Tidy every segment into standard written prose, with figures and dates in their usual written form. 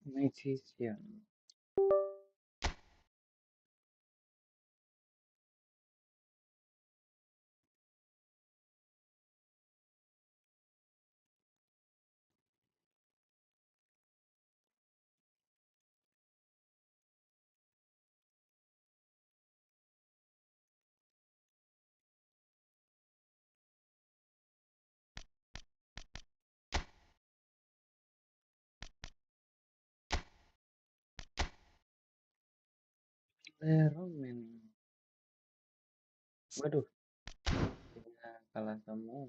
Magician. Leroman. Waduh, ya kalah semua.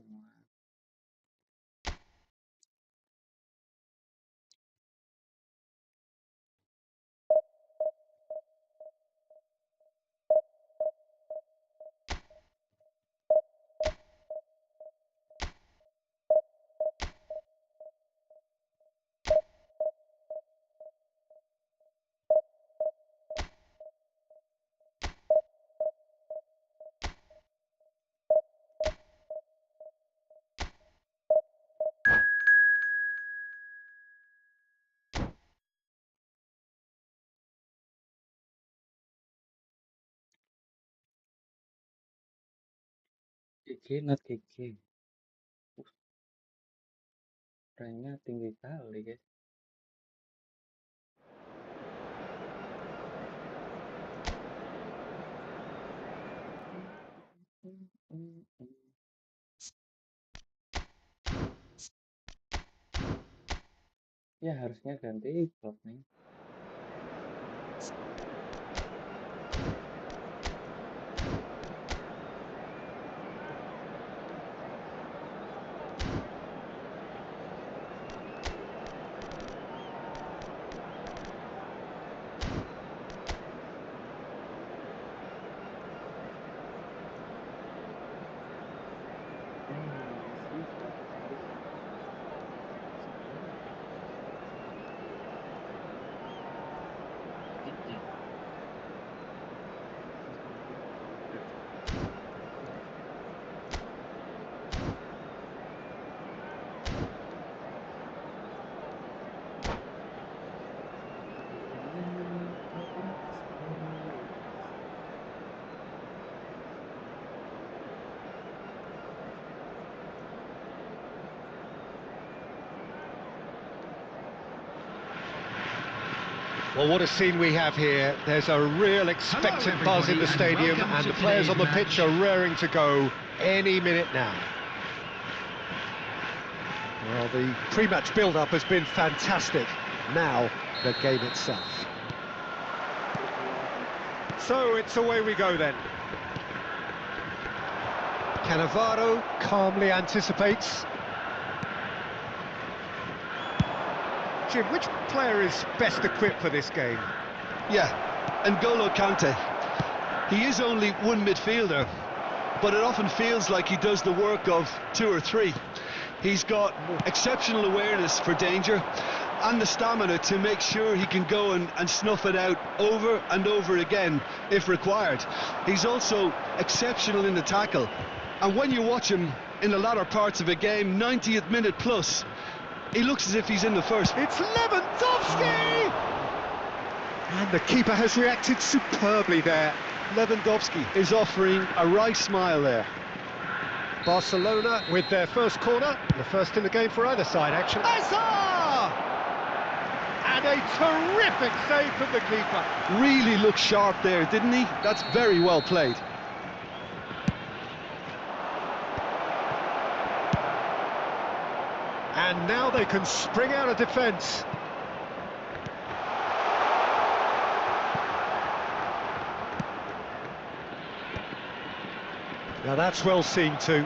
GG, not GG. Ranknya tinggi kali, guys. Ya harusnya ganti vlog nih. Divisi 102. Pas sekali. Meskipun agak tapi dunia keras. Well, what a scene we have here. There's a real expectant buzz in the stadium, and the players on the pitch are raring to go any minute now. Well, the pre-match build-up has been fantastic. Now, the game itself. So, it's away we go then. Cannavaro calmly anticipates. Jim, which player is best equipped for this game? Yeah, N'Golo Kante. He is only one midfielder, but it often feels like he does the work of two or three. He's got exceptional awareness for danger and the stamina to make sure he can go and snuff it out over and over again if required. He's also exceptional in the tackle, and when you watch him in the latter parts of a game, 90th minute plus, he looks as if he's in the first. It's Lewandowski! And the keeper has reacted superbly there. Lewandowski is offering a right smile there. Barcelona with their first corner, the first in the game for either side, actually. Hazard! And a terrific save from the keeper. Really looked sharp there, didn't he? That's very well played. And now they can spring out of defence. Now that's well seen too.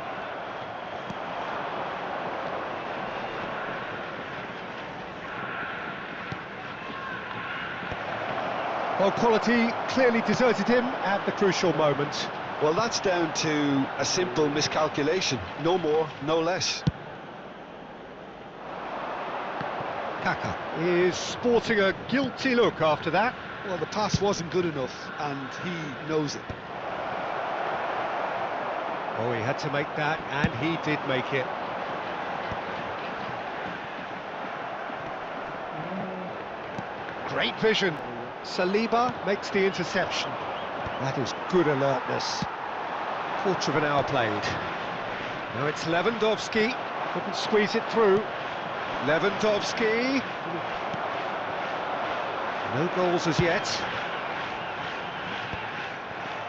Well, quality clearly deserted him at the crucial moment. Well, that's down to a simple miscalculation. No more, no less. Kaka is sporting a guilty look after that. Well, the pass wasn't good enough, and he knows it. Oh, he had to make that, and he did make it. Great vision. Saliba makes the interception. That is good alertness. Quarter of an hour played. Now it's Lewandowski. Couldn't squeeze it through. Lewandowski. No goals as yet.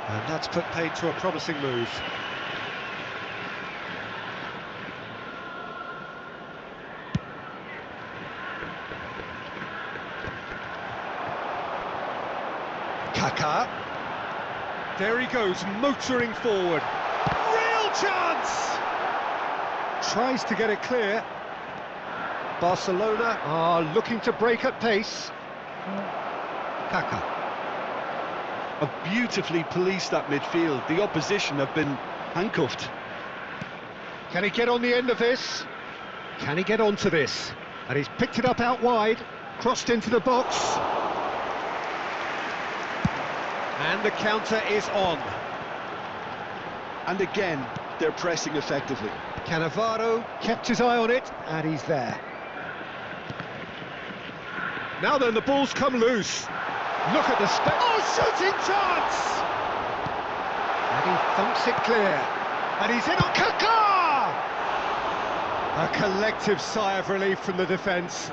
And that's put paid to a promising move. Kaká. There he goes, motoring forward. Real chance! Tries to get it clear. Barcelona are looking to break at pace. Kaká. Have beautifully policed that midfield. The opposition have been handcuffed. Can he get on the end of this? Can he get onto this? And he's picked it up out wide, crossed into the box. And the counter is on. And again, they're pressing effectively. Cannavaro kept his eye on it, and he's there. Now then, the ball's come loose. Look at the oh, shooting chance! And he thumps it clear. And he's in on Kaká! A collective sigh of relief from the defence.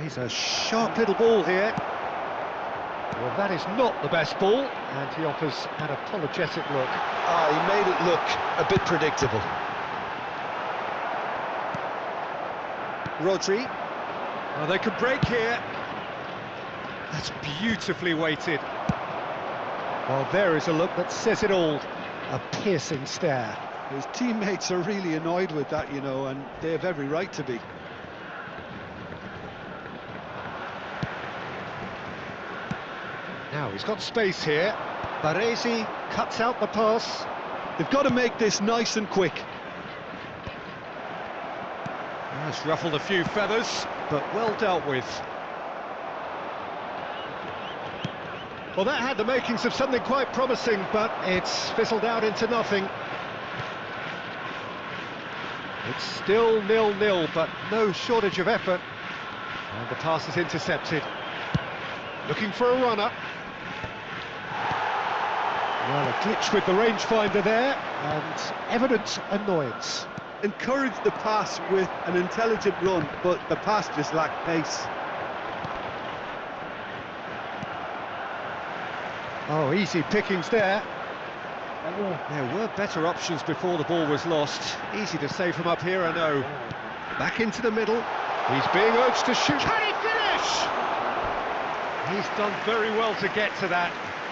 He's a sharp little ball here. Well, that is not the best ball, and he offers an apologetic look. He made it look a bit predictable. Rodri. Oh, they could break here. That's beautifully weighted. Well, there is a look that says it all. A piercing stare. His teammates are really annoyed with that, you know, and they have every right to be. Now he's got space here. Baresi cuts out the pass. They've got to make this nice and quick. That's ruffled a few feathers, but well dealt with. Well, that had the makings of something quite promising, but it's fizzled out into nothing. It's still 0-0, but no shortage of effort. And the pass is intercepted. Looking for a runner. Well, a glitch with the rangefinder there, and evident annoyance. Encouraged the pass with an intelligent run, but the pass just lacked pace. Oh, easy pickings there. There were better options before the ball was lost. Easy to say from up here, I know. Back into the middle. He's being urged to shoot. Can he finish? He's done very well to get to that.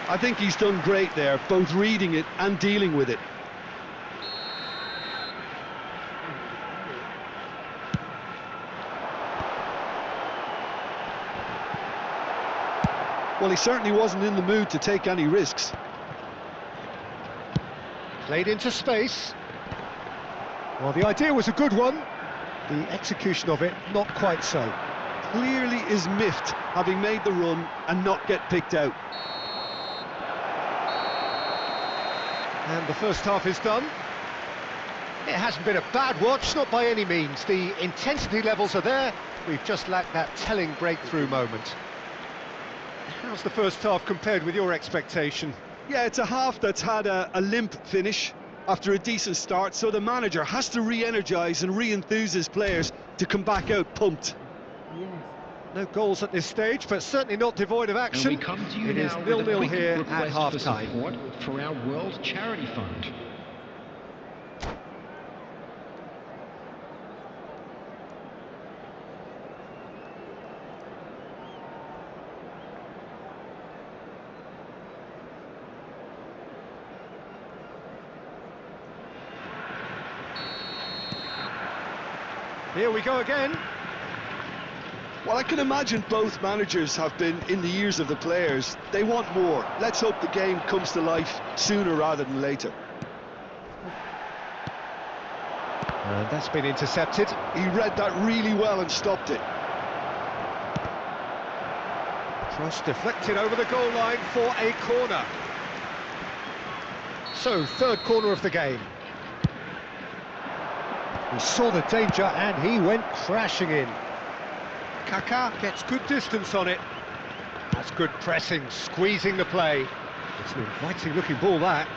I think he's done great there, both reading it and dealing with it. Well, he certainly wasn't in the mood to take any risks. Played into space. Well, the idea was a good one. The execution of it, not quite so. Clearly is miffed, having made the run and not get picked out. And the first half is done. It hasn't been a bad watch, not by any means. The intensity levels are there. We've just lacked that telling breakthrough moment. How's the first half compared with your expectation? Yeah, it's a half that's had a limp finish after a decent start, so the manager has to re-energise and re-enthuse his players to come back out pumped. Yes. No goals at this stage, but certainly not devoid of action. And we come to you It is now with a 0-0 quick here at request for half-time. support for our World Charity Fund. Here we go again. Well, I can imagine both managers have been in the ears of the players. They want more. Let's hope the game comes to life sooner rather than later. And that's been intercepted. He read that really well and stopped it. Cross deflected over the goal line for a corner. So, third corner of the game. He saw the danger and he went crashing in. Kaká gets good distance on it. That's good pressing, squeezing the play. It's an inviting looking ball, that.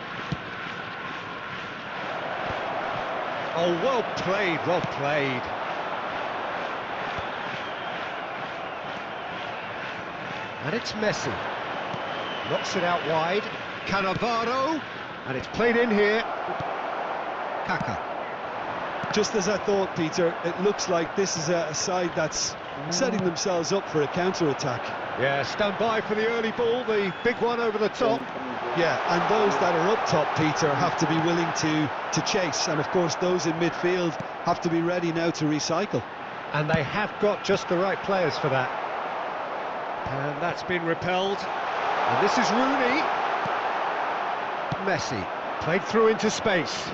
Oh, well played, well played. And it's Messi. Knocks it out wide. Cannavaro. And it's played in here. Kaká. Just as I thought, Peter, it looks like this is a side that's setting themselves up for a counter-attack. Yeah, stand by for the early ball, the big one over the top. Yeah, and those that are up top, Peter, have to be willing to chase. And of course, those in midfield have to be ready now to recycle. And they have got just the right players for that. And that's been repelled. And this is Rooney. Messi, played through into space.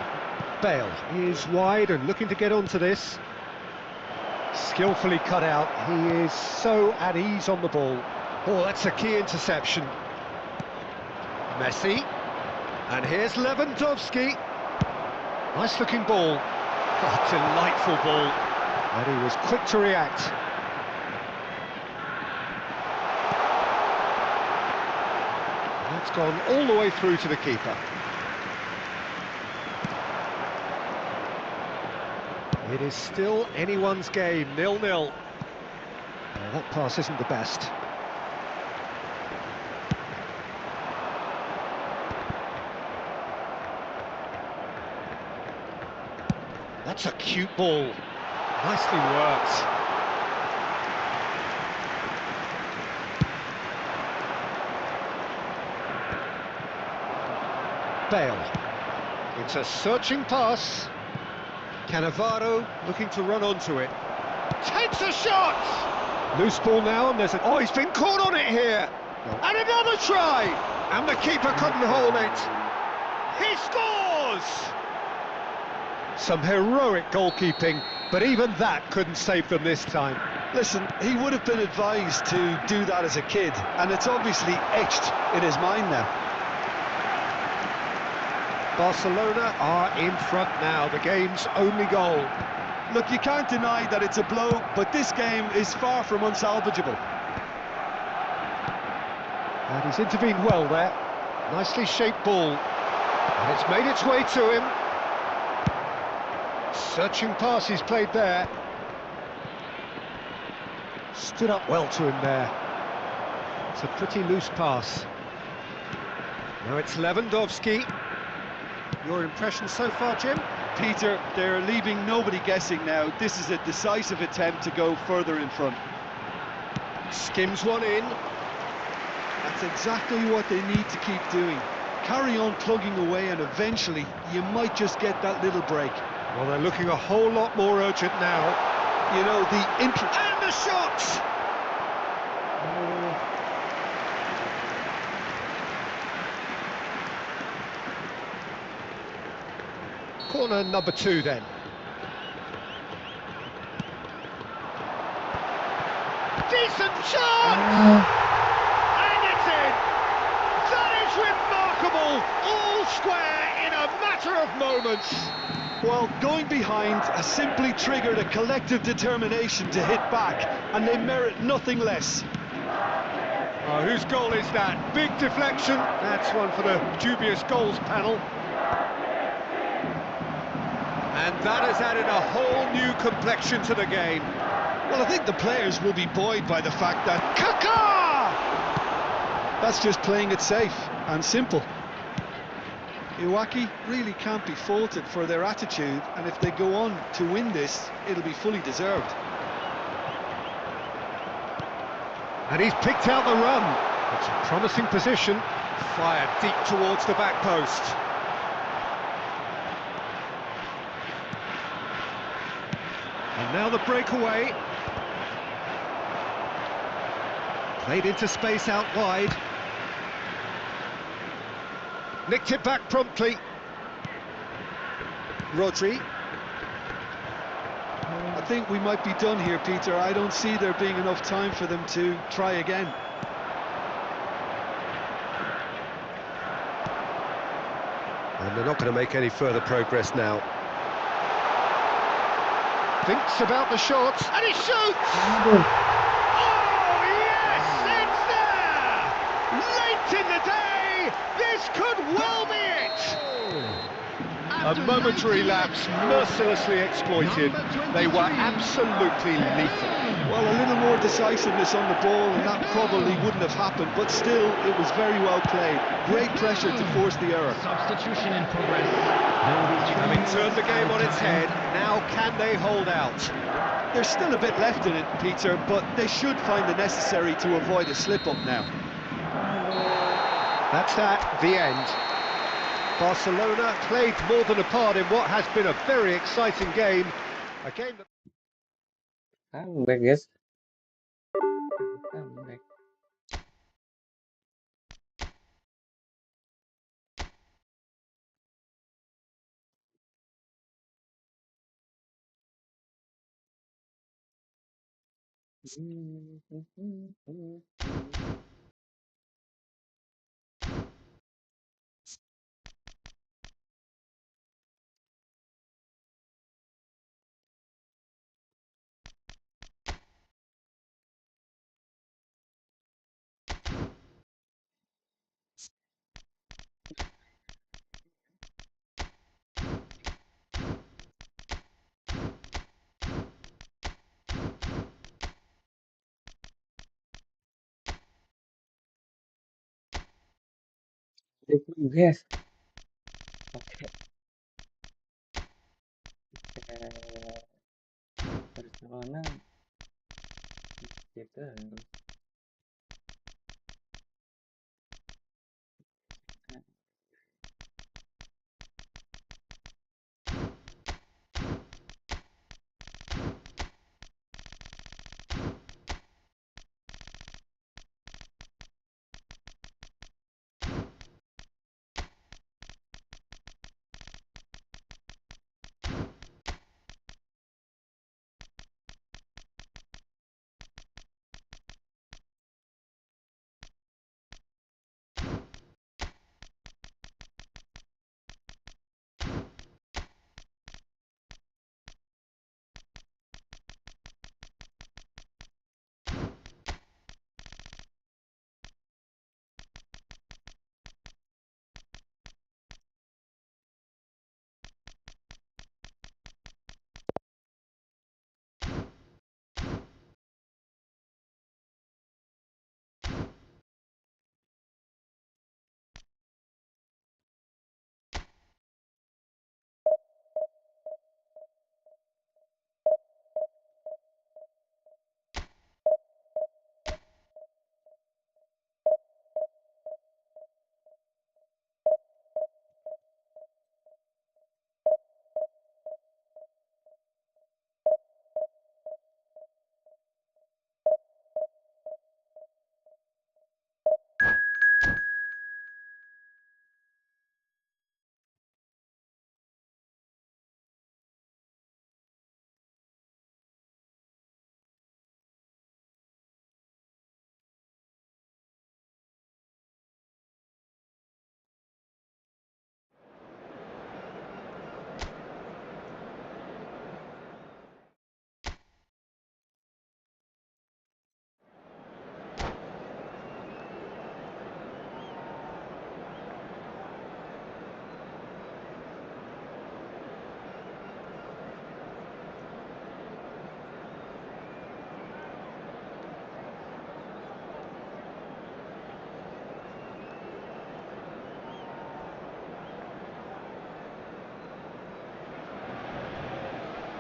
Bale is wide and looking to get onto this. Skillfully cut out. He is so at ease on the ball. Oh, that's a key interception. Messi. And here's Lewandowski. Nice looking ball. Oh, delightful ball. And he was quick to react. That's gone all the way through to the keeper. It is still anyone's game, 0-0. That pass isn't the best. That's a cute ball. Nicely worked. Bale. It's a searching pass. Cannavaro looking to run onto it. Takes a shot! Loose ball now, and there's a... Oh, he's been caught on it here! And another try! And the keeper couldn't hold it. He scores! Some heroic goalkeeping, but even that couldn't save them this time. Listen, he would have been advised to do that as a kid, and it's obviously etched in his mind now. Barcelona are in front now, the game's only goal. Look, you can't deny that it's a blow, but this game is far from unsalvageable. And he's intervened well there. Nicely shaped ball. And it's made its way to him. Searching pass he's played there. Stood up well to him there. It's a pretty loose pass. Now it's Lewandowski. Your impression so far, Jim? Peter, they're leaving nobody guessing now. This is a decisive attempt to go further in front. Skims one in. That's exactly what they need to keep doing. Carry on plugging away and eventually you might just get that little break. Well, they're looking a whole lot more urgent now. You know, And the shot! Corner number 2 then. Decent shot! And it's in! That is remarkable! All square in a matter of moments. Well, going behind has simply triggered a collective determination to hit back, and they merit nothing less. Oh, whose goal is that? Big deflection. That's one for the dubious goals panel. And that has added a whole new complexion to the game. Well, I think the players will be buoyed by the fact that Kaká! That's just playing it safe and simple. Iwaki really can't be faulted for their attitude, and if they go on to win this, it'll be fully deserved. And he's picked out the run. It's a promising position. Fired deep towards the back post. And now the breakaway. Played into space out wide. Nicked it back promptly. Rodri. I think we might be done here, Peter. I don't see there being enough time for them to try again. And they're not going to make any further progress now. Thinks about the shot, and he shoots! Aduh. Oh, yes, it's there! Late in the day, this could well be it! A momentary lapse, mercilessly exploited. They were absolutely lethal. Well, a little more decisiveness on the ball and that probably wouldn't have happened, but still, it was very well played. Great pressure to force the error. Substitution in progress. Having turned the game on its head, now can they hold out? There's still a bit left in it, Peter, but they should find the necessary to avoid a slip-up now. That's that, the end. Barcelona played more than a part in what has been a very exciting game. A game that... Comeback, guys. Comeback. Guys. Oke. Barcelona gitu.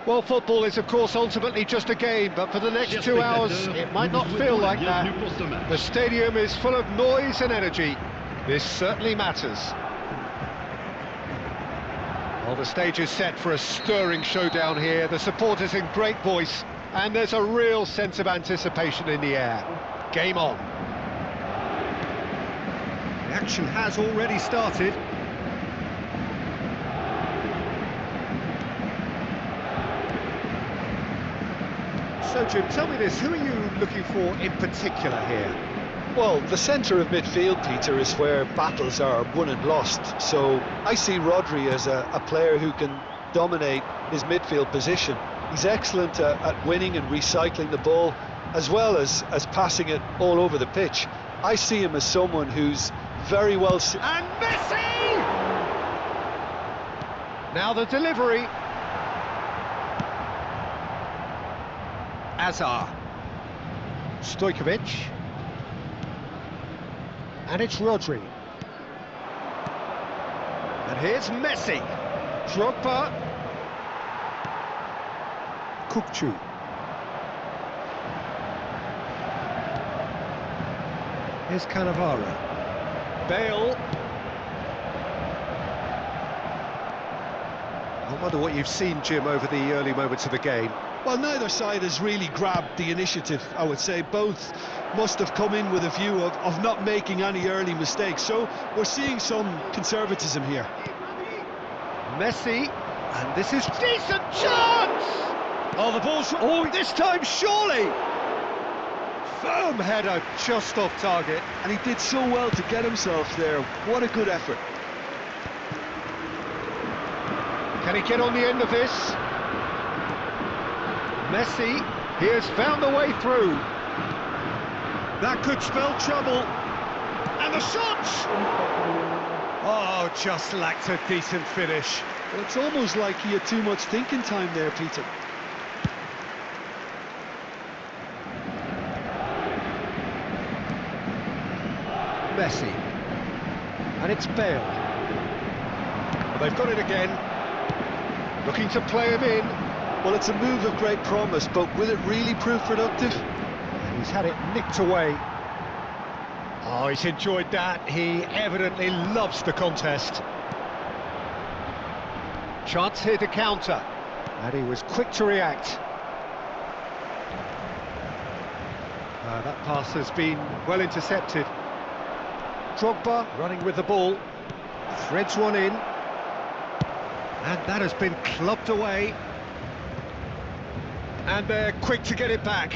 Well, football is of course ultimately just a game, but for the next 2 hours it might not feel like that. The stadium is full of noise and energy. This certainly matters. Well, the stage is set for a stirring showdown here. The supporters in great voice, and there's a real sense of anticipation in the air. Game on. The action has already started. So, Jim, tell me this, who are you looking for in particular here? Well, the centre of midfield, Peter, is where battles are won and lost. So I see Rodri as a player who can dominate his midfield position. He's excellent at winning and recycling the ball, as well as passing it all over the pitch. I see him as someone who's very well... And Messi! Now the delivery. Azar. Stojkovic. And it's Rodri. And here's Messi. Drogba. Kukçu. Here's Cannavaro. Bale. I wonder what you've seen, Jim, over the early moments of the game. Well, neither side has really grabbed the initiative, I would say. Both must have come in with a view of not making any early mistakes. So we're seeing some conservatism here. Messi, and this is decent chance! Oh, the ball's... Oh, this time, surely! Firm header, just off target. And he did so well to get himself there. What a good effort. Can he get on the end of this? Messi, he has found the way through. That could spell trouble. And the shot! Oh, just lacked a decent finish. Well, it's almost like he had too much thinking time there, Peter. Messi. And it's Bale. Well, they've got it again. Looking to play him in. Well, it's a move of great promise, but will it really prove productive? He's had it nicked away. Oh, he's enjoyed that. He evidently loves the contest. Chance here to counter. And he was quick to react. That pass has been well intercepted. Drogba running with the ball. Threads one in. And that has been clubbed away. And they're quick to get it back.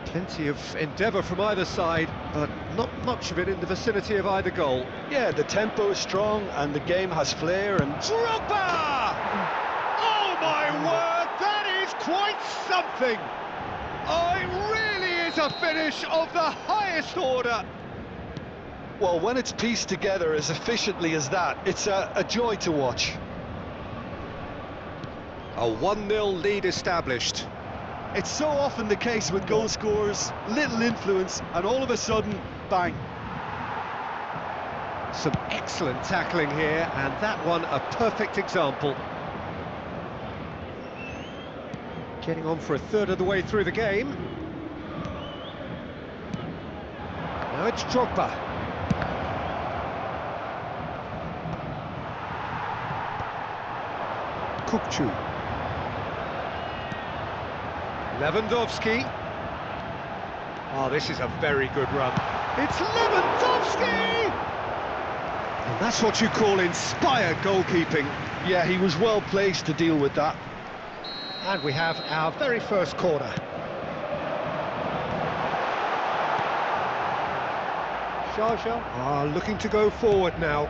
Plenty of endeavour from either side, but not much of it in the vicinity of either goal. Yeah, the tempo is strong and the game has flair and... Drogba! Oh my word, that is quite something! Oh, it really is a finish of the highest order! Well, when it's pieced together as efficiently as that, it's a joy to watch. A 1-0 lead established. It's so often the case with goal scorers, little influence, and all of a sudden, bang. Some excellent tackling here, and that one a perfect example. Getting on for a third of the way through the game. Now it's Drogba. Kukçu. Lewandowski. Oh, this is a very good run. It's Lewandowski! And that's what you call inspired goalkeeping. Yeah, he was well placed to deal with that. And we have our very first corner. Shaja looking to go forward now.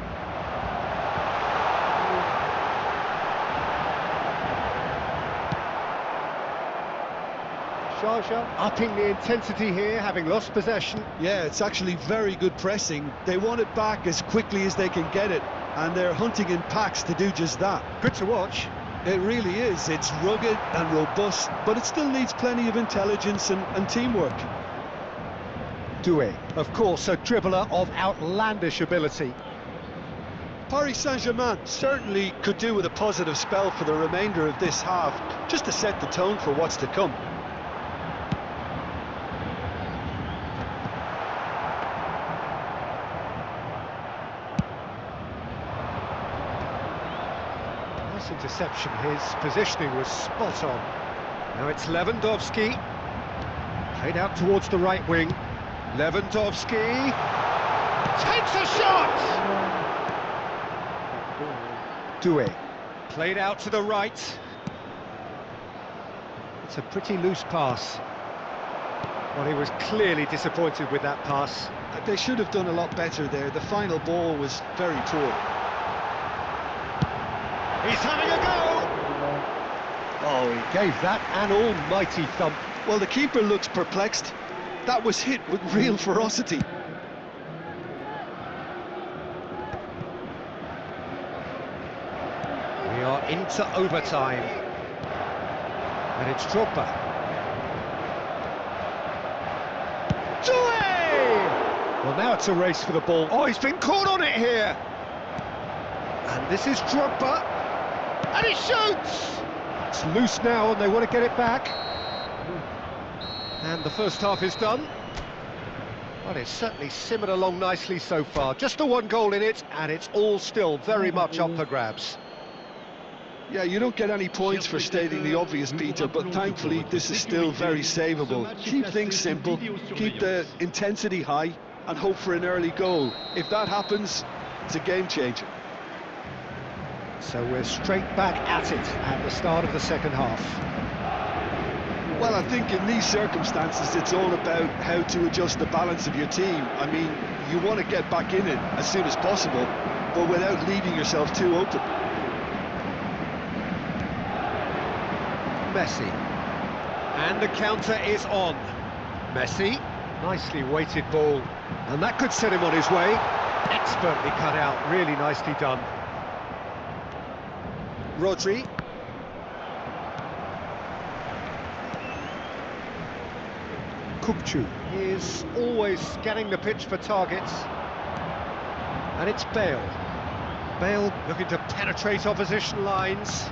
Upping the intensity here, having lost possession. Yeah, it's actually very good pressing. They want it back as quickly as they can get it, and they're hunting in packs to do just that. Good to watch. It really is. It's rugged and robust, but it still needs plenty of intelligence and teamwork. Doué, of course, a dribbler of outlandish ability. Paris Saint-Germain certainly could do with a positive spell for the remainder of this half, just to set the tone for what's to come. Interception, his positioning was spot on. Now it's Lewandowski, played out towards the right wing. Lewandowski takes a shot! Doué, played out to the right. It's a pretty loose pass. Well, he was clearly disappointed with that pass. They should have done a lot better there. The final ball was very poor. He's having a go! Oh, he gave that an almighty thump. Well, the keeper looks perplexed. That was hit with real ferocity. We are into overtime. And it's Drogba. Well, now it's a race for the ball. Oh, he's been caught on it here. And this is Drogba. And he shoots! It's loose now and they want to get it back. And the first half is done. Well, it's certainly simmered along nicely so far. Just the one goal in it, and it's all still very much up for grabs. Yeah, you don't get any points for stating the obvious, Peter, but thankfully this is still very savable. Keep things simple, keep the intensity high, and hope for an early goal. If that happens, it's a game changer. So we're straight back at it at the start of the second half. Well, I think in these circumstances it's all about how to adjust the balance of your team. I mean, you want to get back in it as soon as possible, but without leaving yourself too open. Messi. And the counter is on. Messi. Nicely weighted ball. And that could set him on his way. Expertly cut out. Really nicely done. Rodri. Kupchu is always scanning the pitch for targets. And it's Bale. Bale looking to penetrate opposition lines.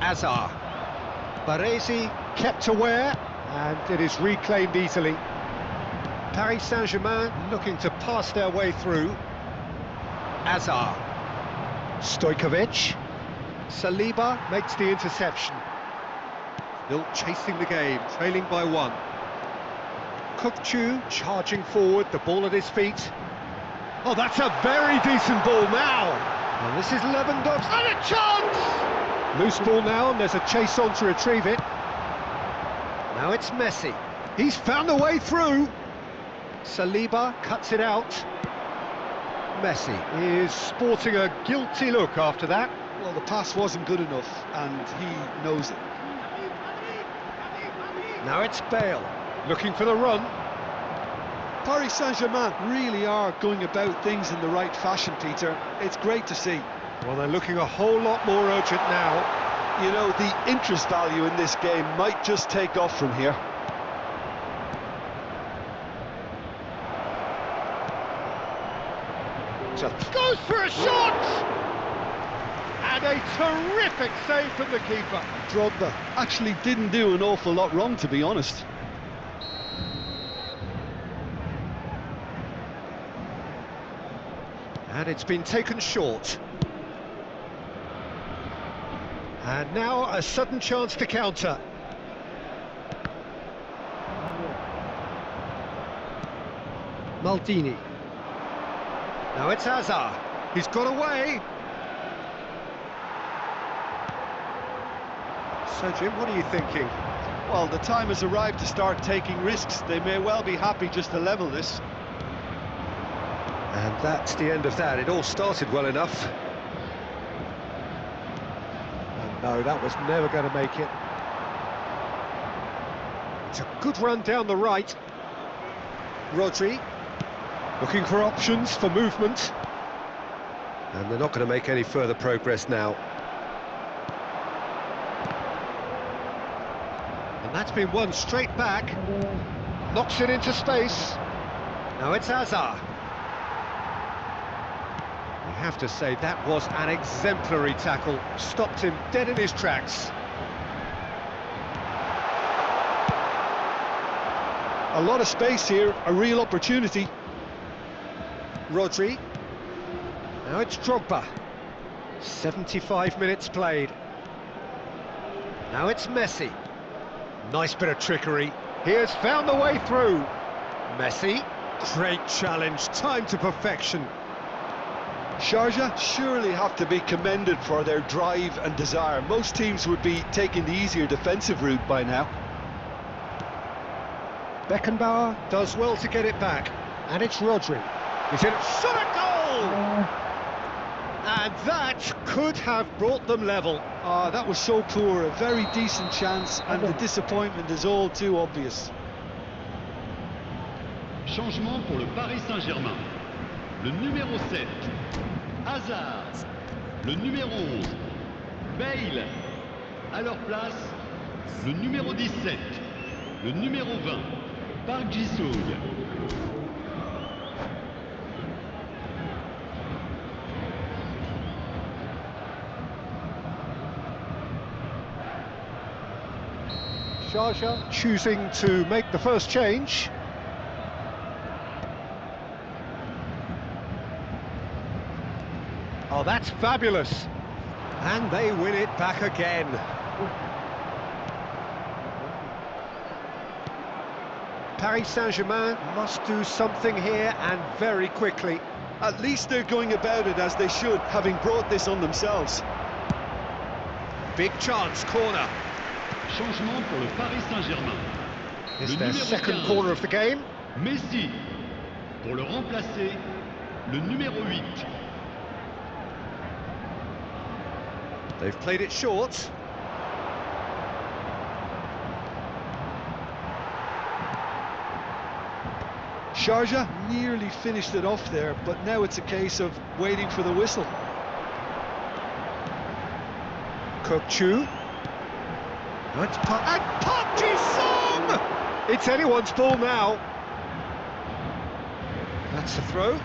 Azar. Baresi kept aware, and it is reclaimed easily. Paris Saint-Germain looking to pass their way through. Azar. Stojkovic. Saliba makes the interception. Still chasing the game, trailing by one. Kupchu charging forward, the ball at his feet. Oh, that's a very decent ball now. And this is Lewandowski. And a chance! Loose ball now, and there's a chase on to retrieve it. Now it's Messi. He's found a way through. Saliba cuts it out. Messi is sporting a guilty look after that. Well, the pass wasn't good enough, and he knows it. Now it's Bale, looking for the run. Paris Saint-Germain really are going about things in the right fashion, Peter. It's great to see. Well, they're looking a whole lot more urgent now. You know, the interest value in this game might just take off from here. Goes for a shot! And a terrific save from the keeper. Drogba actually didn't do an awful lot wrong, to be honest. And it's been taken short. And now a sudden chance to counter. Maldini. Now it's Azar. He's got away. So, Jim, what are you thinking? Well, the time has arrived to start taking risks. They may well be happy just to level this. And that's the end of that. It all started well enough. And no, that was never going to make it. It's a good run down the right. Rodri, looking for options for movement. And they're not going to make any further progress now. And that's been won straight back. Knocks it into space. Now it's Azar. You have to say that was an exemplary tackle. Stopped him dead in his tracks. A lot of space here, a real opportunity. Rodri. Now it's Drogba. 75 minutes played. Now it's Messi. Nice bit of trickery. He has found the way through. Messi. Great challenge, time to perfection. Sharjah surely have to be commended for their drive and desire. Most teams would be taking the easier defensive route by now. Beckenbauer does well to get it back, and it's Rodri. He's in shot at goal! And that could have brought them level. Ah, that was so poor, a very decent chance, and the disappointment is all too obvious. Changement pour le Paris Saint-Germain. Le numéro 7, Hazard. Le numéro 11, Bale. À leur place, le numéro 17, le numéro 20, Park Ji-sung. Sharjah choosing to make the first change. Oh, that's fabulous. And they win it back again. Paris Saint-Germain must do something here, and very quickly. At least they're going about it as they should, having brought this on themselves. Big chance, corner. Changement pour le Paris Saint-Germain. Is Le their numéro second 15, corner of the game. Messi. Pour le remplacer, le numéro 8. They've played it short. Sharjah nearly finished it off there, but now it's a case of waiting for the whistle. Kökçü. And Park Ji-sung! It's anyone's ball now. That's a throw.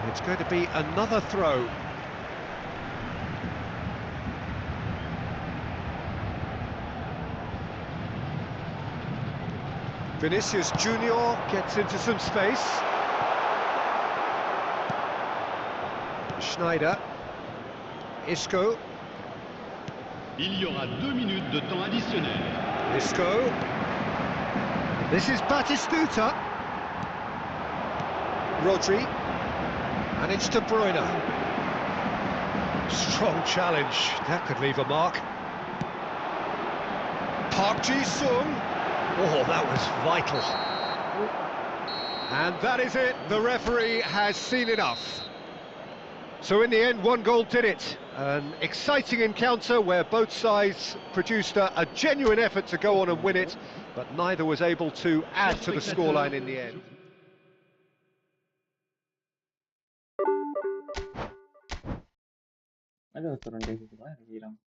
It's going to be another throw. Vinicius Junior gets into some space. Schneider. Isco. Il y aura 2 minutes de temps additionnel. Isco. This is Batistuta. Rodri. And it's De Bruyne. Strong challenge. That could leave a mark. Park Ji-sung. Oh, that was vital. And that is it. The referee has seen enough. So in the end, one goal did it. An exciting encounter where both sides produced a genuine effort to go on and win it, but neither was able to add to the scoreline in the end. Aduh, turun divisi lagi dong.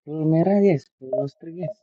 Full merah guys, full Trik guys.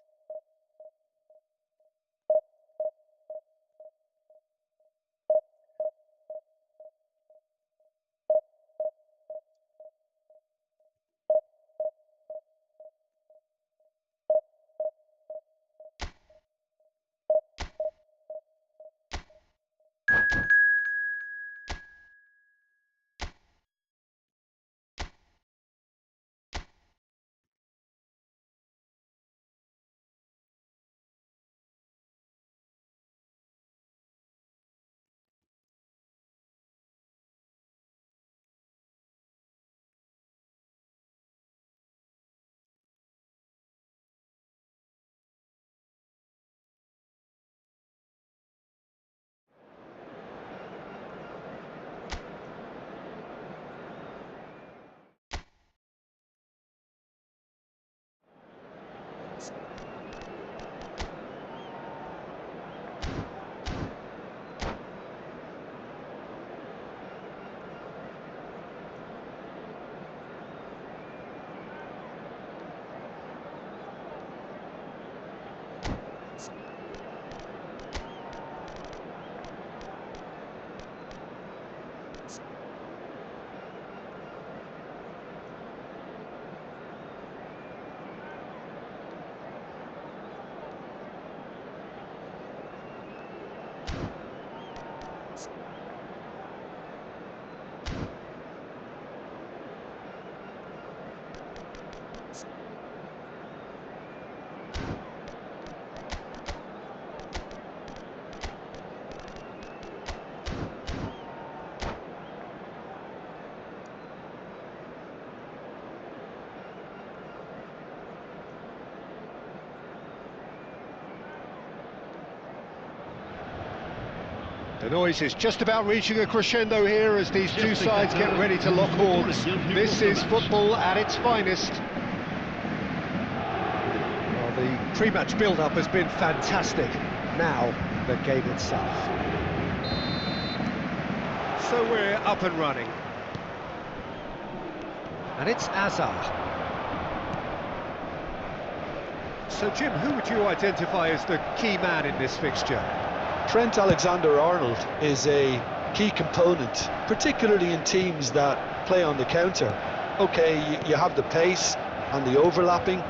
The noise is just about reaching a crescendo here as these two sides get ready to lock horns. This is football at its finest. Well, the pre-match build-up has been fantastic. Now, the game itself. So we're up and running. And it's Azar. So Jim, who would you identify as the key man in this fixture? Trent Alexander-Arnold is a key component, particularly in teams that play on the counter. Okay, you have the pace and the overlapping,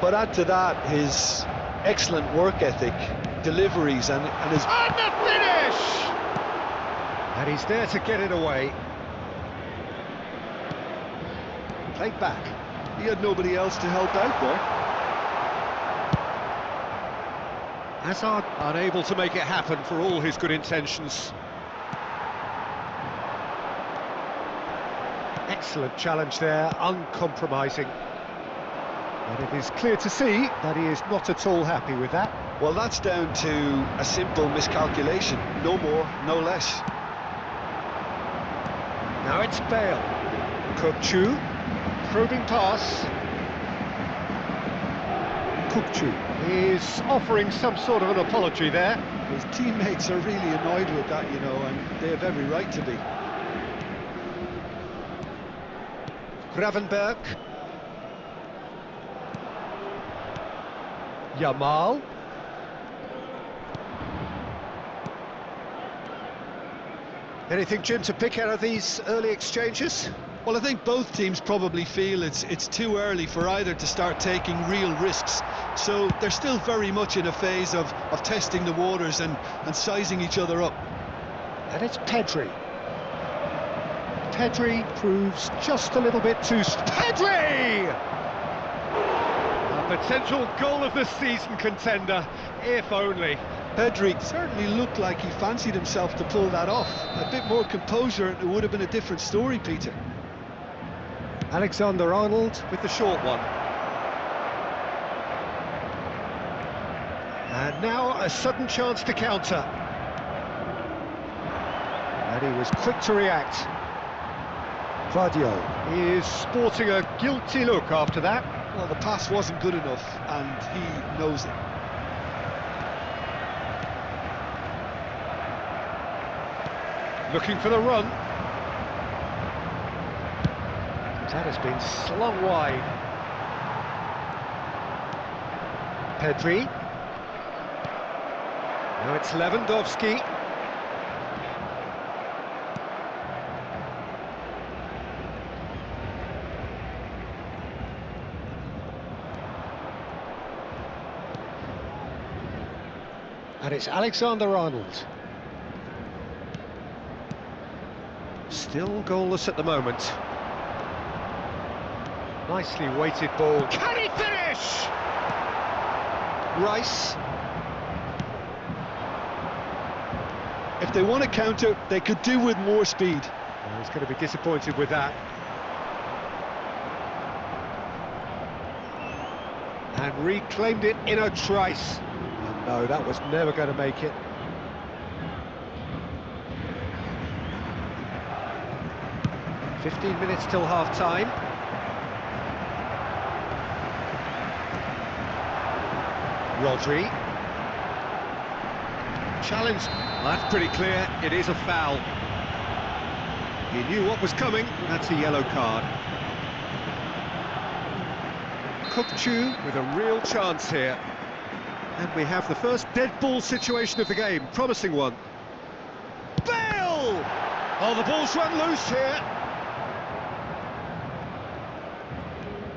but add to that his excellent work ethic, deliveries and his... And the finish! And he's there to get it away. Played back. He had nobody else to help out there. Hazard unable to make it happen for all his good intentions. Excellent challenge there, uncompromising. And it is clear to see that he is not at all happy with that. Well, that's down to a simple miscalculation. No more, no less. Now it's Bale. Kukçu, probing pass. Kukçu is offering some sort of an apology there. His teammates are really annoyed with that, you know, and they have every right to be. Gravenberg. Yamal. Anything, Jim, to pick out of these early exchanges? Well, I think both teams probably feel it's too early for either to start taking real risks. So they're still very much in a phase of testing the waters and sizing each other up. And it's Pedri. Pedri proves just a little bit too... Pedri! A potential goal of the season contender, if only. Pedri certainly looked like he fancied himself to pull that off. A bit more composure and it would have been a different story, Peter. Alexander-Arnold with the short one. And now a sudden chance to counter. And he was quick to react. Vadio is sporting a guilty look after that. Well, the pass wasn't good enough and he knows it. Looking for the run. That has been slung wide. Pedri. Now it's Lewandowski. And it's Alexander-Arnold. Still goalless at the moment. Nicely weighted ball. Can he finish? Rice. If they want to counter, they could do with more speed. Well, he's going to be disappointed with that. And reclaimed it in a trice. And no, that was never going to make it. "15 minutes till half-time. Rodri. Challenge. That's pretty clear. It is a foul. He knew what was coming. That's a yellow card. Kukçu with a real chance here. And we have the first dead ball situation of the game. Promising one. Bale! Oh, the ball's run loose here.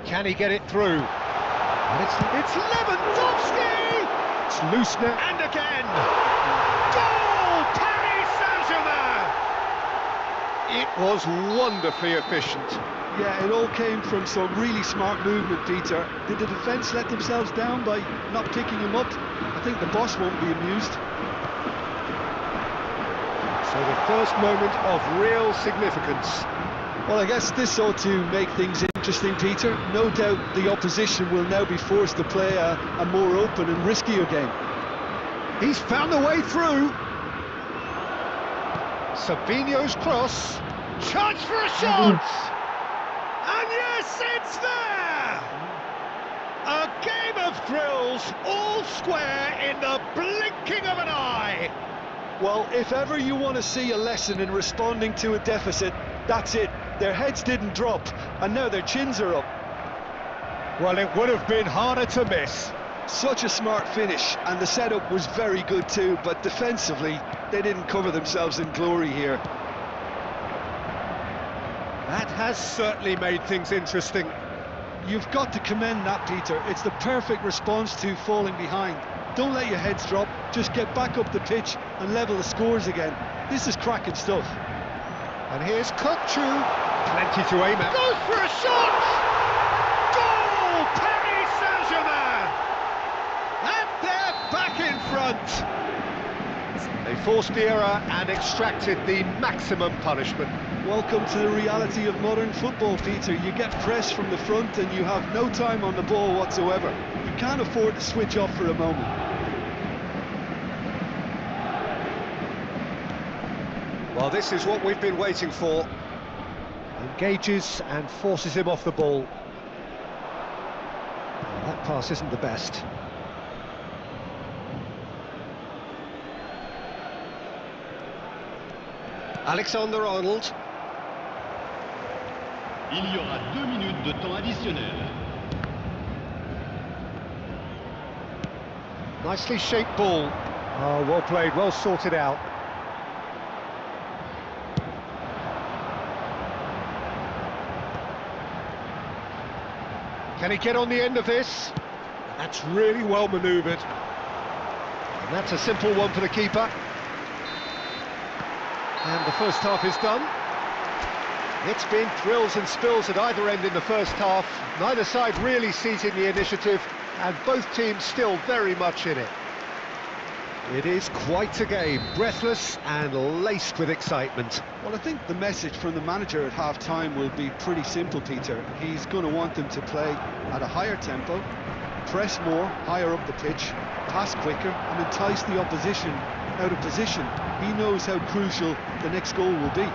Can he get it through? And it's Lewandowski! It's loose now. And again! Goal! Paris Saint-Germain! It was wonderfully efficient. Yeah, it all came from some really smart movement, Peter. Did the defence let themselves down by not picking him up? I think the boss won't be amused. So the first moment of real significance. Well, I guess this ought to make things interesting, Peter. No doubt the opposition will now be forced to play a more open and riskier game. He's found a way through. Savino's cross. Chance for a shot! And yes, it's there! A game of thrills, all square in the blinking of an eye! Well, if ever you want to see a lesson in responding to a deficit, that's it. Their heads didn't drop, and now their chins are up. Well, it would have been harder to miss. Such a smart finish, and the setup was very good too, but defensively, they didn't cover themselves in glory here. That has certainly made things interesting. You've got to commend that, Peter. It's the perfect response to falling behind. Don't let your heads drop, just get back up the pitch and level the scores again. This is cracking stuff. And here's Kukchu. Plenty to aim at. Goes for a shot! Goal! Paris Saint-Germain! And they're back in front. They forced the error and extracted the maximum punishment. Welcome to the reality of modern football, Peter. You get pressed from the front and you have no time on the ball whatsoever. You can't afford to switch off for a moment. Well, this is what we've been waiting for. Engages and forces him off the ball. That pass isn't the best. Alexander-Arnold. Il y aura 2 minutes de temps additionnel. Nicely shaped ball. Oh, well played, well sorted out. Can he get on the end of this? That's really well manoeuvred. And that's a simple one for the keeper. And the first half is done. It's been thrills and spills at either end in the first half. Neither side really seizing the initiative, and both teams still very much in it. It is quite a game, breathless and laced with excitement. Well, I think the message from the manager at half-time will be pretty simple, Peter. He's going to want them to play at a higher tempo, press more, higher up the pitch, pass quicker, and entice the opposition out of position. He knows how crucial the next goal will be.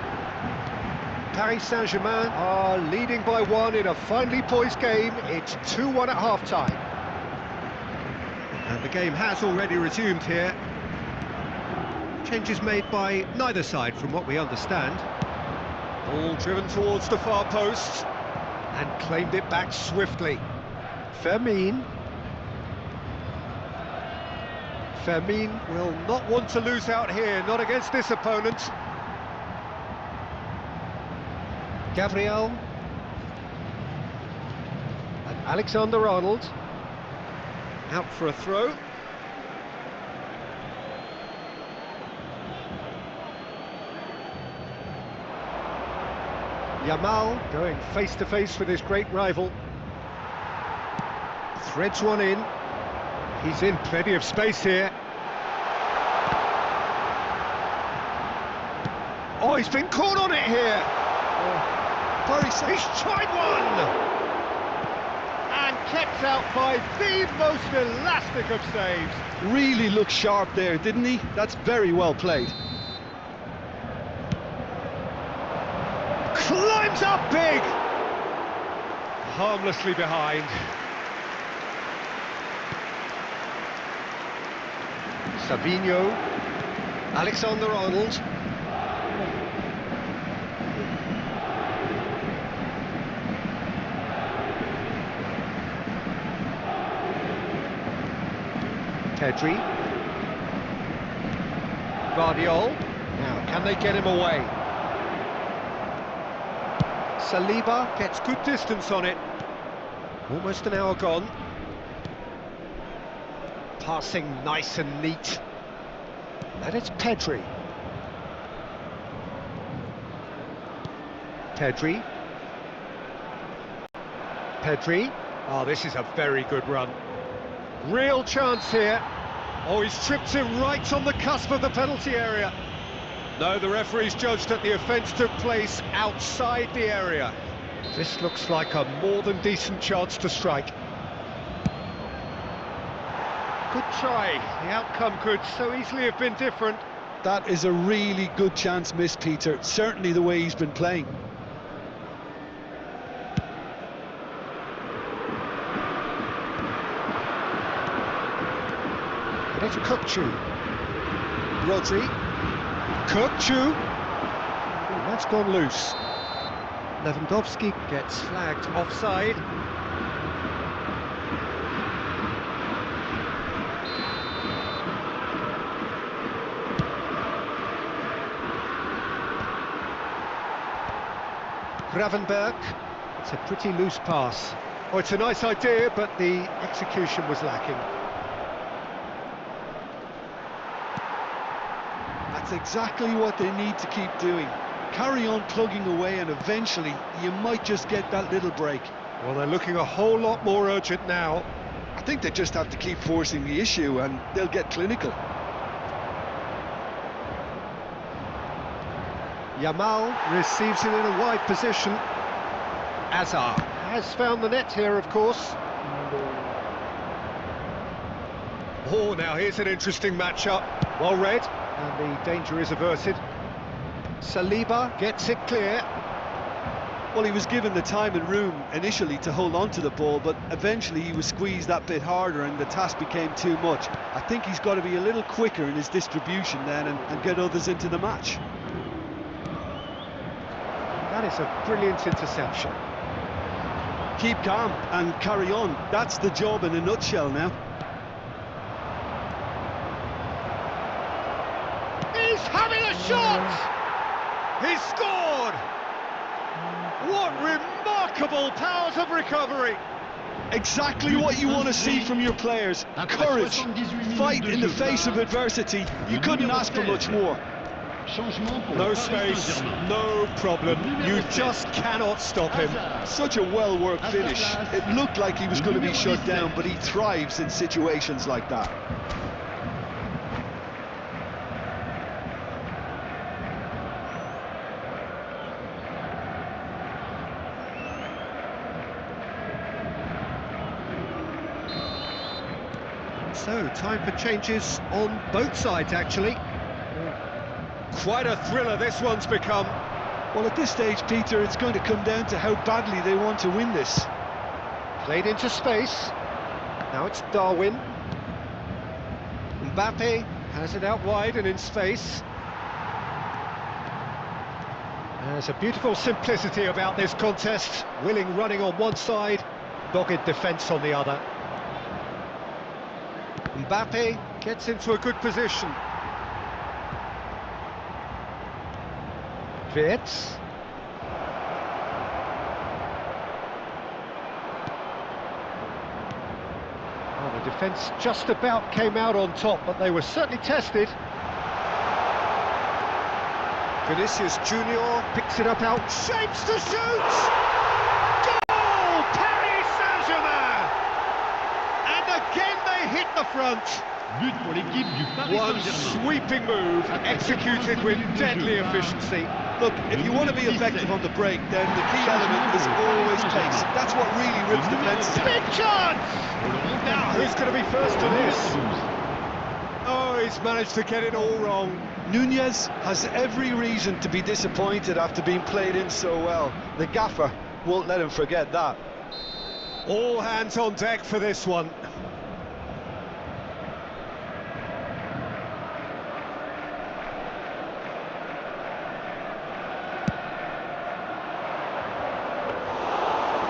Paris Saint-Germain are leading by 1 in a finely poised game. It's 2-1 at half-time. And the game has already resumed here. Changes made by neither side from what we understand. Ball driven towards the far post and claimed it back swiftly. Fermin will not want to lose out here, not against this opponent. Gabriel and Alexander-Arnold out for a throw. Yamal going face to face with his great rival. Threads one in. He's in plenty of space here. Oh, he's been caught on it here. He's tried one! And kept out by the most elastic of saves. Really looked sharp there, didn't he? That's very well played. Climbs up big! Harmlessly behind. Savino. Alexander-Arnold. Pedri. Guardiol. Now, can they get him away? Saliba gets good distance on it. Almost an hour gone. Passing nice and neat. And it's Pedri. Pedri. Oh, this is a very good run. Real chance here. Oh, he's tripped him right on the cusp of the penalty area. No, the referee's judged that the offence took place outside the area. This looks like a more than decent chance to strike. Good try. The outcome could so easily have been different. That is a really good chance missed, Peter. Certainly the way he's been playing. And it's Kukcu. Rodri. Kukcu. And that's gone loose. Lewandowski gets flagged offside. Gravenberg. It's a pretty loose pass. Oh, it's a nice idea, but the execution was lacking. That's exactly what they need to keep doing. Carry on plugging away, and eventually you might just get that little break. Well, they're looking a whole lot more urgent now. I think they just have to keep forcing the issue and they'll get clinical. Yamal receives it in a wide position. Azar has found the net here, of course. Oh, now here's an interesting matchup. Well read, and the danger is averted. Saliba gets it clear. Well, he was given the time and room initially to hold on to the ball, but eventually he was squeezed that bit harder and the task became too much. I think he's got to be a little quicker in his distribution then and get others into the match. That is a brilliant interception. Keep calm and carry on. That's the job in a nutshell now. He's having a shot! He's scored! What remarkable powers of recovery! Exactly what you want to see from your players. Courage, fight in the face of adversity. You couldn't ask for much more. No space, no problem. You just cannot stop him. Such a well-worked finish. It looked like he was going to be shut down, but he thrives in situations like that. So, time for changes on both sides, actually. Quite a thriller this one's become. Well, at this stage, Peter, it's going to come down to how badly they want to win this. Played into space. Now it's Darwin. Mbappe has it out wide and in space. There's a beautiful simplicity about this contest. Willing running on one side, dogged defence on the other. Mbappe gets into a good position. Wirtz. Oh, the defence just about came out on top, but they were certainly tested. Vinicius Junior picks it up out, shapes to shoot! Goal! Paris Saint-Germain! And again they hit the front. But pour l'équipe du Paris One Saint-Germain. sweeping move, executed with deadly efficiency. Look, if you want to be effective on the break, then the key element is always pace. That's what really rips defences. Big chance! Now, who's going to be first to this? Oh, he's managed to get it all wrong. Nunez has every reason to be disappointed after being played in so well. The gaffer won't let him forget that. All hands on deck for this one.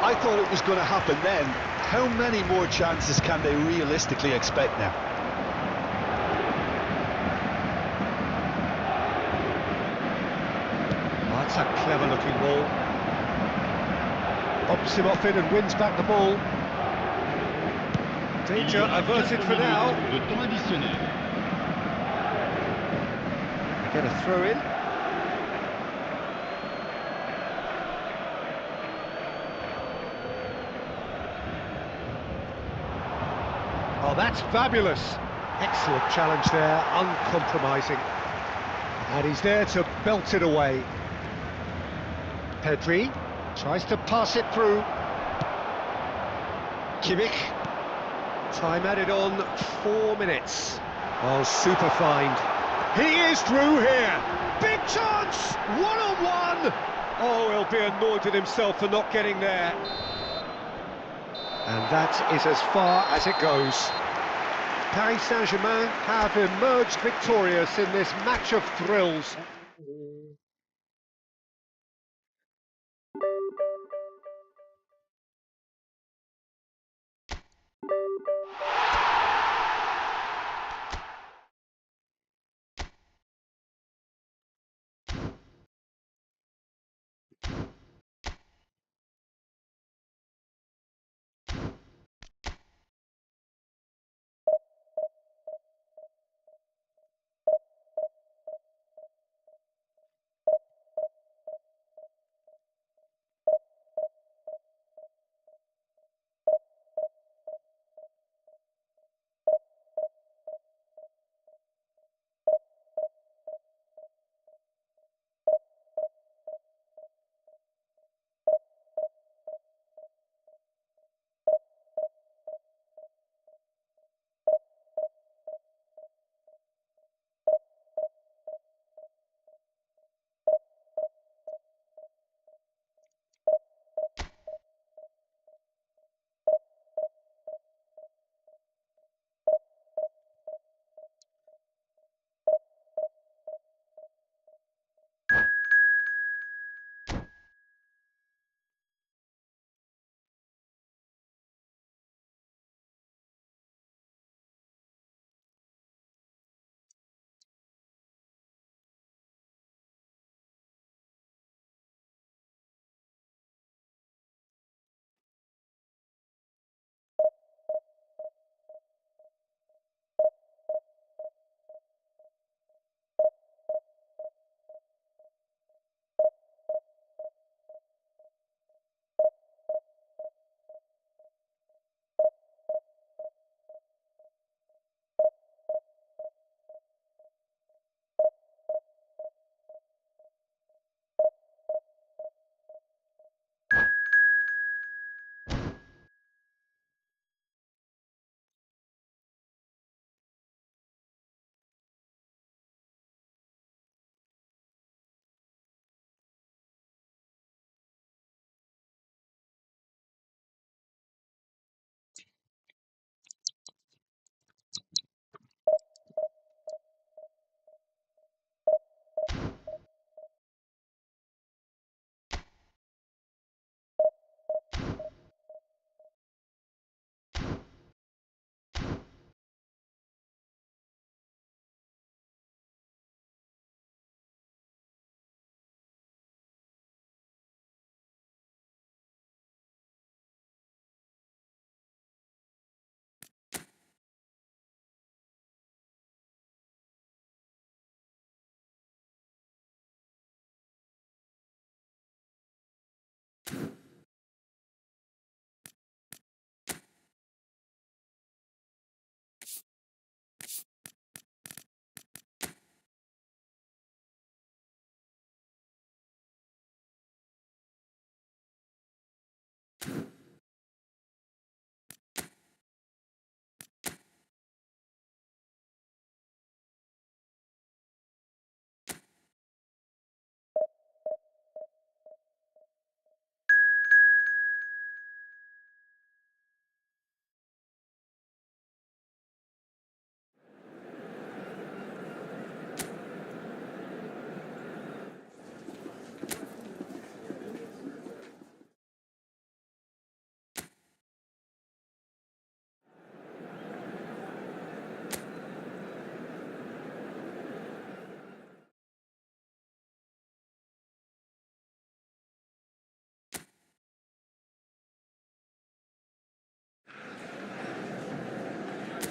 I thought it was going to happen then. How many more chances can they realistically expect now? Oh, that's a clever looking ball. Pops him off in and wins back the ball. Danger averted for now. De temps additionnel. Get a throw in. Oh, that's fabulous. Excellent challenge there, uncompromising. And he's there to belt it away. Pedri tries to pass it through. Kimmich. Time added on 4 minutes. Oh, super find. He is through here. Big chance! One-on-one! Oh, he'll be annoyed with himself for not getting there. And that is as far as it goes. Paris Saint-Germain have emerged victorious in this match of thrills.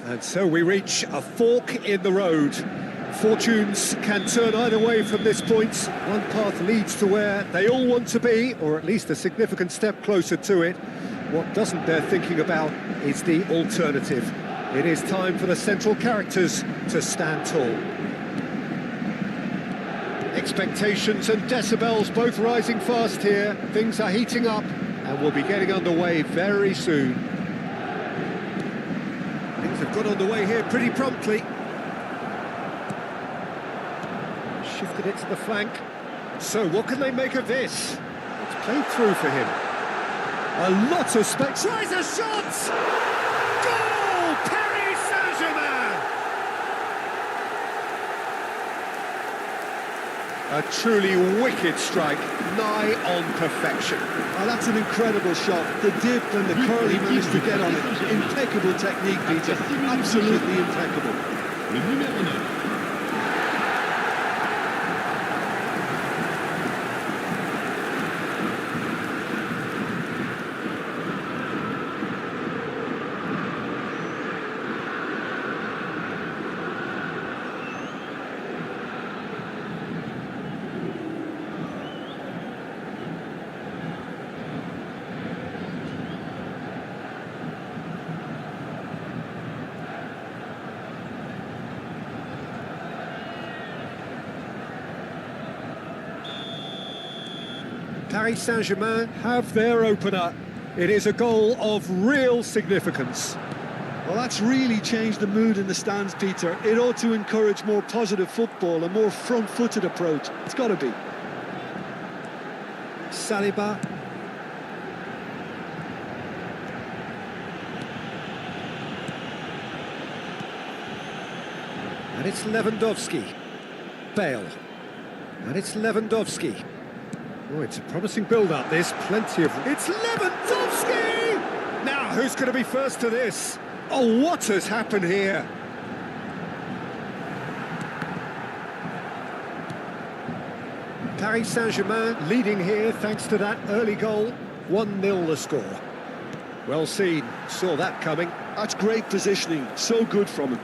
And so we reach a fork in the road. Fortunes can turn either way from this point. One path leads to where they all want to be, or at least a significant step closer to it. What doesn't they're thinking about is the alternative. It is time for the central characters to stand tall. Expectations and decibels both rising fast here. Things are heating up and we'll be getting underway very soon. Things have got underway here pretty promptly. shifted it to the flank. So what can they make of this? It's played through for him. A lot of space. Tries a shot! Goal! Paris Saint-Germain! A truly wicked strike, nigh on perfection. Oh, that's an incredible shot. The dip and the curl he managed to get on it. Impeccable technique, Peter. Absolutely impeccable. Le numéro 9. Paris Saint-Germain have their opener. It is a goal of real significance. Well, that's really changed the mood in the stands, Peter. It ought to encourage more positive football, a more front-footed approach. It's got to be. Saliba. And it's Lewandowski. Bale. And it's Lewandowski. Oh, it's a promising build-up, this. Plenty of... It's Lewandowski! Now, who's going to be first to this? Oh, what has happened here? Paris Saint-Germain leading here thanks to that early goal. 1-0 the score. Well seen. Saw that coming. That's great positioning. So good from him.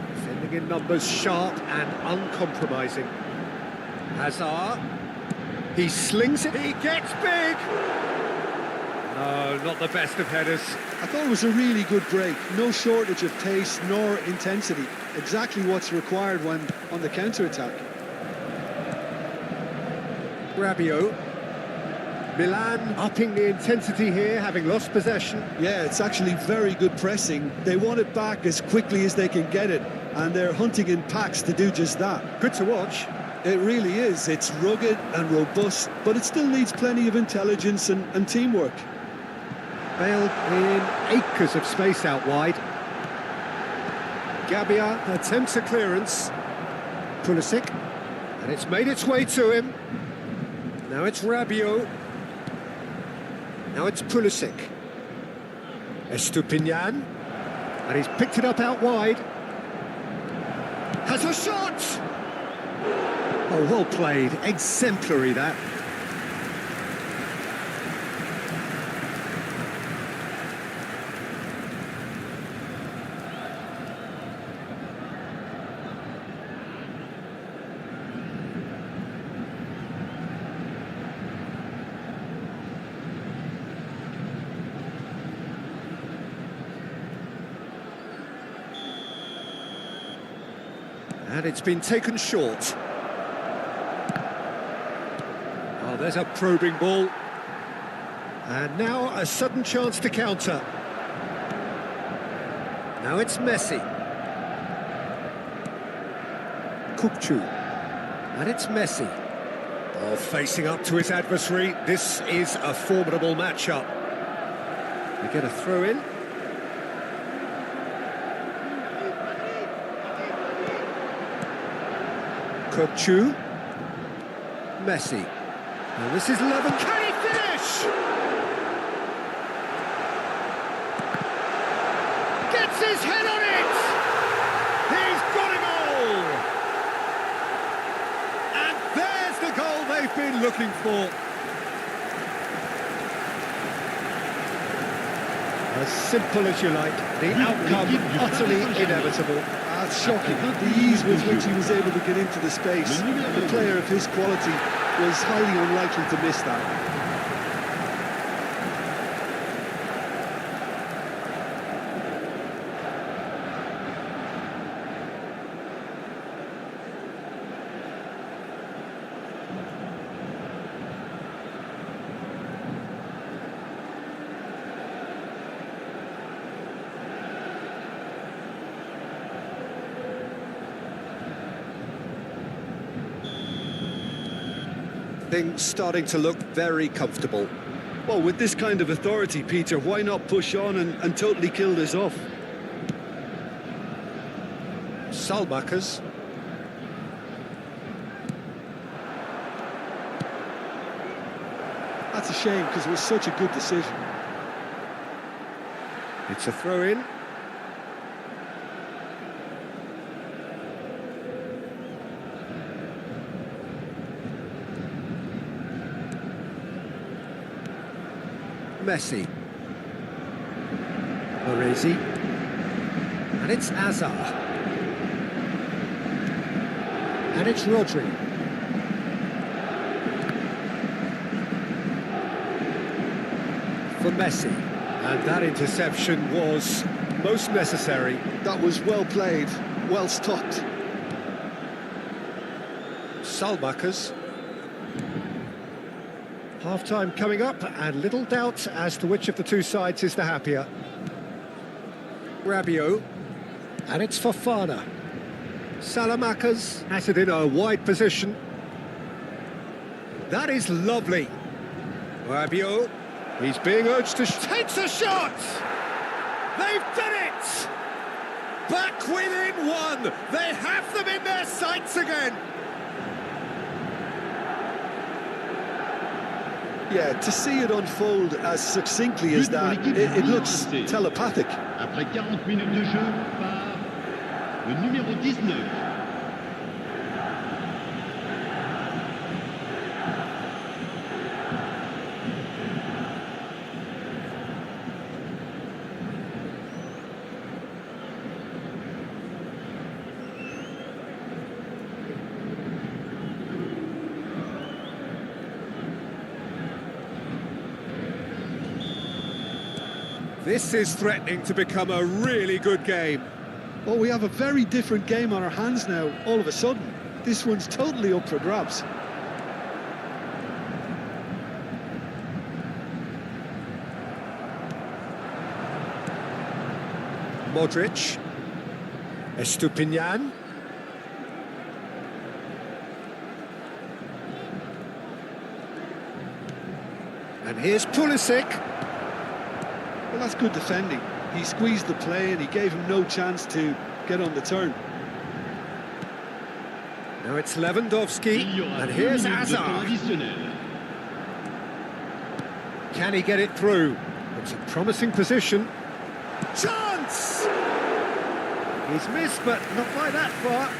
Defending in numbers, sharp and uncompromising. Hazard. He slings it, he gets big! No, not the best of headers. I thought it was a really good break. No shortage of pace nor intensity. Exactly what's required when on the counter-attack. Rabiot. Milan upping the intensity here, having lost possession. Yeah, it's actually very good pressing. They want it back as quickly as they can get it, and they're hunting in packs to do just that. Good to watch. It really is. It's rugged and robust, but it still needs plenty of intelligence and teamwork. Bale in acres of space out wide. Gabbia attempts a clearance. Pulisic. And it's made its way to him. Now it's Rabiot. Now it's Pulisic. Estupinian. And he's picked it up out wide. Has a shot! Oh, well played. Exemplary, that. And it's been taken short. Oh, there's a probing ball. And now a sudden chance to counter. Now it's Messi. Kukçu. And it's Messi. Oh, facing up to his adversary. This is a formidable matchup. We get a throw in. Kukçu. Messi. And this is Levin. Can he finish? Gets his head on it! He's got it all! And there's the goal they've been looking for. As simple as you like, the outcome utterly inevitable. That's shocking. The ease with which he was able to get into the space. A player of his quality was highly unlikely to miss that. Things starting to look very comfortable. Well, with this kind of authority, Peter, why not push on and totally kill this off? Selamat. That's a shame, because it was such a good decision. It's a throw-in. Messi. Baresi. And it's Azar. And it's Rodri. For Messi. And that interception was most necessary. That was well played, well stopped. Selamat. Half-time coming up, and little doubt as to which of the two sides is the happier. Rabiot, and it's Fofana. Selamat has it in a wide position. That is lovely. Rabiot, he's being urged to takes a shot! They've done it! Back within one! They have them in their sights again! Yeah, to see it unfold as succinctly as that, it looks telepathic. Après 40 minutes de jeu par le numéro 19. This is threatening to become a really good game. Well, we have a very different game on our hands now, all of a sudden. This one's totally up for grabs. Modric. Estupinian. And here's Pulisic. Well, that's good defending. He squeezed the play and he gave him no chance to get on the turn. Now it's Lewandowski, and here's Azar. Can he get it through? It's a promising position. Chance! He's missed, but not by that far.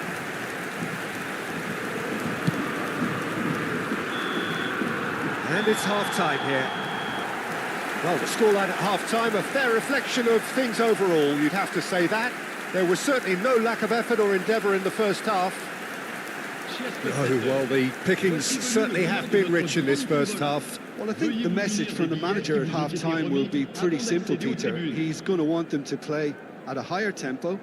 And it's half-time here. Well, the scoreline at half-time, a fair reflection of things overall, you'd have to say that. There was certainly no lack of effort or endeavour in the first half. Oh, well, the pickings certainly have been rich in this first half. Well, I think the message from the manager at half-time will be pretty simple, Peter. He's going to want them to play at a higher tempo,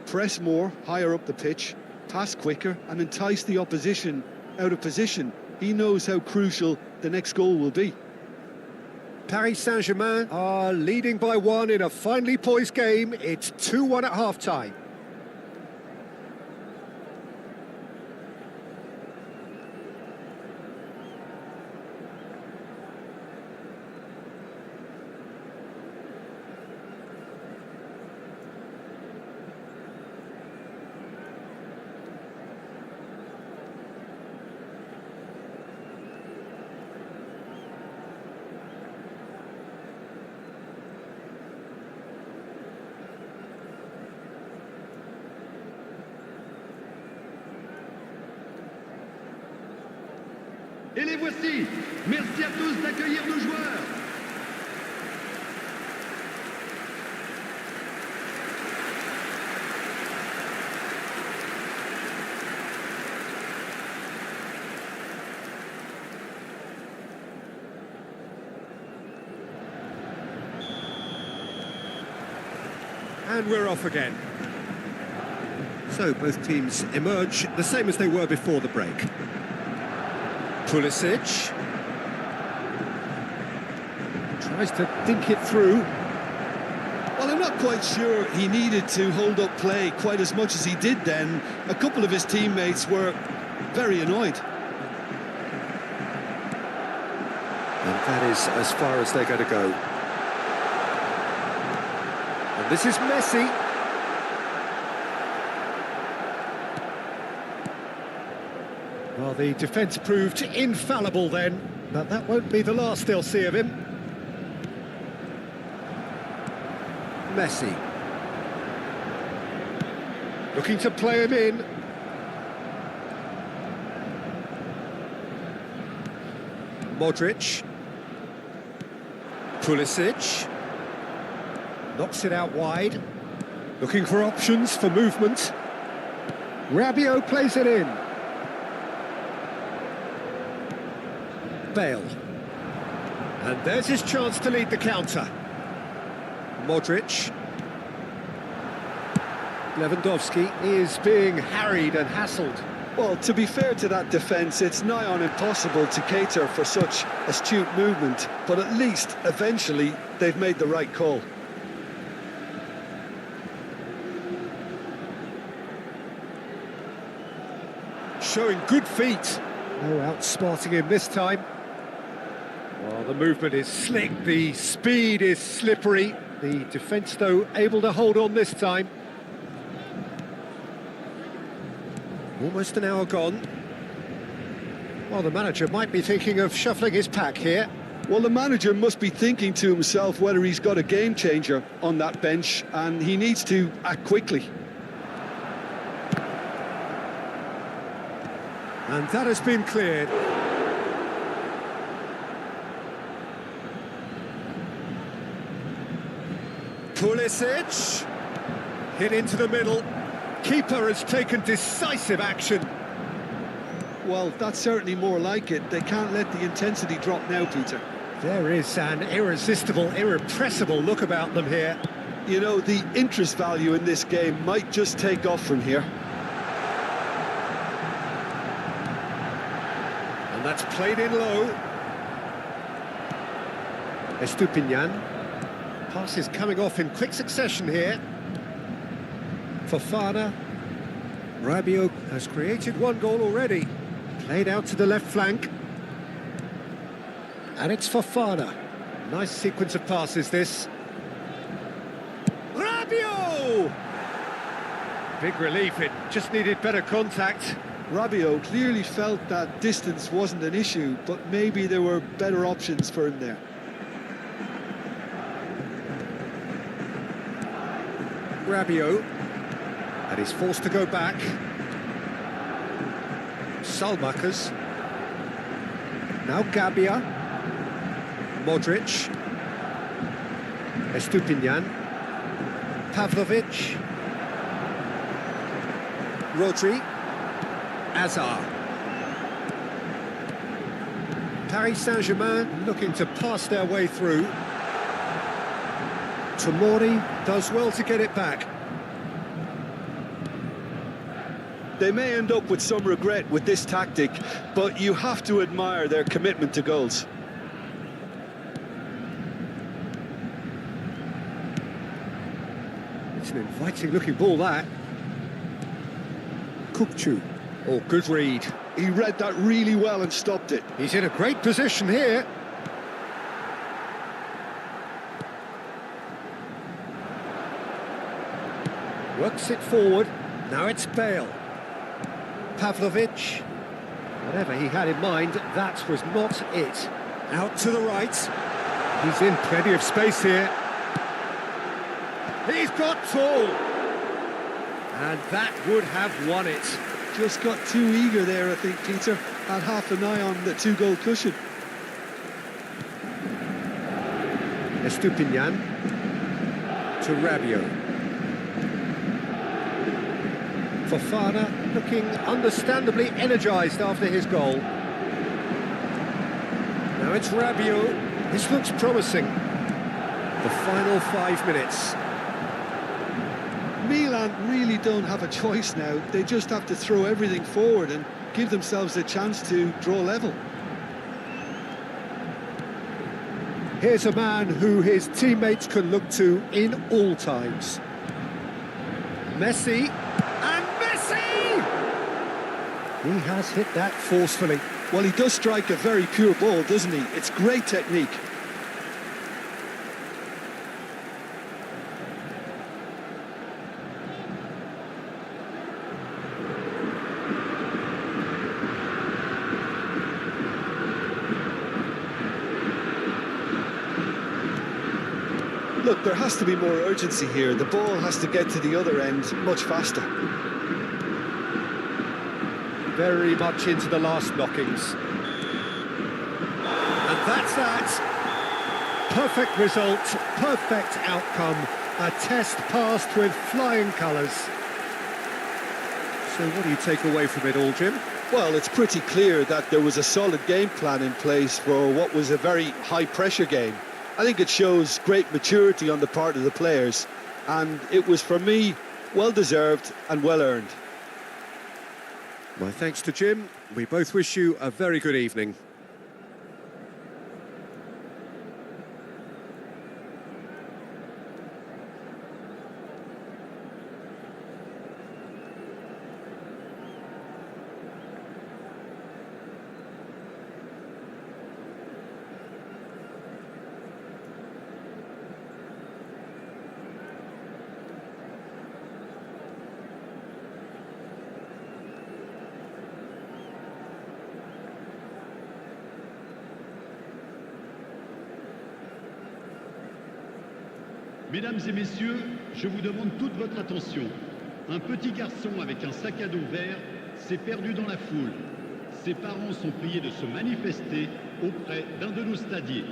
press more, higher up the pitch, pass quicker, and entice the opposition out of position. He knows how crucial the next goal will be. Paris Saint-Germain are leading by one in a finely poised game. It's 2-1 at half-time. Et les voici. Merci à tous d'accueillir nos joueurs. And we're off again. So both teams emerge the same as they were before the break. Pulisic tries to think it through. Well, I'm not quite sure he needed to hold up play quite as much as he did then. A couple of his teammates were very annoyed. That is as far as they're going to go. And this is Messi. Well, the defence proved infallible then, but that won't be the last they'll see of him. Messi. Looking to play him in. Modric. Pulisic. Knocks it out wide. Looking for options for movement. Rabiot plays it in. Bale. And there's his chance to lead the counter. Modric. Lewandowski is being harried and hassled. Well, to be fair to that defence, it's nigh on impossible to cater for such astute movement, but at least, eventually, they've made the right call. Showing good feet. No outsmarting him this time. Well, the movement is slick, the speed is slippery. The defence, though, able to hold on this time. Almost an hour gone. Well, the manager might be thinking of shuffling his pack here. Well, the manager must be thinking to himself whether he's got a game changer on that bench, and he needs to act quickly. And that has been cleared. Pulisic. Hit into the middle. Keeper has taken decisive action. Well, that's certainly more like it. They can't let the intensity drop now, Peter. There is an irresistible, irrepressible look about them here. You know, the interest value in this game might just take off from here. And that's played in low. Estupinian. Pass is coming off in quick succession here. Fofana. Rabiot has created one goal already. Played out to the left flank. And it's Fofana. Nice sequence of passes, this. Rabiot! Big relief, it just needed better contact. Rabiot clearly felt that distance wasn't an issue, but maybe there were better options for him there. Rabiot. And he's forced to go back. Salmakers. Now Gabia. Modric. Estupinian. Pavlovic. Rodri. Azar. Paris Saint-Germain looking to pass their way through. Tomori does well to get it back. They may end up with some regret with this tactic, but you have to admire their commitment to goals. It's an inviting-looking ball, that. Kupchu. Oh, good read. He read that really well and stopped it. He's in a great position here. Works it forward. Now it's Bale. Pavlovic. Whatever he had in mind, that was not it. Out to the right. He's in plenty of space here. He's got tall. And that would have won it. Just got too eager there, I think, Peter. Had half an eye on the two-goal cushion. Estupinian to Rabiot. Fofana looking understandably energised after his goal. Now it's Rabiot. This looks promising. The final 5 minutes. Milan really don't have a choice now. They just have to throw everything forward and give themselves a chance to draw level. Here's a man who his teammates can look to in all times. Messi. And Messi! He has hit that forcefully. Well, he does strike a very pure ball, doesn't he? It's great technique. Look, there has to be more urgency here. The ball has to get to the other end much faster. Very much into the last knockings. And that's that. Perfect result, perfect outcome. A test passed with flying colours. So what do you take away from it all, Jim? Well, it's pretty clear that there was a solid game plan in place for what was a very high-pressure game. I think it shows great maturity on the part of the players, and it was, for me, well-deserved and well-earned. My thanks to Jim. We both wish you a very good evening. Mesdames et messieurs, je vous demande toute votre attention. Un petit garçon avec un sac à dos vert s'est perdu dans la foule. Ses parents sont priés de se manifester auprès d'un de nos stadiers.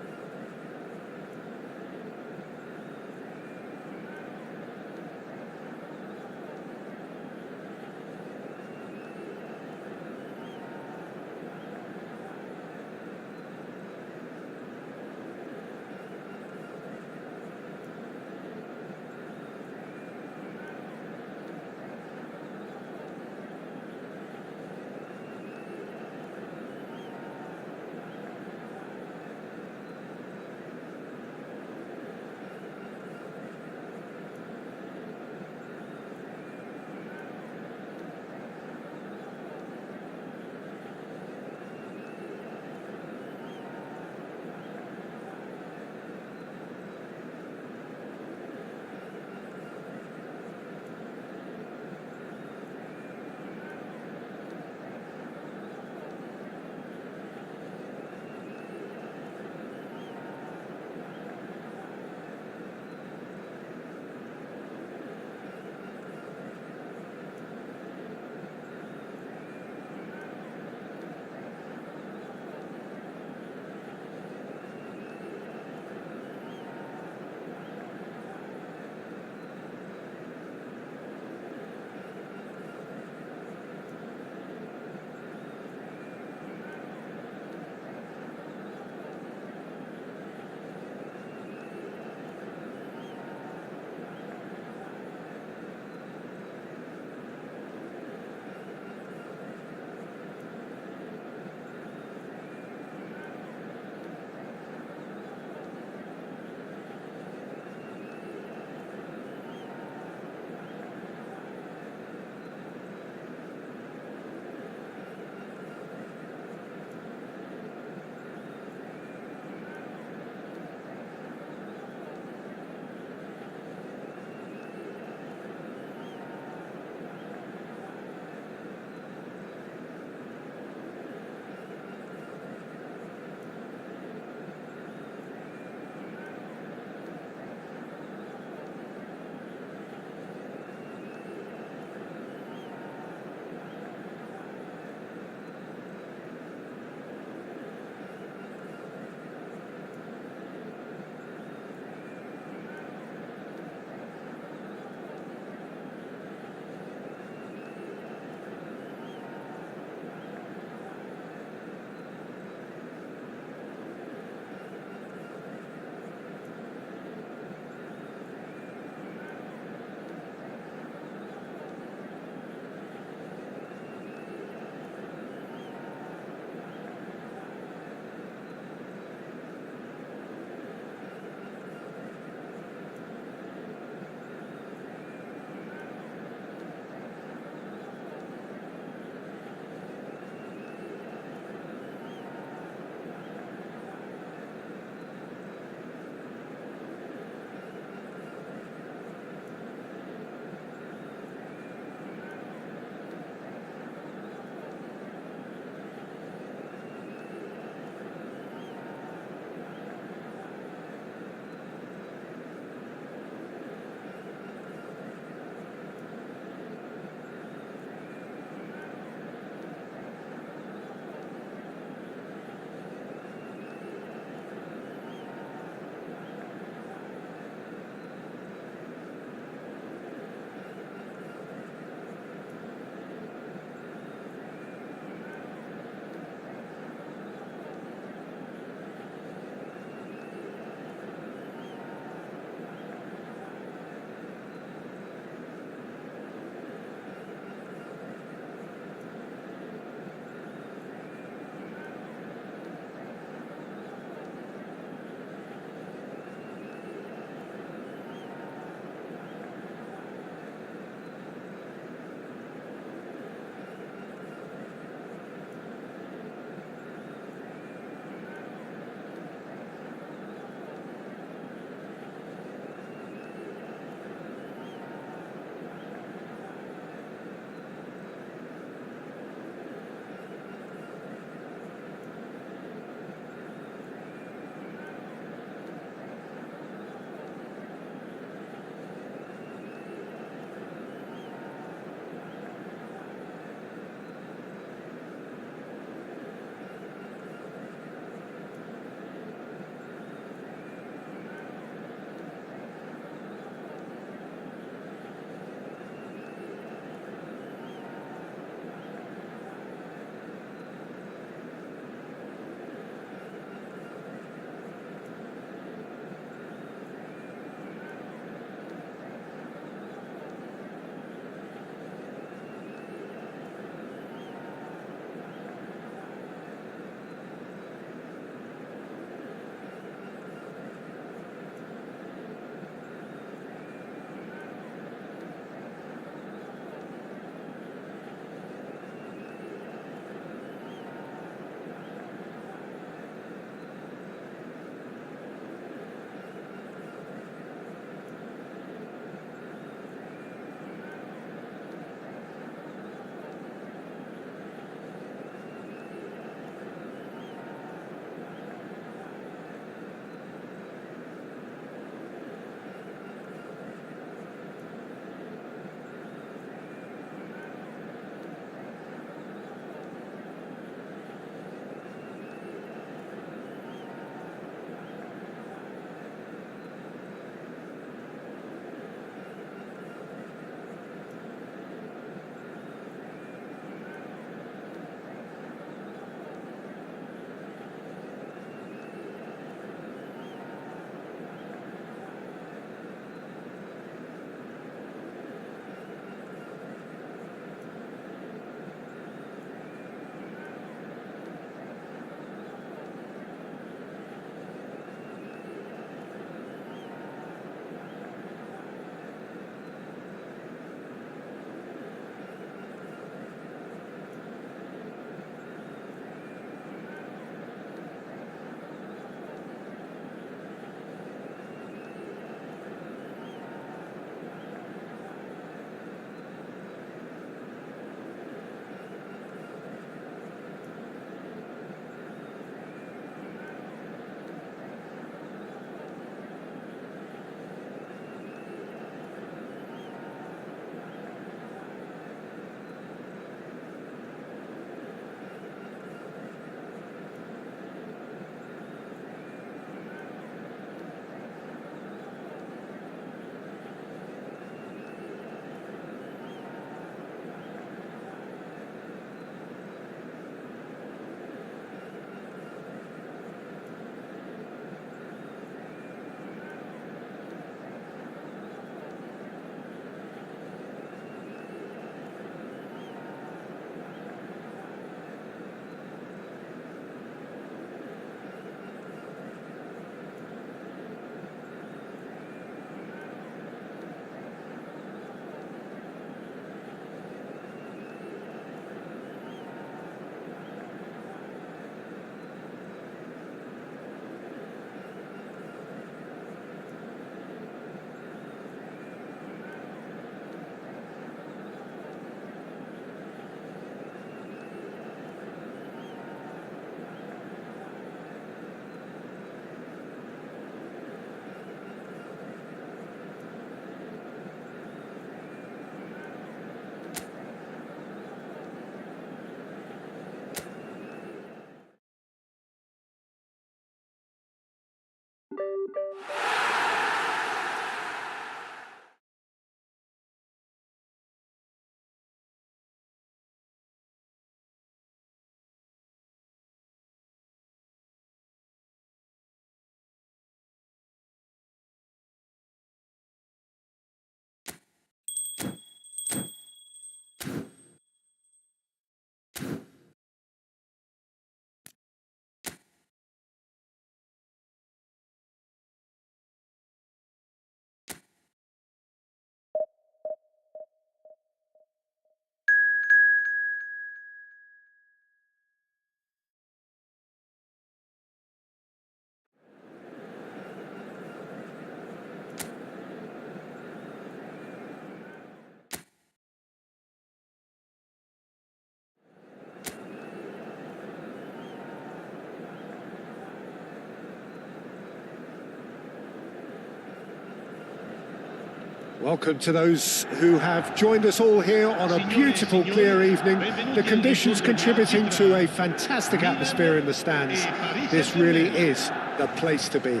Welcome to those who have joined us all here on a beautiful, clear evening. The conditions contributing to a fantastic atmosphere in the stands. This really is the place to be.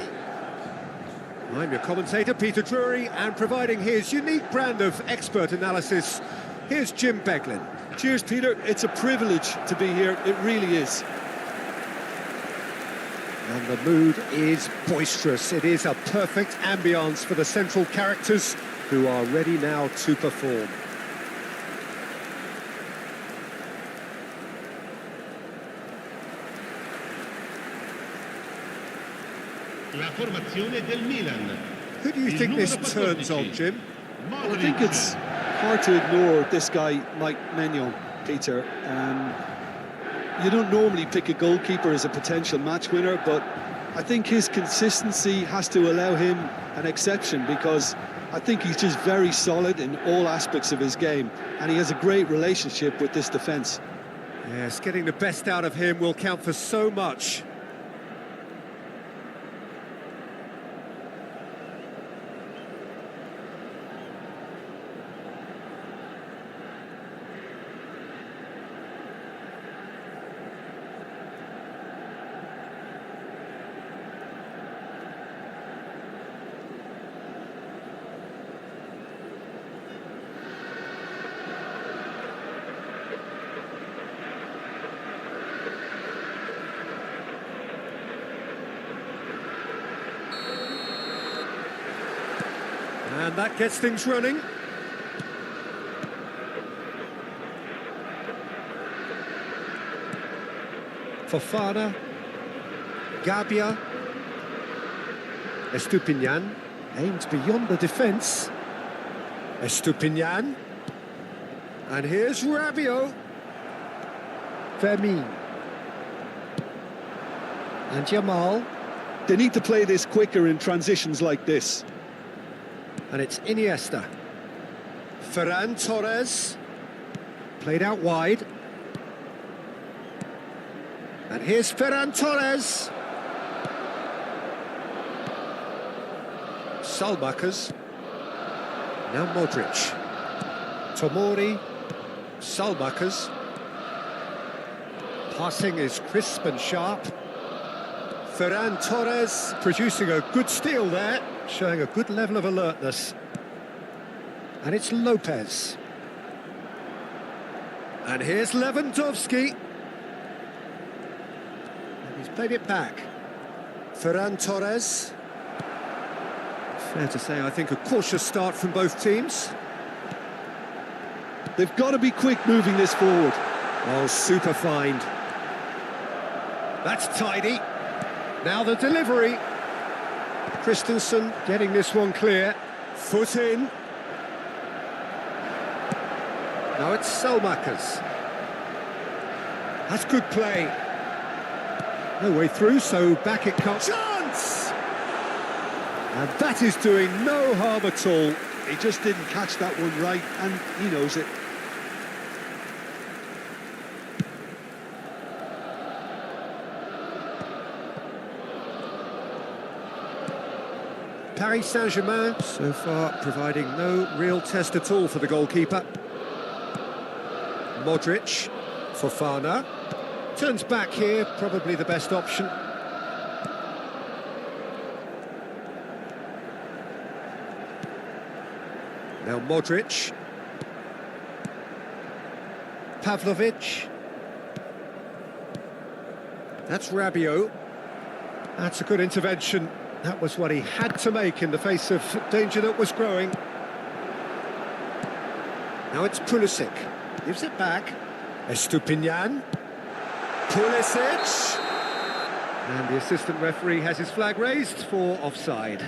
I'm your commentator, Peter Drury, and providing his unique brand of expert analysis, here's Jim Beglin. Cheers, Peter. It's a privilege to be here. It really is. And the mood is boisterous. It is a perfect ambience for the central characters who are ready now to perform. La formazione del Milan. Who do you think this turns on, Jim? Well, I think it's hard to ignore this guy, Mike Maignan, Peter. You don't normally pick a goalkeeper as a potential match winner, but I think his consistency has to allow him an exception, because I think he's just very solid in all aspects of his game, and he has a great relationship with this defence. Yes, getting the best out of him will count for so much. And that gets things running. Fofana, Gabia, Estupinian aimed beyond the defence. Estupinian, and here's Rabiot. Fermin, and Jamal. They need to play this quicker in transitions like this. And it's Iniesta. Ferran Torres. Played out wide. And here's Ferran Torres. Salmakers. Now Modric. Tomori. Salmakers. Passing is crisp and sharp. Ferran Torres producing a good steal there, showing a good level of alertness. And it's Lopez. And here's Lewandowski. And he's played it back. Ferran Torres. Fair to say, I think a cautious start from both teams. They've got to be quick moving this forward. Oh, super find. That's tidy. Now the delivery. Christensen getting this one clear. Foot in. Now it's Selmakers. That's good play. No way through, so back it comes. Chance! And that is doing no harm at all. He just didn't catch that one right, and he knows it. Paris Saint-Germain so far providing no real test at all for the goalkeeper. Modric, Fofana, turns back here, probably the best option. Now Modric. Pavlovic. That's Rabiot. That's a good intervention. That was what he had to make in the face of danger that was growing. Now it's Pulisic. Gives it back. Estupinian. Pulisic. And the assistant referee has his flag raised for offside.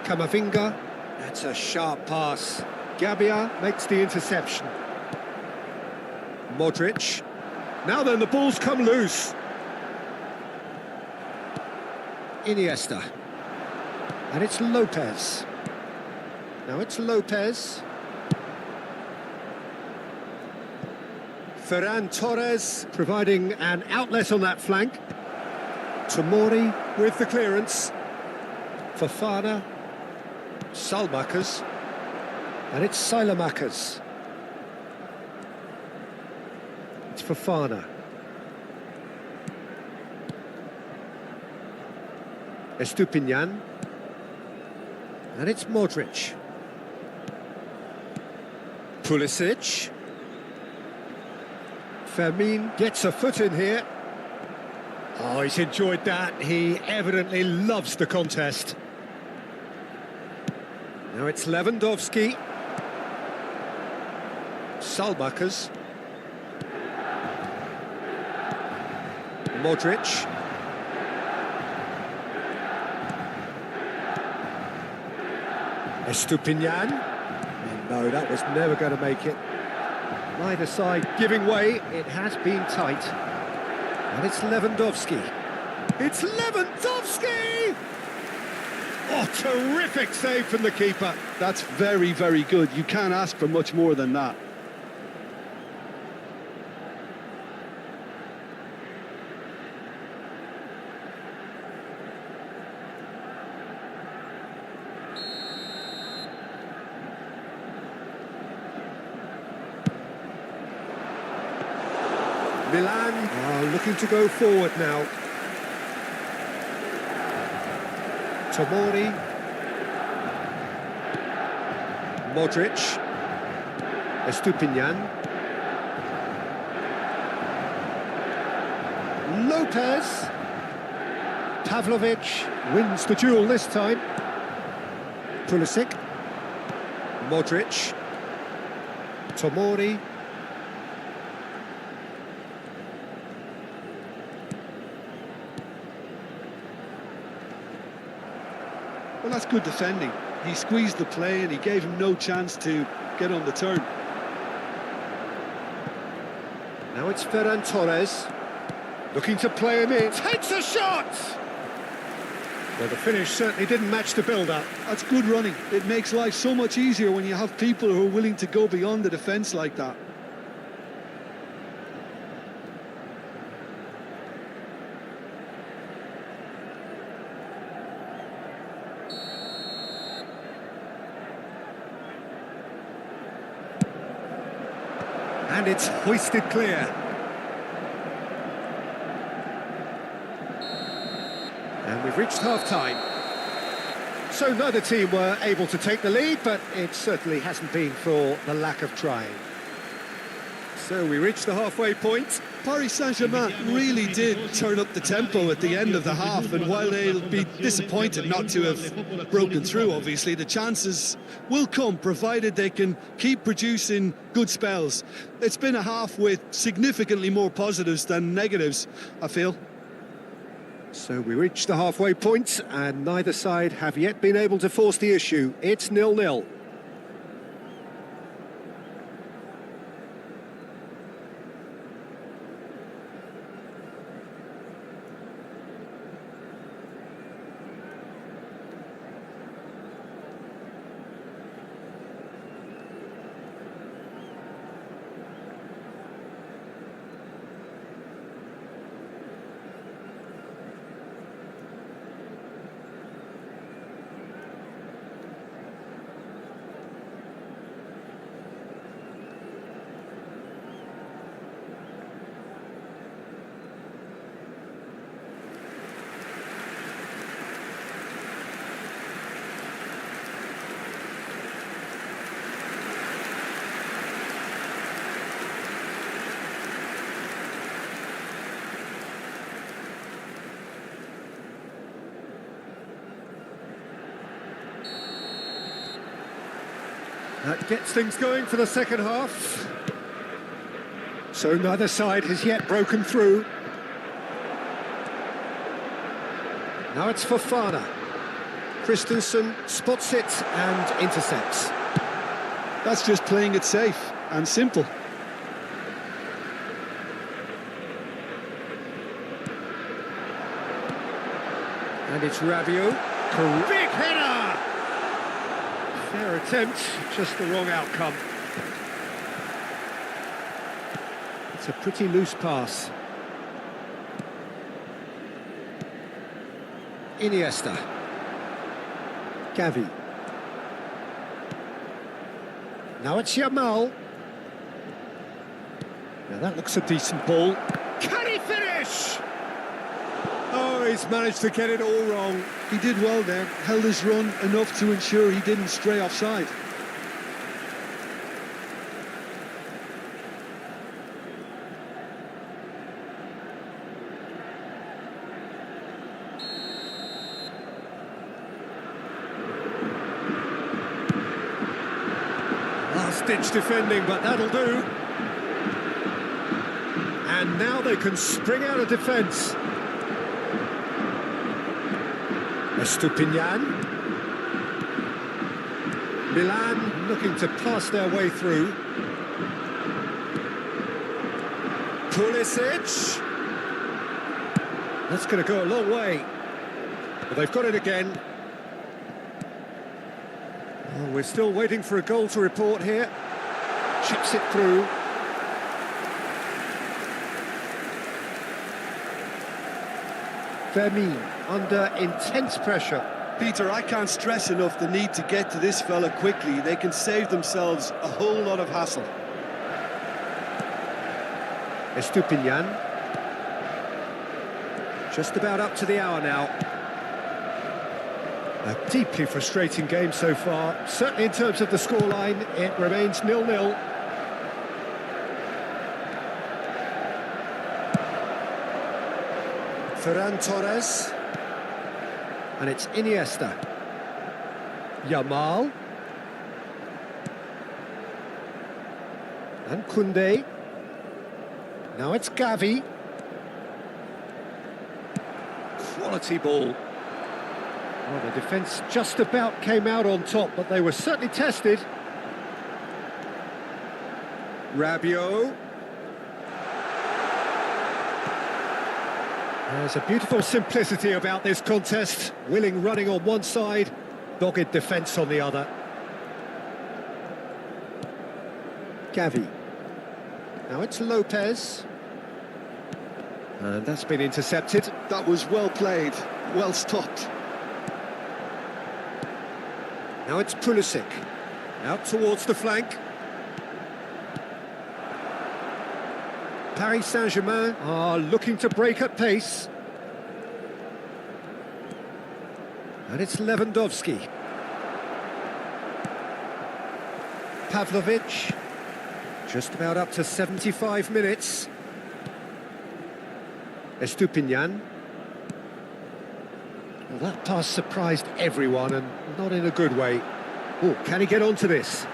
Camavinga, that's a sharp pass. Gabbia makes the interception. Modric. Now then, the ball's come loose. Iniesta. And it's Lopez. Now it's Lopez. Ferran Torres providing an outlet on that flank. Tomori with the clearance. Fofana. Salmakers, and it's Silamakers. It's Fofana. Estupinian, and it's Modric. Pulisic. Fermin gets a foot in here. Oh, he's enjoyed that. He evidently loves the contest. Now it's Lewandowski. Salmakers. Modric. Estupinian. No, that was never going to make it. Neither side giving way. It has been tight. And it's Lewandowski. It's Lewandowski! Oh, terrific save from the keeper. That's very, very good. You can't ask for much more than that. Milan are looking to go forward now. Tomori. Modric. Estupinian. Lopez. Pavlovic wins the duel this time. Pulisic. Modric. Tomori. Well, that's good defending. He squeezed the play and he gave him no chance to get on the turn. Now it's Ferran Torres. Looking to play him in. Takes a shot! Well, the finish certainly didn't match the build-up. That's good running. It makes life so much easier when you have people who are willing to go beyond the defence like that. And it's hoisted clear. And we've reached half-time. So neither team were able to take the lead, but it certainly hasn't been for the lack of trying. So we reached the halfway point. Paris Saint-Germain really did turn up the tempo at the end of the half, and while they'll be disappointed not to have broken through, obviously, the chances will come, provided they can keep producing good spells. It's been a half with significantly more positives than negatives, I feel. So we reached the halfway point, and neither side have yet been able to force the issue. It's 0-0. That gets things going for the second half. So neither side has yet broken through. Now it's Fofana. Christensen spots it and intercepts. That's just playing it safe and simple. And it's Rabiot. Big header! Fair attempt, just the wrong outcome. It's a pretty loose pass. Iniesta. Gavi. Now it's Yamal. Now that looks a decent ball. Can he finish? Oh, he's managed to get it all wrong. He did well there, held his run enough to ensure he didn't stray offside. Last-ditch defending, but that'll do. And now they can spring out of defence. Estupinian. Milan looking to pass their way through. Pulisic. That's going to go a long way. But they've got it again. Oh, we're still waiting for a goal to report here. Chips it through. Vermeer under intense pressure. Peter, I can't stress enough the need to get to this fella quickly. They can save themselves a whole lot of hassle. Estupinian. Just about up to the hour now. A deeply frustrating game so far. Certainly in terms of the scoreline, it remains 0-0. Ferran Torres. And it's Iniesta. Yamal. And Koundé. Now it's Gavi. Quality ball. Well, the defence just about came out on top, but they were certainly tested. Rabiot. There's a beautiful simplicity about this contest. Willing running on one side, dogged defence on the other. Gavi. Now it's Lopez. And that's been intercepted. That was well played, well stopped. Now it's Pulisic. Out towards the flank. Paris Saint-Germain are looking to break at pace. And it's Lewandowski. Pavlovic. Just about up to 75 minutes. Estupinian. Well, that pass surprised everyone, and not in a good way. Oh, can he get onto this?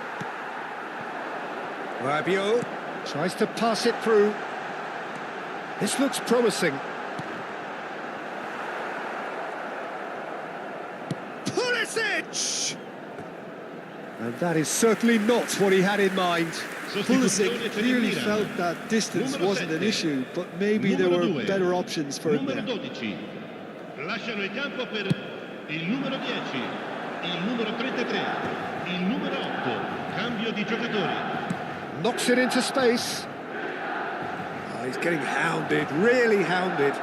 Rabiot tries to pass it through. This looks promising. Pulisic! And that is certainly not what he had in mind. Pulisic clearly felt that distance wasn't an issue, but maybe there were better options for him there. Lasciano il campo per il numero 10, il numero 33, il numero 8, cambio di giocatori. Knocks it into space. Oh, he's getting hounded, really hounded.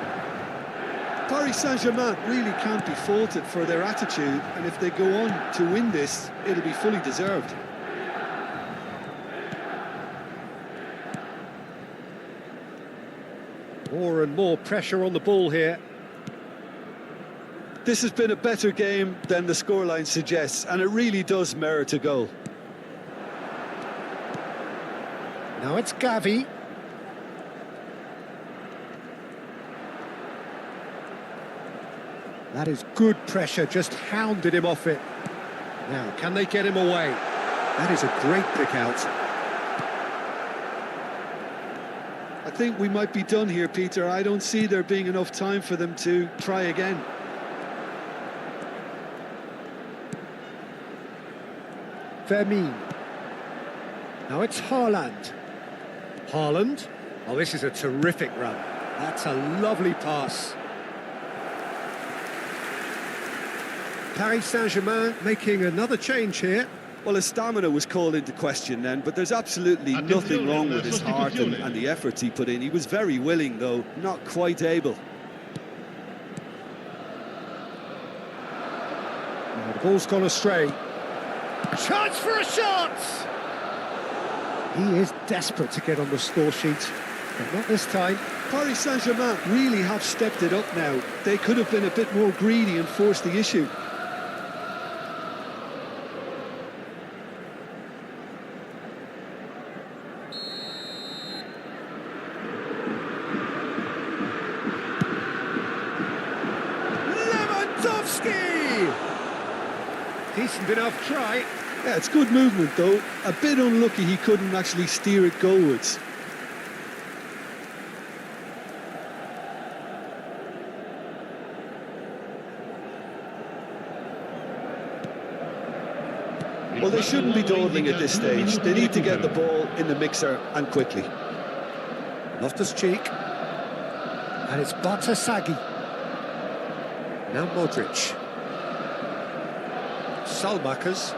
Paris Saint-Germain really can't be faulted for their attitude, and if they go on to win this, it'll be fully deserved. More and more pressure on the ball here. This has been a better game than the scoreline suggests, and it really does merit a goal. Now it's Gavi. That is good pressure, just hounded him off it. Now, can they get him away? That is a great pick out. I think we might be done here, Peter. I don't see there being enough time for them to try again. Vermeer. Now it's Haaland. Haaland. Oh, this is a terrific run. That's a lovely pass. Paris Saint-Germain making another change here. Well, his stamina was called into question then, but there's absolutely nothing wrong with his heart and the efforts he put in. He was very willing, though, not quite able. Oh, the ball's gone astray. Chance for a shot! He is desperate to get on the score sheet, but not this time. Paris Saint-Germain really have stepped it up now. They could have been a bit more greedy and forced the issue. Decent enough try. Yeah, it's good movement though. A bit unlucky he couldn't actually steer it goalwards. Well, they shouldn't be dawdling at this stage. They need to get the ball in the mixer and quickly. Loftus-Cheek. And it's Batasagi. Now Modric. Salmakers.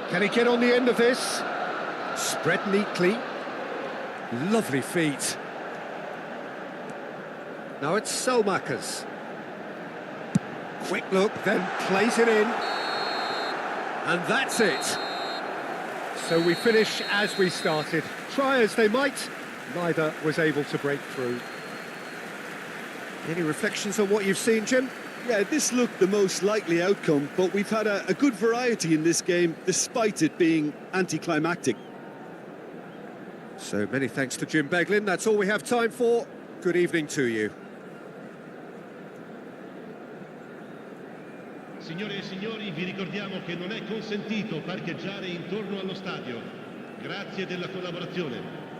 Can he get on the end of this? Spread neatly. Lovely feet. Now it's Salmakers. Quick look, then plays it in. And that's it. So we finish as we started. Try as they might, neither was able to break through. Any reflections on what you've seen, Jim? Yeah, this looked the most likely outcome, but we've had a good variety in this game, despite it being anticlimactic. So many thanks to Jim Beglin. That's all we have time for. Good evening to you. Signore e signori, vi ricordiamo che non è consentito parcheggiare intorno allo stadio. Grazie della collaborazione.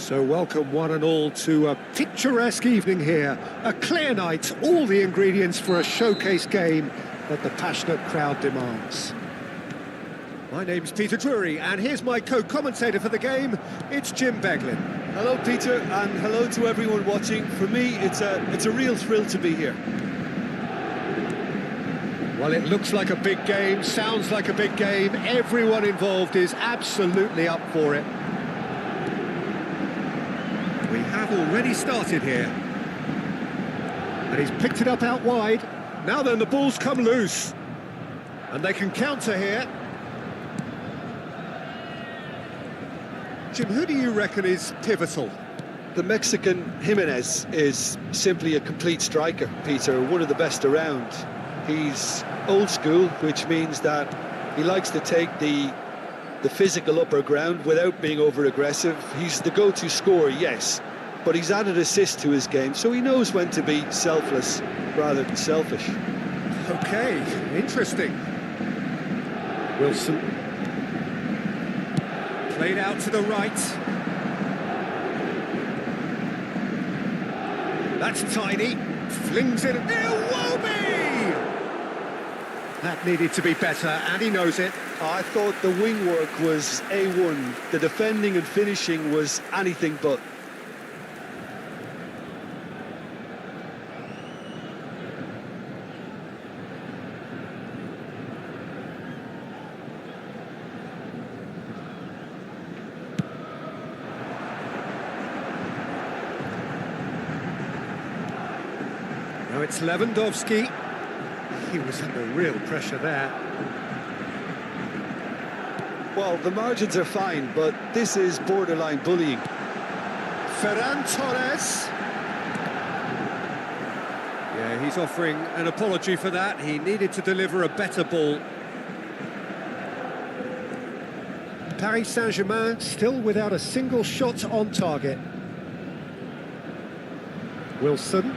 So welcome one and all to a picturesque evening here. A clear night, all the ingredients for a showcase game that the passionate crowd demands. My name's Peter Drury, and here's my co-commentator for the game. It's Jim Beglin. Hello, Peter, and hello to everyone watching. For me, it's a real thrill to be here. Well, it looks like a big game, sounds like a big game. Everyone involved is absolutely up for it. We have already started here. And he's picked it up out wide. Now then, the ball's come loose. And they can counter here. Jim, who do you reckon is pivotal? The Mexican Jimenez is simply a complete striker, Peter, one of the best around. He's old school, which means that he likes to take the physical upper ground without being over-aggressive. He's the go-to scorer, yes, but he's added assist to his game, so he knows when to be selfless rather than selfish. Okay, interesting. Wilson. Played out to the right. That's Tiny. Flings it. Iwobi! That needed to be better, and he knows it. I thought the wing work was A1. The defending and finishing was anything but. Now it's Lewandowski. He was under real pressure there. Well, the margins are fine, but this is borderline bullying. Ferran Torres. Yeah, he's offering an apology for that. He needed to deliver a better ball. Paris Saint-Germain still without a single shot on target. Wilson.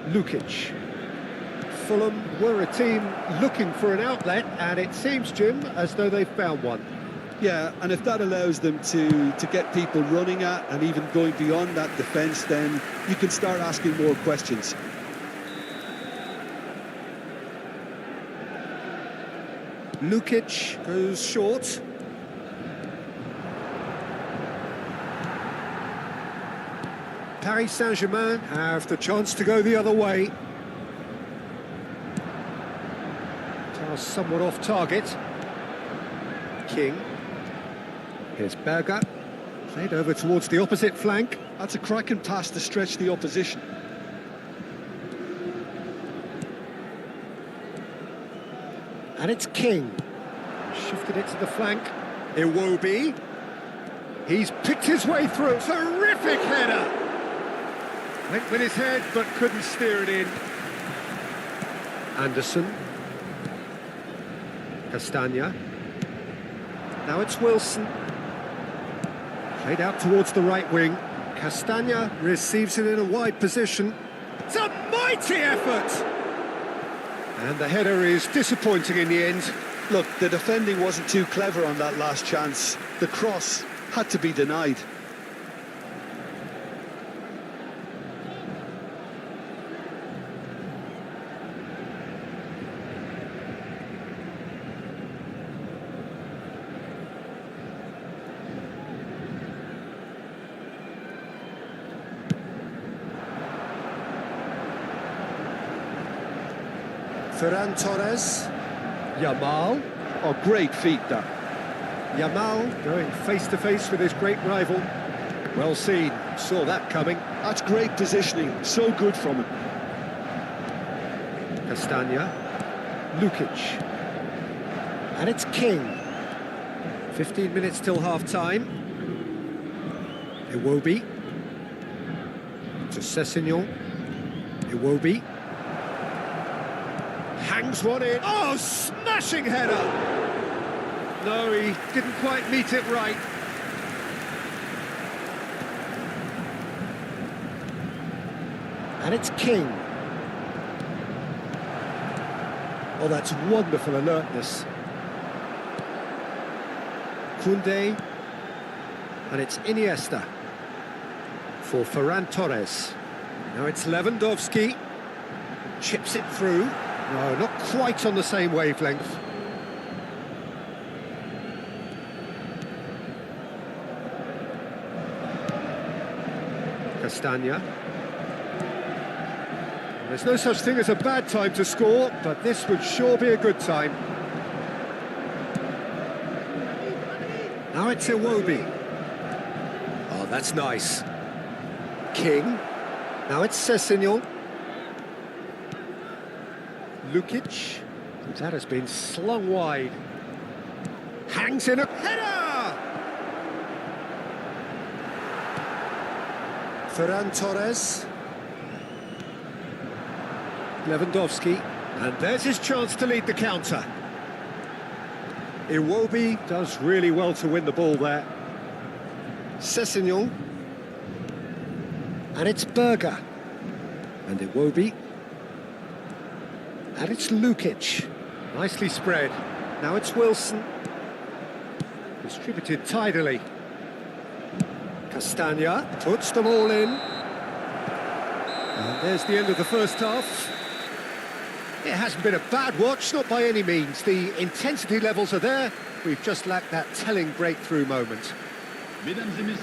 Lukic. Fulham were a team looking for an outlet, and it seems, Jim, as though they've found one. Yeah, and if that allows them to get people running at and even going beyond that defence, then you can start asking more questions. Lukic goes short. Paris Saint-Germain have the chance to go the other way. Somewhat off target. King. Here's Berger. Played over towards the opposite flank. That's a cracking pass to stretch the opposition. And it's King. Shifted it to the flank. Iwobi. He's picked his way through. Terrific header. Went with his head but couldn't steer it in. Anderson. Castagna. Now it's Wilson. Played out towards the right wing. Castagna receives it in a wide position. It's a mighty effort! And the header is disappointing in the end. Look, the defending wasn't too clever on that last chance. The cross had to be denied. Ferran Torres. Yamal. Oh, great feat, that. Yamal going face-to-face with his great rival. Well seen, saw that coming. That's great positioning, so good from him. Castagna. Lukic. And it's King. 15 minutes till half-time. Iwobi. To Sessegnon. Iwobi. Hangs one in. Oh, smashing header! No, he didn't quite meet it right. And it's King. Oh, that's wonderful alertness. Koundé. And it's Iniesta. For Ferran Torres. Now it's Lewandowski. Chips it through. No, not quite on the same wavelength. Castagna. There's no such thing as a bad time to score, but this would sure be a good time. Now it's Iwobi. Oh, that's nice. King. Now it's Sessegnon. Lukic. That has been slung wide. Hangs in a header! Ferran Torres. Lewandowski. And there's his chance to lead the counter. Iwobi does really well to win the ball there. Sessegnon. And it's Berger. And Iwobi. And it's Lukic. Nicely spread. Now it's Wilson. Distributed tidily. Castagna puts them all in. And there's the end of the first half. It hasn't been a bad watch, not by any means. The intensity levels are there. We've just lacked that telling breakthrough moment.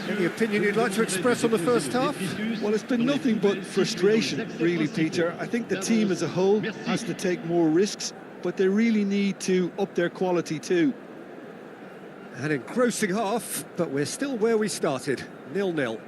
Any opinion you'd like to express on the first half? Well, it's been nothing but frustration, really, Peter. I think the team as a whole has to take more risks, but they really need to up their quality too. An engrossing half, but we're still where we started, 0-0.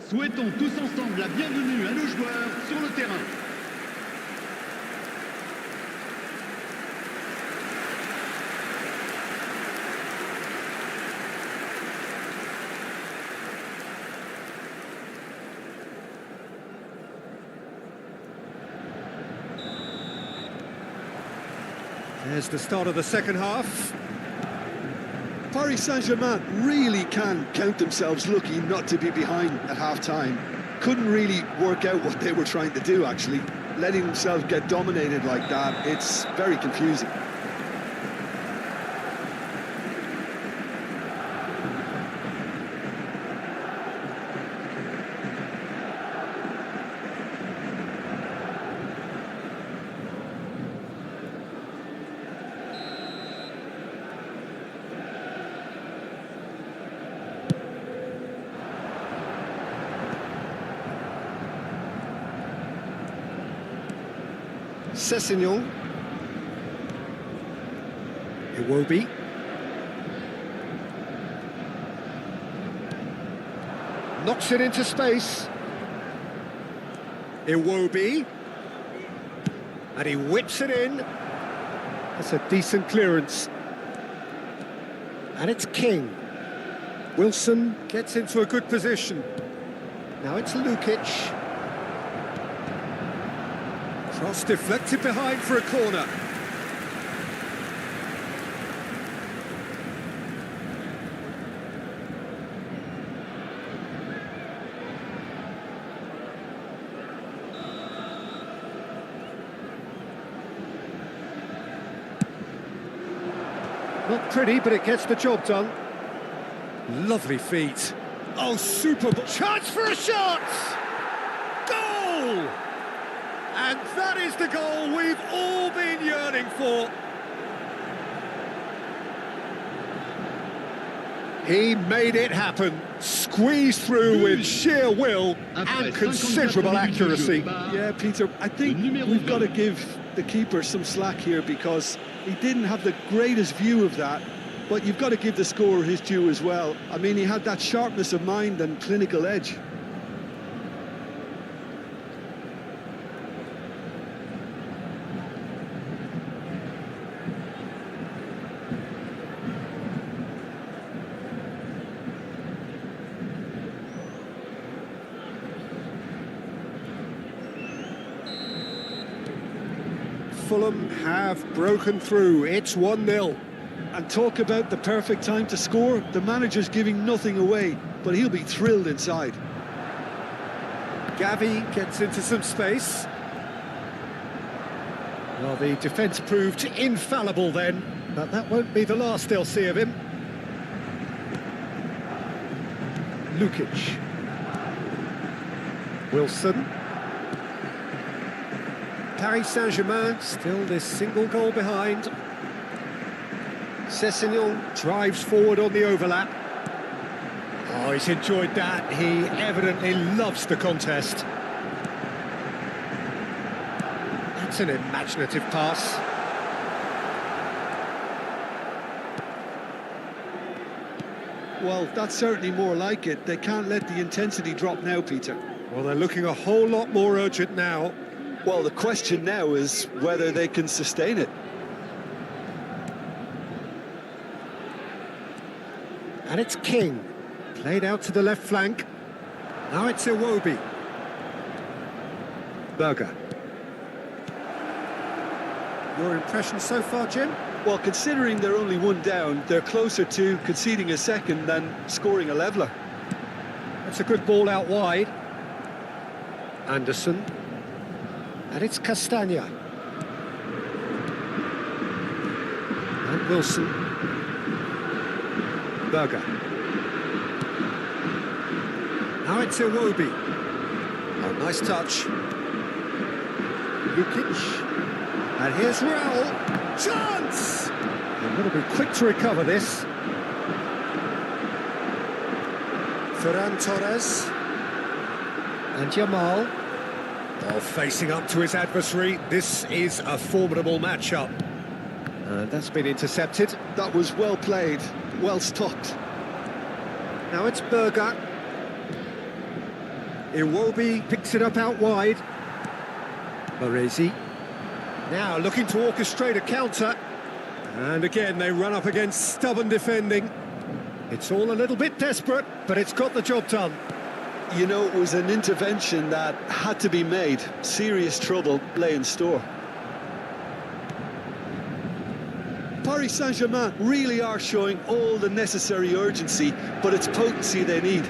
Souhaitons tous ensemble la bienvenue à nos joueurs sur le terrain. There's the start of the second half. Paris Saint-Germain really can count themselves lucky not to be behind at half-time. Couldn't really work out what they were trying to do, actually. Letting themselves get dominated like that, it's very confusing. Sessegnon. Iwobi. Knocks it into space. Iwobi. And he whips it in. That's a decent clearance. And it's King. Wilson gets into a good position. Now it's Lukic. Cross deflected behind for a corner. Not pretty, but it gets the job done. Lovely feet. Oh, super chance for a shot! Goal! And that is the goal we've all been yearning for. He made it happen. Squeezed through with sheer will and considerable accuracy. Yeah, Peter, I think we've got to give the keeper some slack here because he didn't have the greatest view of that, but you've got to give the scorer his due as well. I mean, he had that sharpness of mind and clinical edge. Fulham have broken through. It's 1-0. And talk about the perfect time to score. The manager's giving nothing away, but he'll be thrilled inside. Gavi gets into some space. Well, the defence proved infallible then, but that won't be the last they'll see of him. Lukic. Wilson. Paris Saint-Germain still this single goal behind. Sessegnon drives forward on the overlap. Oh, he's enjoyed that. He evidently loves the contest. That's an imaginative pass. Well, that's certainly more like it. They can't let the intensity drop now, Peter. Well, they're looking a whole lot more urgent now. Well, the question now is whether they can sustain it. And it's King. Played out to the left flank. Now it's Iwobi. Berger. Your impression so far, Jim? Well, considering they're only one down, they're closer to conceding a second than scoring a leveller. That's a good ball out wide. Anderson. And it's Castagna. And Wilson. Berger. Now it's Iwobi. Oh, nice touch. Lukic. And here's Raul. Chance! They've got to be quick to recover this. Ferran Torres. And Jamal. Oh, facing up to his adversary. This is a formidable matchup. That's been intercepted. That was well played, well stopped. Now it's Berger. Iwobi picks it up out wide. Baresi. Now looking to orchestrate a counter. And again, they run up against stubborn defending. It's all a little bit desperate, but it's got the job done. You know, it was an intervention that had to be made. Serious trouble lay in store. Paris Saint-Germain really are showing all the necessary urgency, but it's potency they need.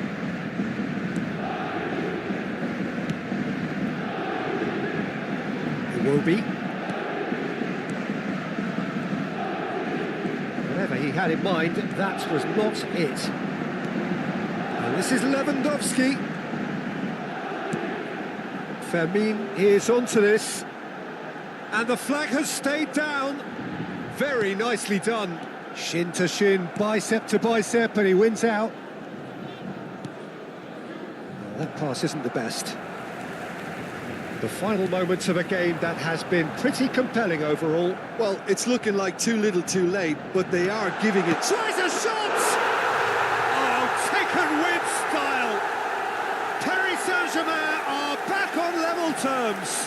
Iwobi. Whatever he had in mind, that was not it. And this is Lewandowski. Fermin is onto this. And the flag has stayed down. Very nicely done. Shin to shin, bicep to bicep, and he wins out. Well, that pass isn't the best. The final moments of a game that has been pretty compelling overall. Well, it's looking like too little too late, but they are giving it... Tries a shot! Oh, taken with style! Paris Saint-Germain are back on level terms.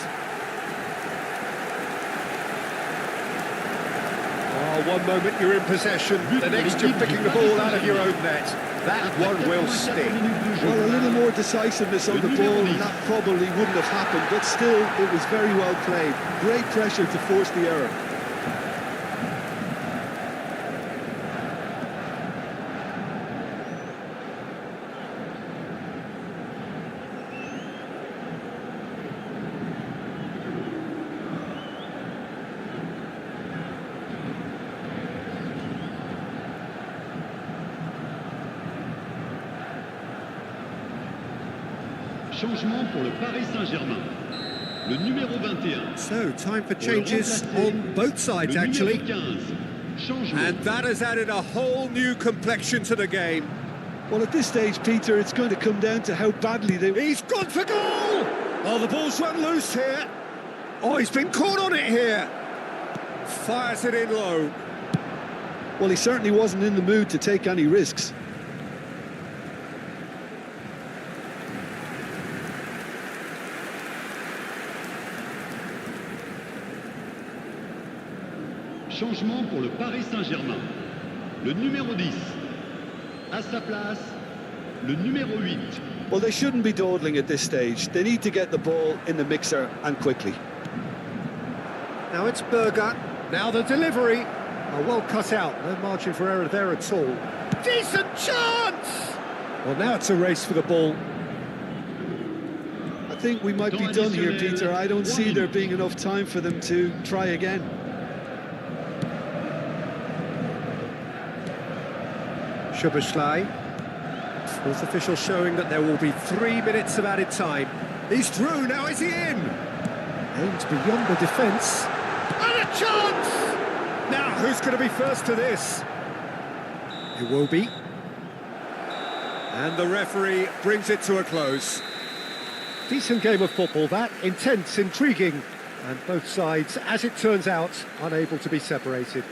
Oh, one moment you're in possession, the next you're picking the ball out of your own net. That one will sting. Well, a little more decisiveness on the ball, and that probably wouldn't have happened, but still, it was very well played. Great pressure to force the error. Changement pour le Paris Saint-Germain. Le numéro 21. So, time for changes on both sides, actually. 15. Changement. And that has added a whole new complexion to the game. Well, at this stage, Peter, it's going to come down to how badly they... He's gone for goal! Oh, the ball's run loose here. Oh, he's been caught on it here. Fires it in low. Well, he certainly wasn't in the mood to take any risks. Changement pour le Paris Saint-Germain. Le numéro 10. À sa place, le numéro 8. Well, they shouldn't be dawdling at this stage. They need to get the ball in the mixer and quickly. Now it's Berger. Now the delivery. Oh, well cut out. No margin for error there at all. Decent chance! Well, now it's a race for the ball. I think we might be done here, Peter. I don't see there being enough time for them to try again. Schuberschlei. Fourth official showing that there will be 3 minutes of added time. He's through, now is he in? Aimed beyond the defence. And a chance! Now, who's going to be first to this? It will be. And the referee brings it to a close. Decent game of football, that. Intense, intriguing. And both sides, as it turns out, unable to be separated.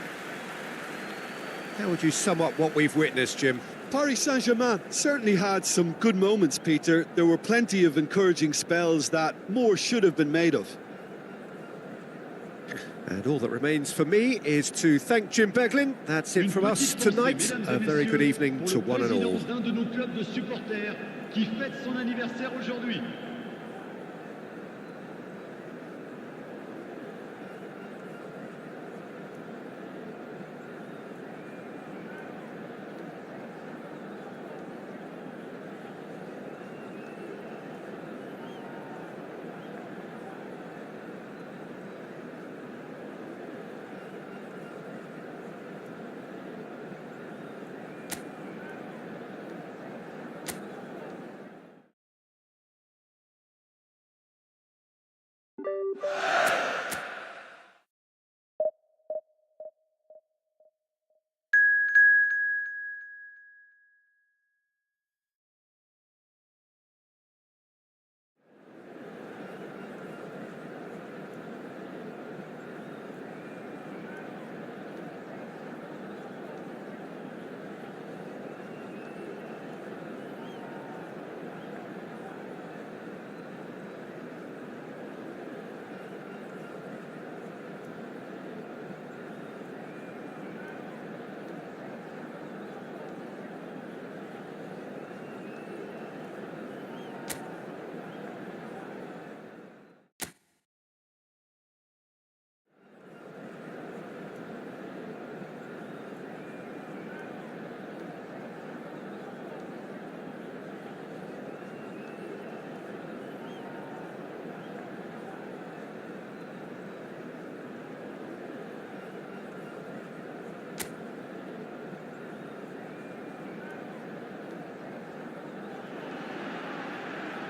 How would you sum up what we've witnessed, Jim? Paris Saint-Germain certainly had some good moments, Peter. There were plenty of encouraging spells that more should have been made of. And all that remains for me is to thank Jim Beglin. That's it from us tonight. A very good evening to one and all. D'un de nos clubs de supporters qui fête son anniversaire aujourd'hui.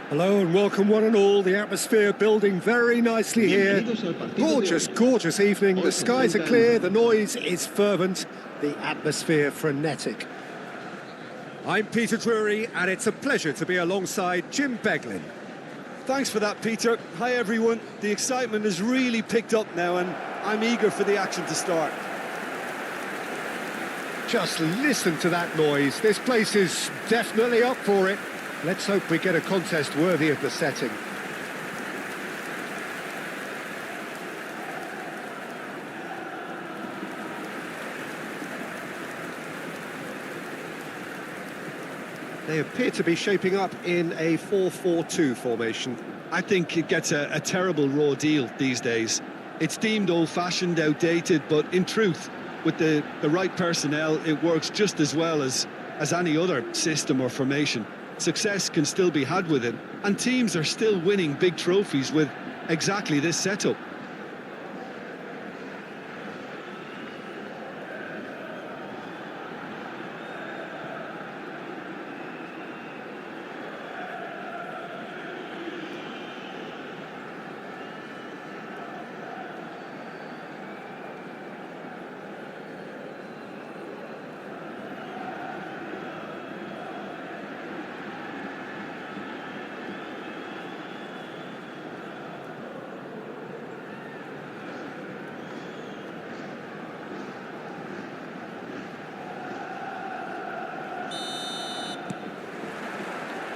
Hello and welcome one and all. The atmosphere building very nicely here. Gorgeous, gorgeous evening. The skies are clear, the noise is fervent, the atmosphere frenetic. I'm Peter Drury and it's a pleasure to be alongside Jim Beglin. Thanks for that, Peter. Hi, everyone. The excitement has really picked up now, and I'm eager for the action to start. Just listen to that noise. This place is definitely up for it. Let's hope we get a contest worthy of the setting. They appear to be shaping up in a 4-4-2 formation. I think it gets a terrible raw deal these days. It's deemed old-fashioned, outdated, but in truth, with the right personnel, it works just as well as any other system or formation. Success can still be had with it, and teams are still winning big trophies with exactly this setup.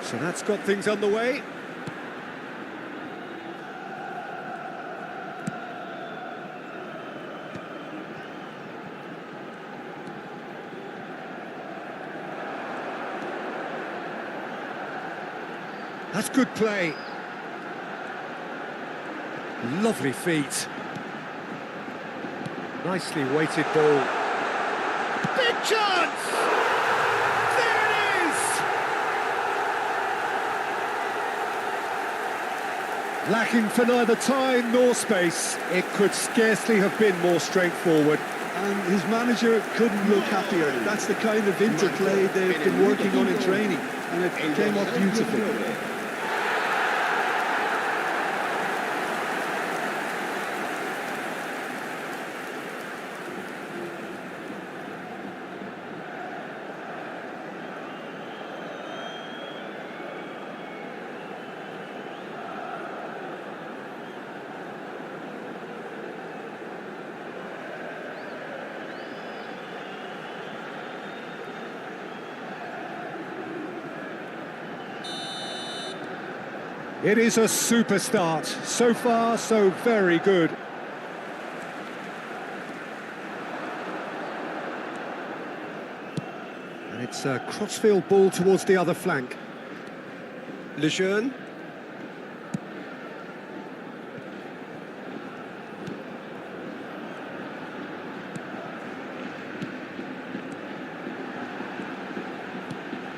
So that's got things underway. That's good play. Lovely feet. Nicely weighted ball. Big chance! There it is! Lacking for neither time nor space. It could scarcely have been more straightforward. And his manager couldn't look happier. That's the kind of interplay they've been working on in training, and it came off beautifully. It is a super start. So far, so very good. And it's a crossfield ball towards the other flank. Lejeune.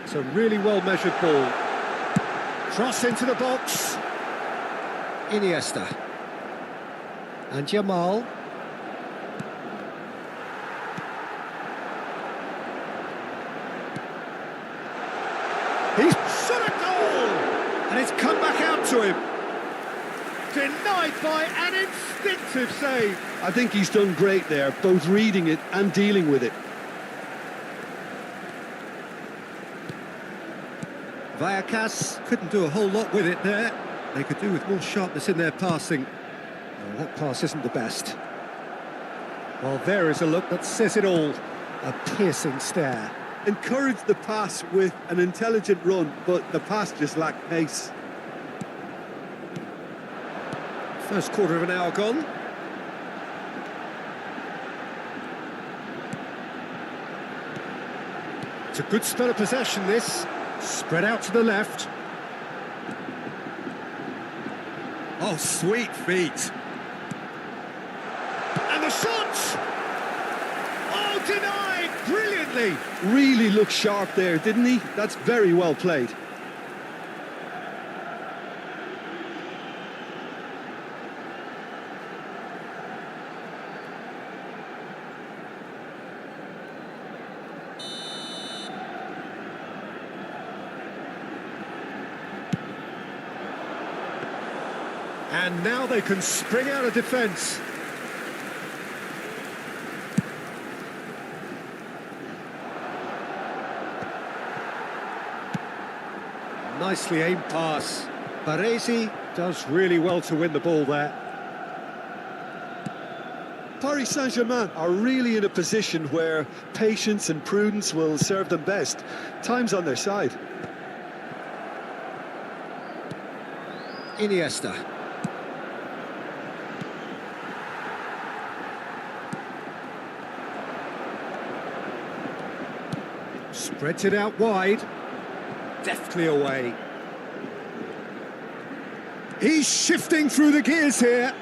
It's a really well-measured ball. Cross into the box. Iniesta. And Jamal. He's shot a goal! And it's come back out to him. Denied by an instinctive save. I think he's done great there, both reading it and dealing with it. Vallecas couldn't do a whole lot with it there. They could do with more sharpness in their passing. Oh, that pass isn't the best. Well, there is a look that says it all. A piercing stare. Encouraged the pass with an intelligent run, but the pass just lacked pace. First quarter of an hour gone. It's a good spell of possession, this. Spread out to the left. Oh, sweet feet. And the shot! Oh, denied brilliantly. Really looked sharp there, didn't he? That's very well played. And now they can spring out of defence. Nicely aimed pass. Baresi Does really well to win the ball there. Paris Saint-Germain are really in a position where patience and prudence will serve them best. Time's on their side. Iniesta. Spreads it out wide. Deftly away. He's shifting through the gears here.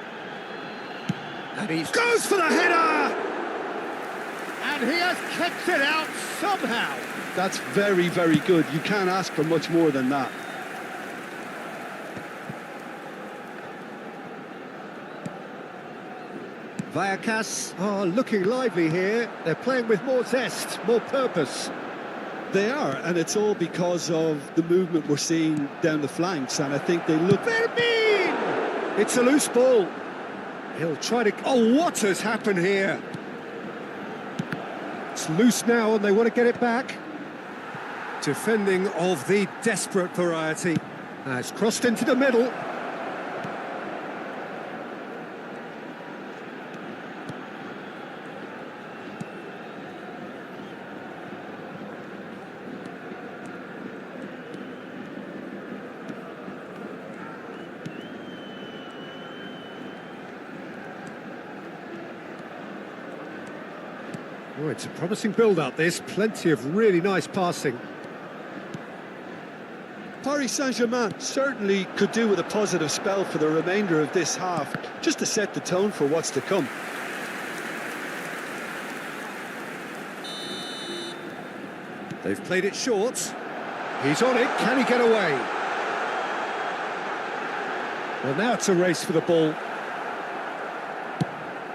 And he goes for the header! And he has kept it out somehow. That's very, very good. You can't ask for much more than that. Vallecas are looking lively here. They're playing with more zest, more purpose. They are, and it's all because of the movement we're seeing down the flanks, and I think they look... Fermin! It's a loose ball. He'll try to... Oh, what has happened here? It's loose now, and they want to get it back. Defending of the desperate variety. It's crossed into the middle. Oh, it's a promising build-up, this. Plenty of really nice passing. Paris Saint-Germain certainly could do with a positive spell for the remainder of this half, just to set the tone for what's to come. They've played it short. He's on it. Can he get away? Well, now it's a race for the ball.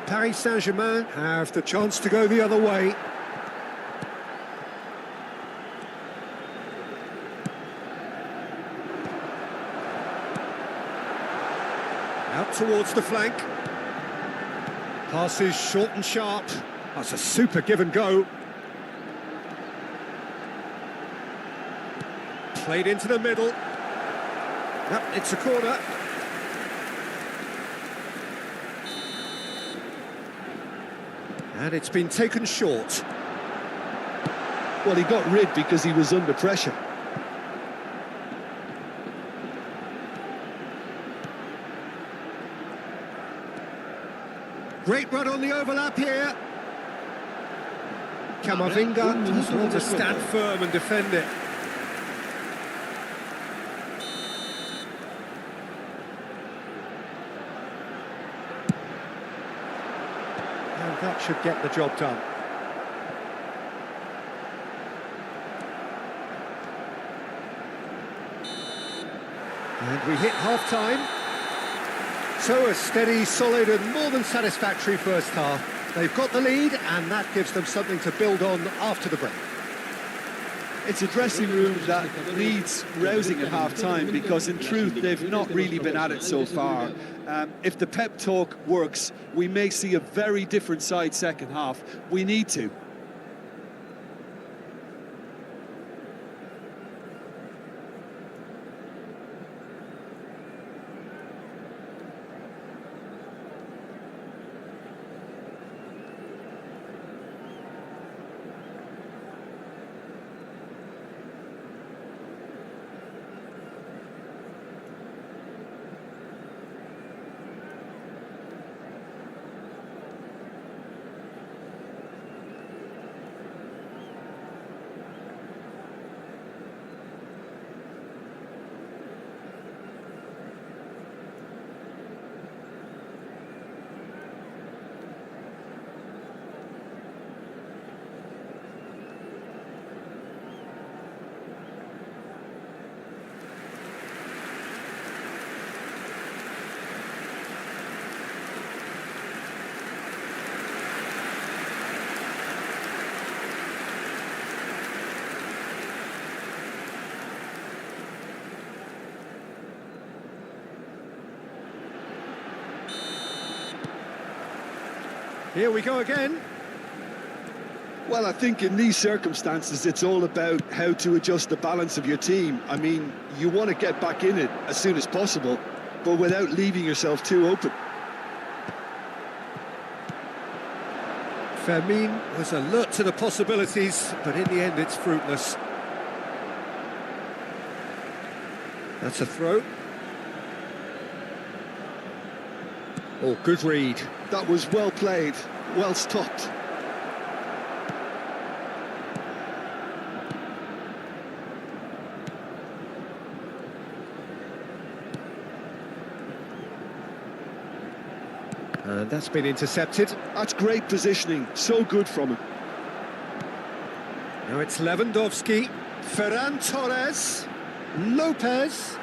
Paris Saint-Germain have the chance to go the other way. Out towards the flank. Passes short and sharp. That's a super give and go. Played into the middle. Yep, it's a corner. And it's been taken short. Well, he got rid because he was under pressure. Great run on the overlap here. Camavinga does want to stand firm and defend it. And that should get the job done. And we hit half-time. So a steady, solid and more than satisfactory first half. They've got the lead and that gives them something to build on after the break. It's a dressing room that needs rousing at half-time because in truth they've not really been at it so far. If the pep talk works, we may see a very different side second half. We need to. Here we go again. Well, I think in these circumstances, it's all about how to adjust the balance of your team. I mean, you want to get back in it as soon as possible. but without leaving yourself too open. Fermin was alert to the possibilities, but in the end it's fruitless. That's a throw. Oh, good read. That was well played, well stopped. And that's been intercepted. That's great positioning, so good from him. Now it's Lewandowski, Ferran Torres, Lopez.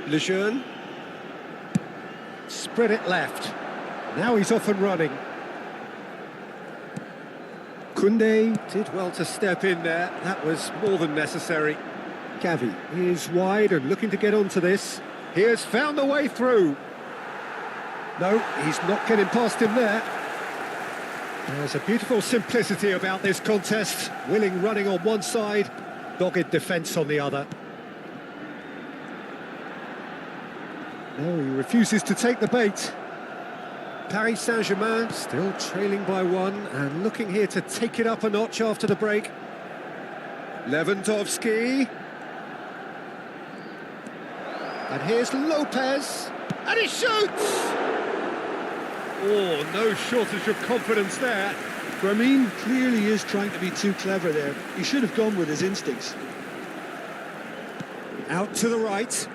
Lejeune. Spread it left. Now he's off and running. Koundé did well to step in there. That was more than necessary. Gavi is wide and looking to get onto this. He has found a way through. No, he's not getting past him there. There's a beautiful simplicity about this contest. Willing running on one side, dogged defence on the other. No, he refuses to take the bait. Paris Saint-Germain still trailing by one and looking here to take it up a notch after the break. Lewandowski. And here's Lopez. And he shoots! Oh, no shortage of confidence there. Fermin clearly is trying to be too clever there. He should have gone with his instincts. Out to the right.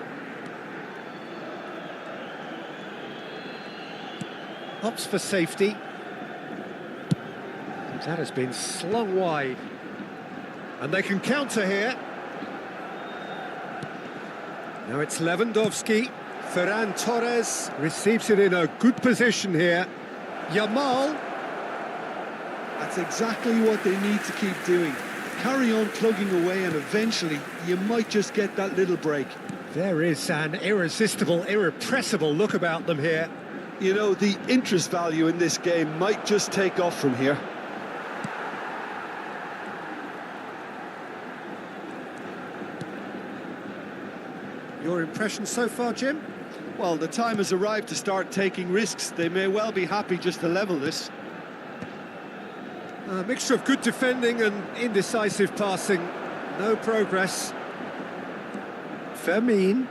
Opts for safety. That has been slung wide. And they can counter here. Now it's Lewandowski. Ferran Torres receives it in a good position here. Yamal. That's exactly what they need to keep doing. Carry on plugging away and eventually you might just get that little break. There is an irresistible, irrepressible look about them here. You know, the interest value in this game might just take off from here. Your impression so far, Jim? Well, the time has arrived to start taking risks. They may well be happy just to level this. A mixture of good defending and indecisive passing. No progress. Fermin.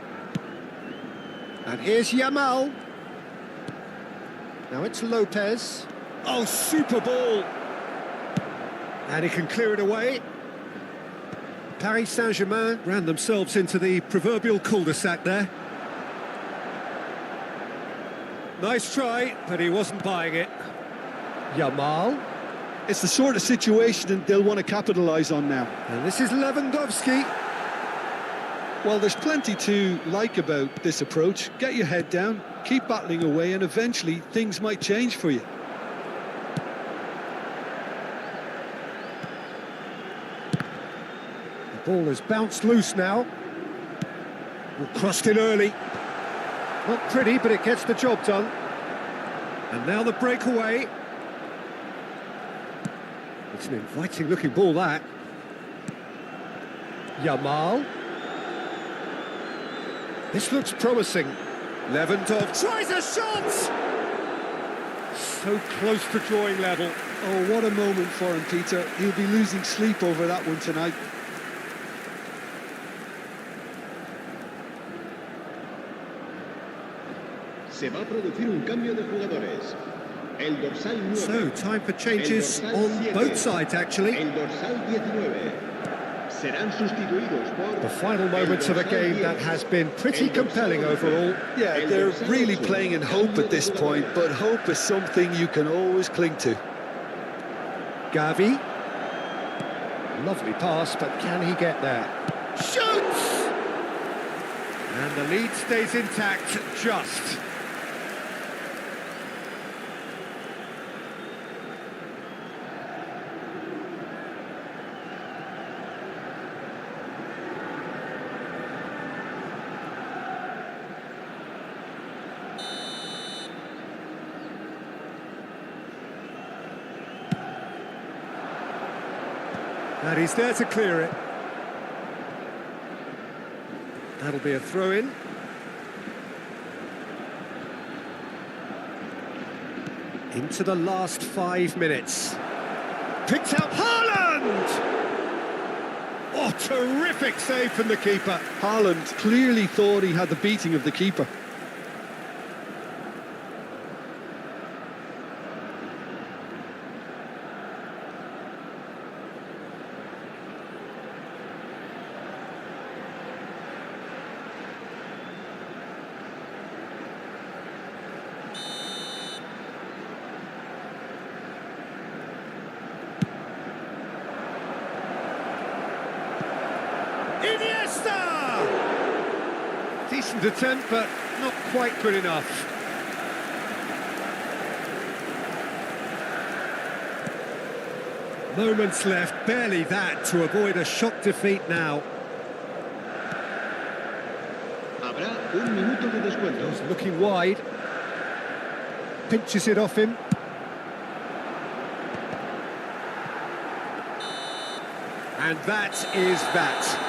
And here's Yamal. Now it's Lopez. Oh, super ball! And he can clear it away. Paris Saint-Germain ran themselves into the proverbial cul-de-sac there. Nice try, but he wasn't buying it. Yamal. It's the sort of situation they'll want to capitalise on now. And this is Lewandowski. Well, there's plenty to like about this approach. Get your head down, keep battling away, and eventually things might change for you. The ball has bounced loose now. Crossed it early. Not pretty, but it gets the job done. And now the breakaway. It's an inviting-looking ball, that. Yamal. This looks promising. Lewandowski tries a shot! So close to drawing level. Oh, what a moment for him, Peter. He'll be losing sleep over that one tonight. Se va a producir un cambio de jugadores. El dorsal 9. So, time for changes on 7, both sides, actually. El dorsal 19. Serán sustituidos por The final moments of a game that has been pretty compelling overall. Yeah, they're really playing in hope at this point, but hope is something you can always cling to. Gavi. Lovely pass, but can he get there? Shoots! And the lead stays intact, just. And he's there to clear it. That'll be a throw-in. Into the last 5 minutes. Picked out Haaland! Oh, terrific save from the keeper. Haaland clearly thought he had the beating of the keeper. Iniesta! Decent attempt, but not quite good enough. Moments left, barely that, to avoid a shock defeat now. Habrá un minuto de descuento. He's looking wide. Pinches it off him. And that is that.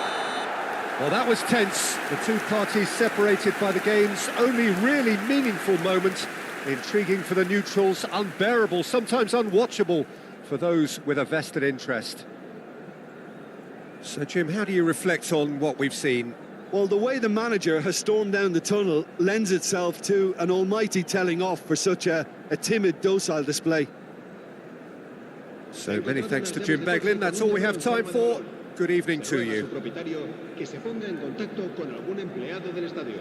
Well, that was tense. The two parties separated by the game's only really meaningful moment. Intriguing for the neutrals, unbearable, sometimes unwatchable for those with a vested interest. So, Jim, how do you reflect on what we've seen? Well, the way the manager has stormed down the tunnel lends itself to an almighty telling off for such a timid, docile display. So many thanks to Jim Beglin. That's all we have time for. Good evening to you. Que se ponga en contacto con algún empleado del estadio.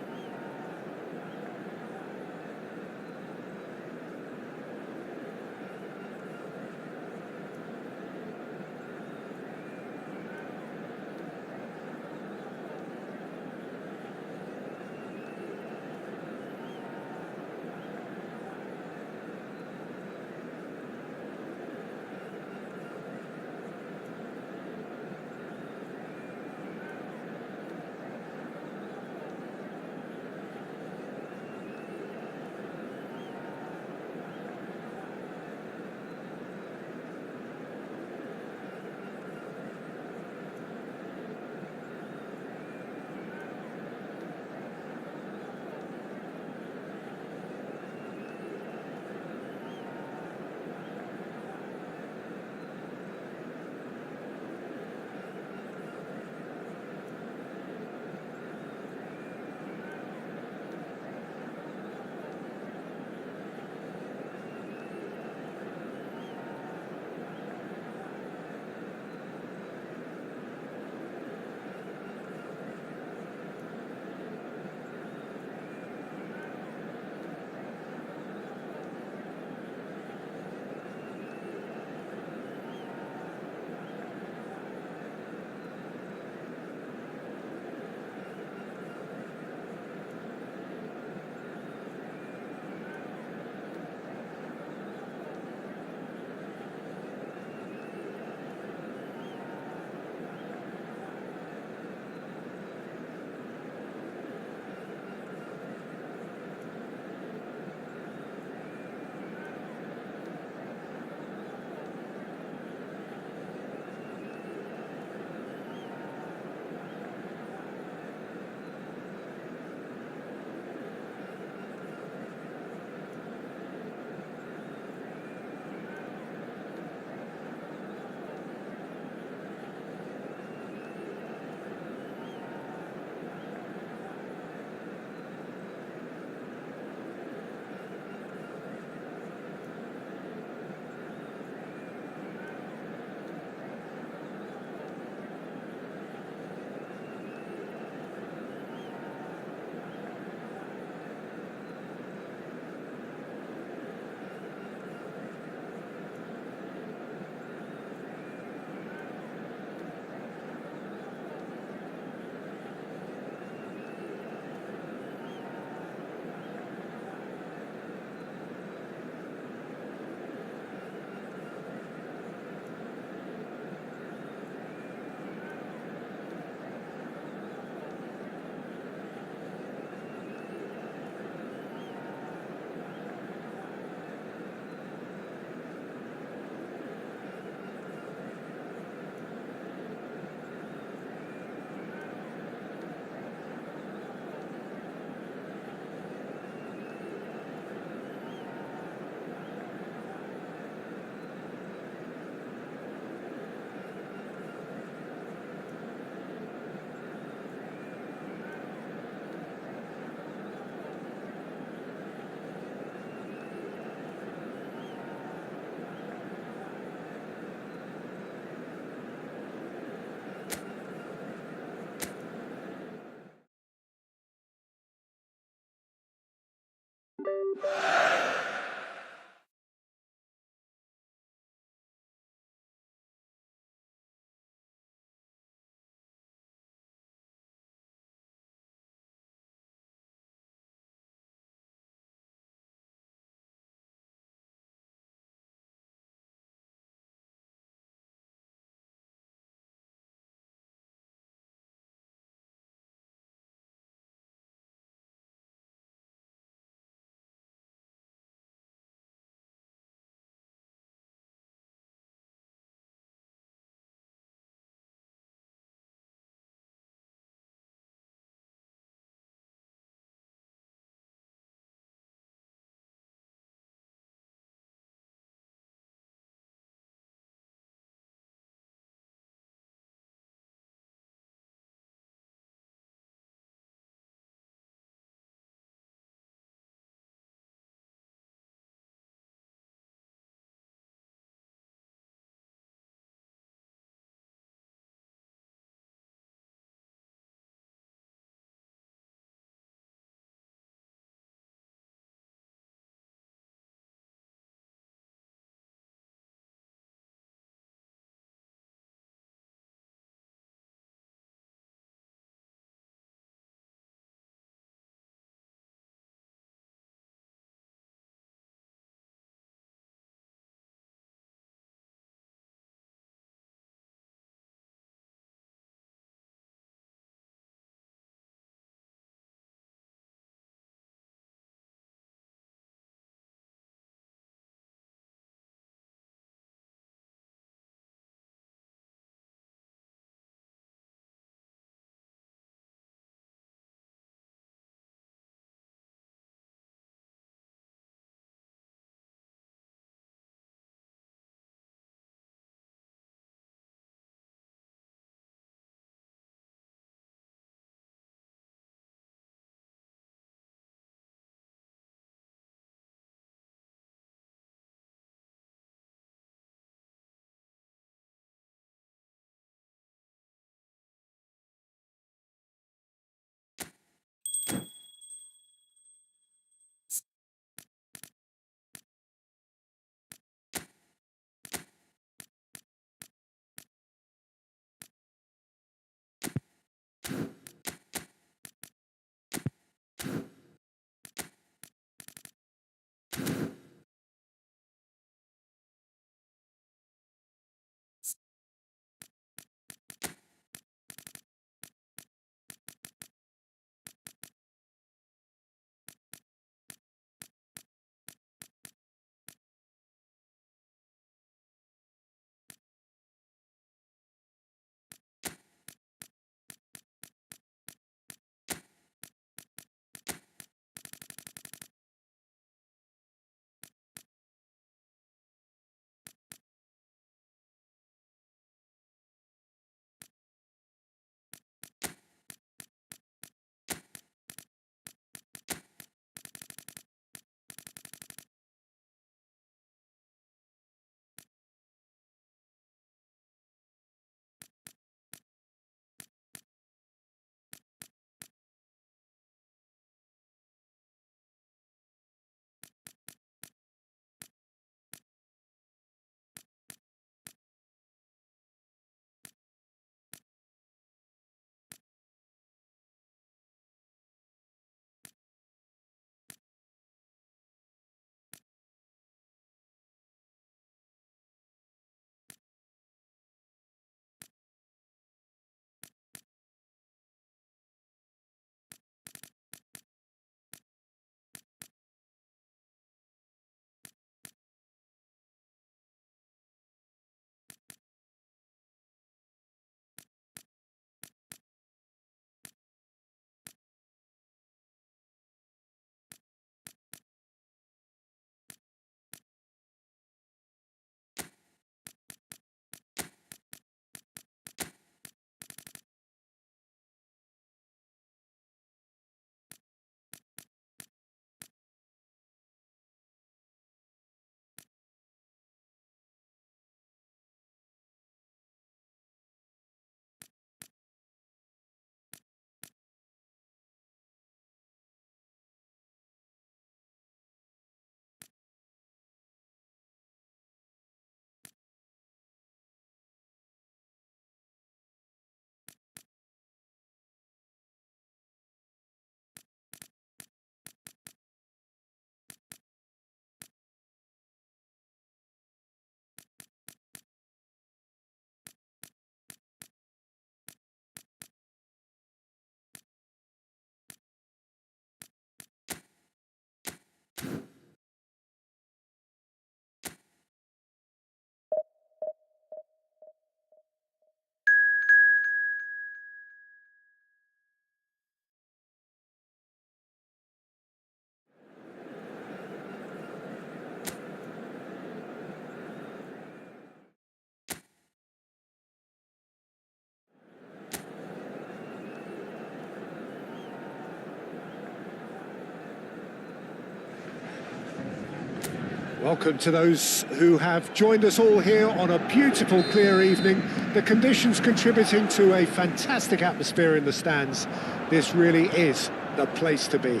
Welcome to those who have joined us all here on a beautiful, clear evening. The conditions contributing to a fantastic atmosphere in the stands. This really is the place to be.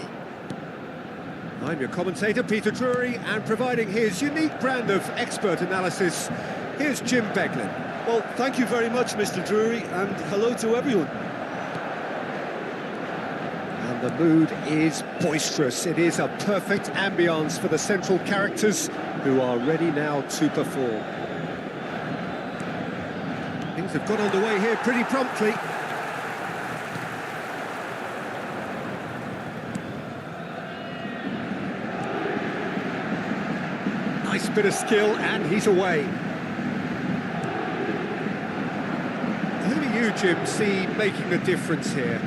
I'm your commentator, Peter Drury, and providing his unique brand of expert analysis, here's Jim Beglin. Well, thank you very much, Mr. Drury, and hello to everyone. And the mood is boisterous. It is a perfect ambience for the central characters who are ready now to perform. Things have got underway here pretty promptly. Nice bit of skill, and he's away. Who do you, Jim, see making the difference here?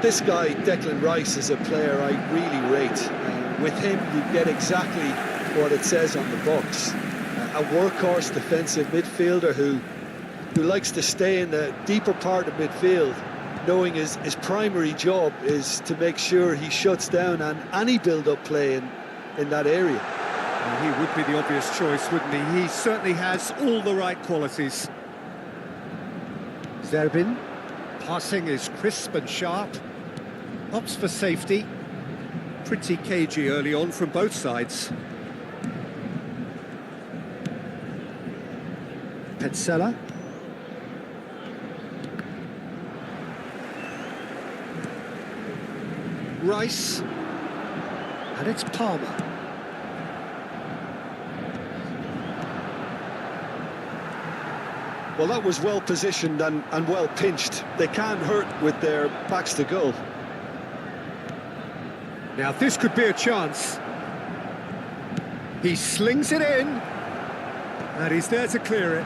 This guy, Declan Rice, is a player I really rate. With him, you get exactly what it says on the box. A workhorse defensive midfielder who likes to stay in the deeper part of midfield, knowing his primary job is to make sure he shuts down any build-up play in that area. Well, he would be the obvious choice, wouldn't he? He certainly has all the right qualities. Zerbin, passing is crisp and sharp. Opts for safety. Pretty cagey early on from both sides. Petzela. Rice. And it's Palmer. Well, that was well positioned and well pinched. They can't hurt with their backs to goal. Now this could be a chance. He slings it in, and he's there to clear it.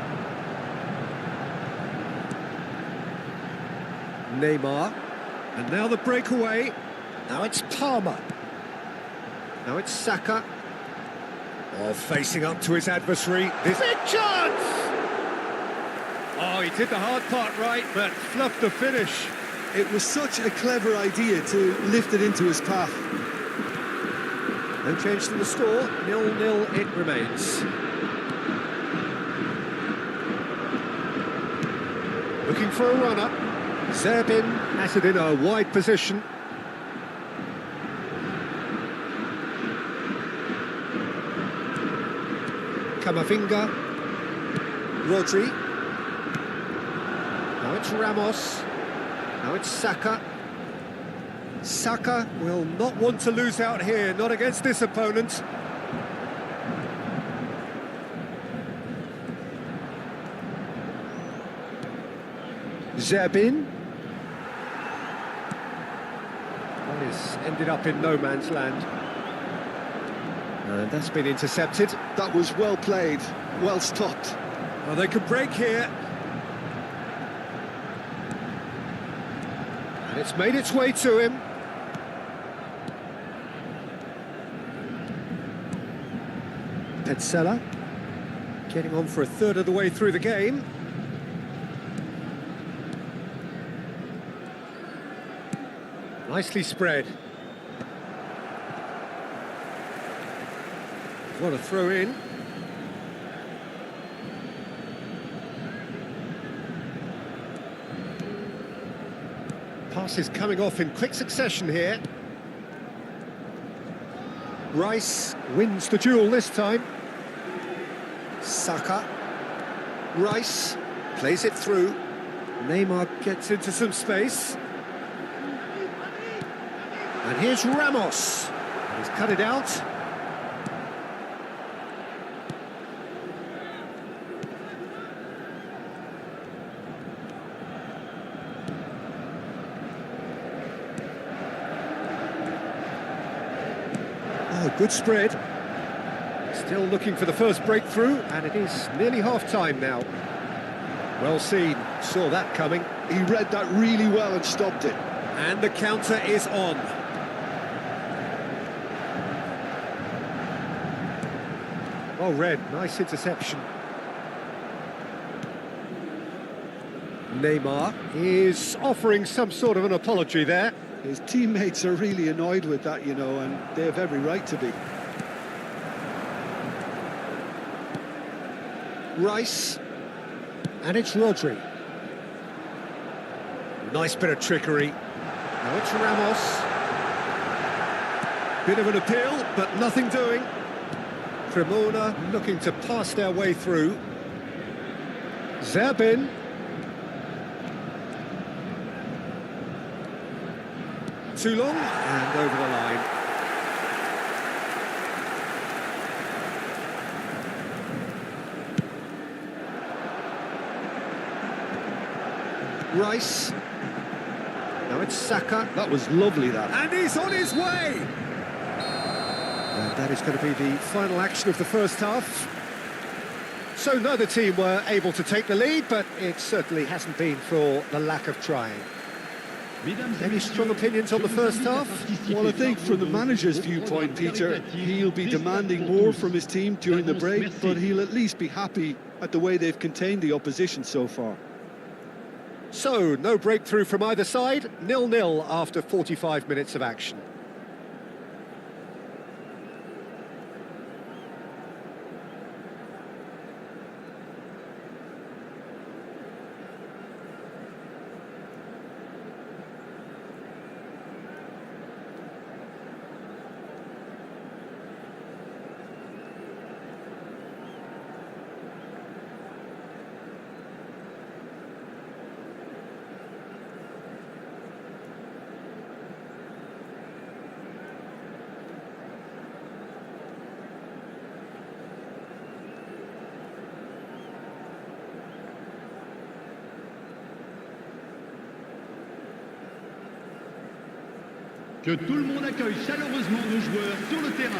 Neymar, and now the breakaway. Now it's Palmer. Now it's Saka. Oh, facing up to his adversary. This big chance! Oh, he did the hard part right, but fluffed the finish. It was such a clever idea to lift it into his path. No change to the score, 0-0 it remains. Looking for a runner. Zerbin has it in a wide position. Camavinga. Rodri. Now it's Ramos. Now it's Saka. Saka will not want to lose out here, not against this opponent. Zerbin. That has ended up in no man's land. And that's been intercepted. That was well played, well stopped. Well, they could break here. And it's made its way to him. Petzela getting on for a third of the way through the game. Nicely spread. What a throw in. Passes coming off in quick succession here. Rice wins the duel this time. Saka. Rice plays it through. Neymar gets into some space. And here's Ramos. He's cut it out. Oh, good spread. Still looking for the first breakthrough, and it is nearly half-time now. Well seen, saw that coming. He read that really well and stopped it. And the counter is on. Well read, nice interception. Neymar is offering some sort of an apology there. His teammates are really annoyed with that, you know, and they have every right to be. Rice. And it's Rodri. Nice bit of trickery. Now it's Ramos. Bit of an appeal, but nothing doing. Cremona looking to pass their way through. Zerbin. Too long, and over the line. Rice. Now it's Saka. That was lovely, that. And he's on his way! And that is going to be the final action of the first half. So neither team were able to take the lead, but it certainly hasn't been for the lack of trying. Any strong opinions on the first half? Well, I think from the manager's viewpoint, Peter, he'll be demanding more from his team during the break, but he'll at least be happy at the way they've contained the opposition so far. So, no breakthrough from either side, 0-0 after 45 minutes of action. Que tout le monde accueille chaleureusement nos joueurs sur le terrain.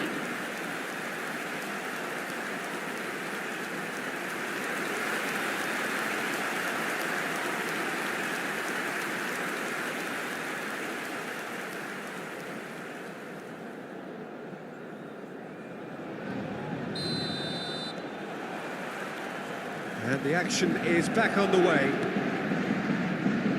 And the action is back underway.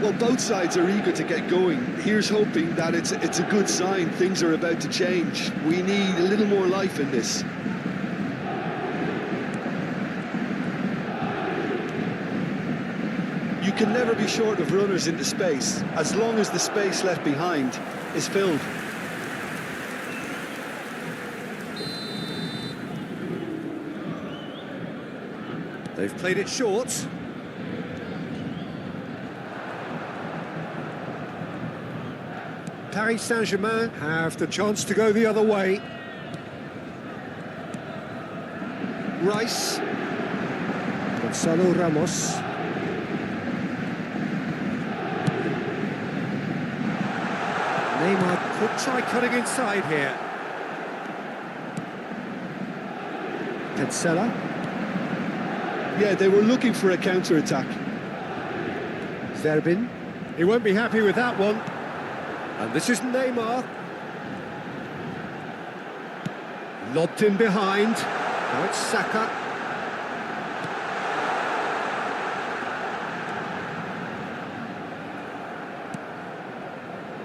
Well, both sides are eager to get going. Here's hoping that it's a good sign. Things are about to change. We need a little more life in this. You can never be short of runners into space, as long as the space left behind is filled. They've played it short. Paris Saint-Germain have the chance to go the other way. Rice. Gonzalo Ramos. Neymar could try cutting inside here. Petzela. Yeah, they were looking for a counter-attack. Zerbin. He won't be happy with that one. And this is Neymar. Lobbed in behind. Now it's Saka.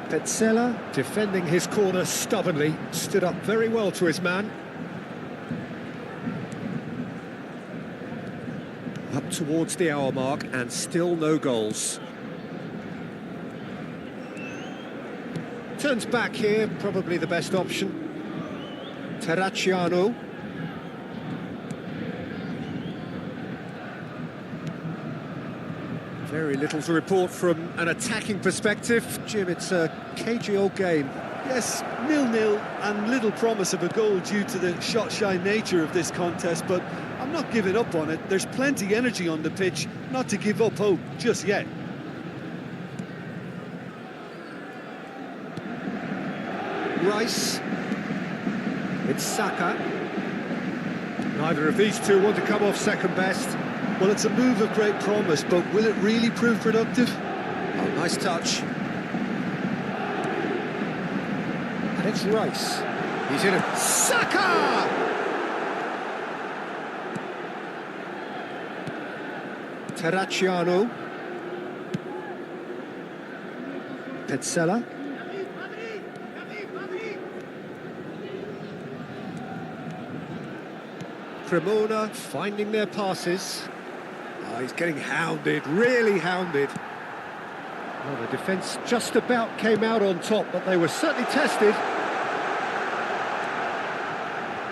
Petzela, defending his corner stubbornly, stood up very well to his man. Up towards the hour mark and still no goals. Turns back here, probably the best option. Terraciano. Very little to report from an attacking perspective. Jim, it's a cagey old game. Yes, 0-0 and little promise of a goal due to the shot-shy nature of this contest, but I'm not giving up on it. There's plenty energy on the pitch, not to give up hope just yet. Rice. It's Saka. Neither of these two want to come off second best. Well, it's a move of great promise, but will it really prove productive? Oh, nice touch. And it's Rice. He's in it. Saka! Terraciano. Petzela. Cremona finding their passes. Oh, he's getting hounded, really hounded. Well, the defence just about came out on top, but they were certainly tested.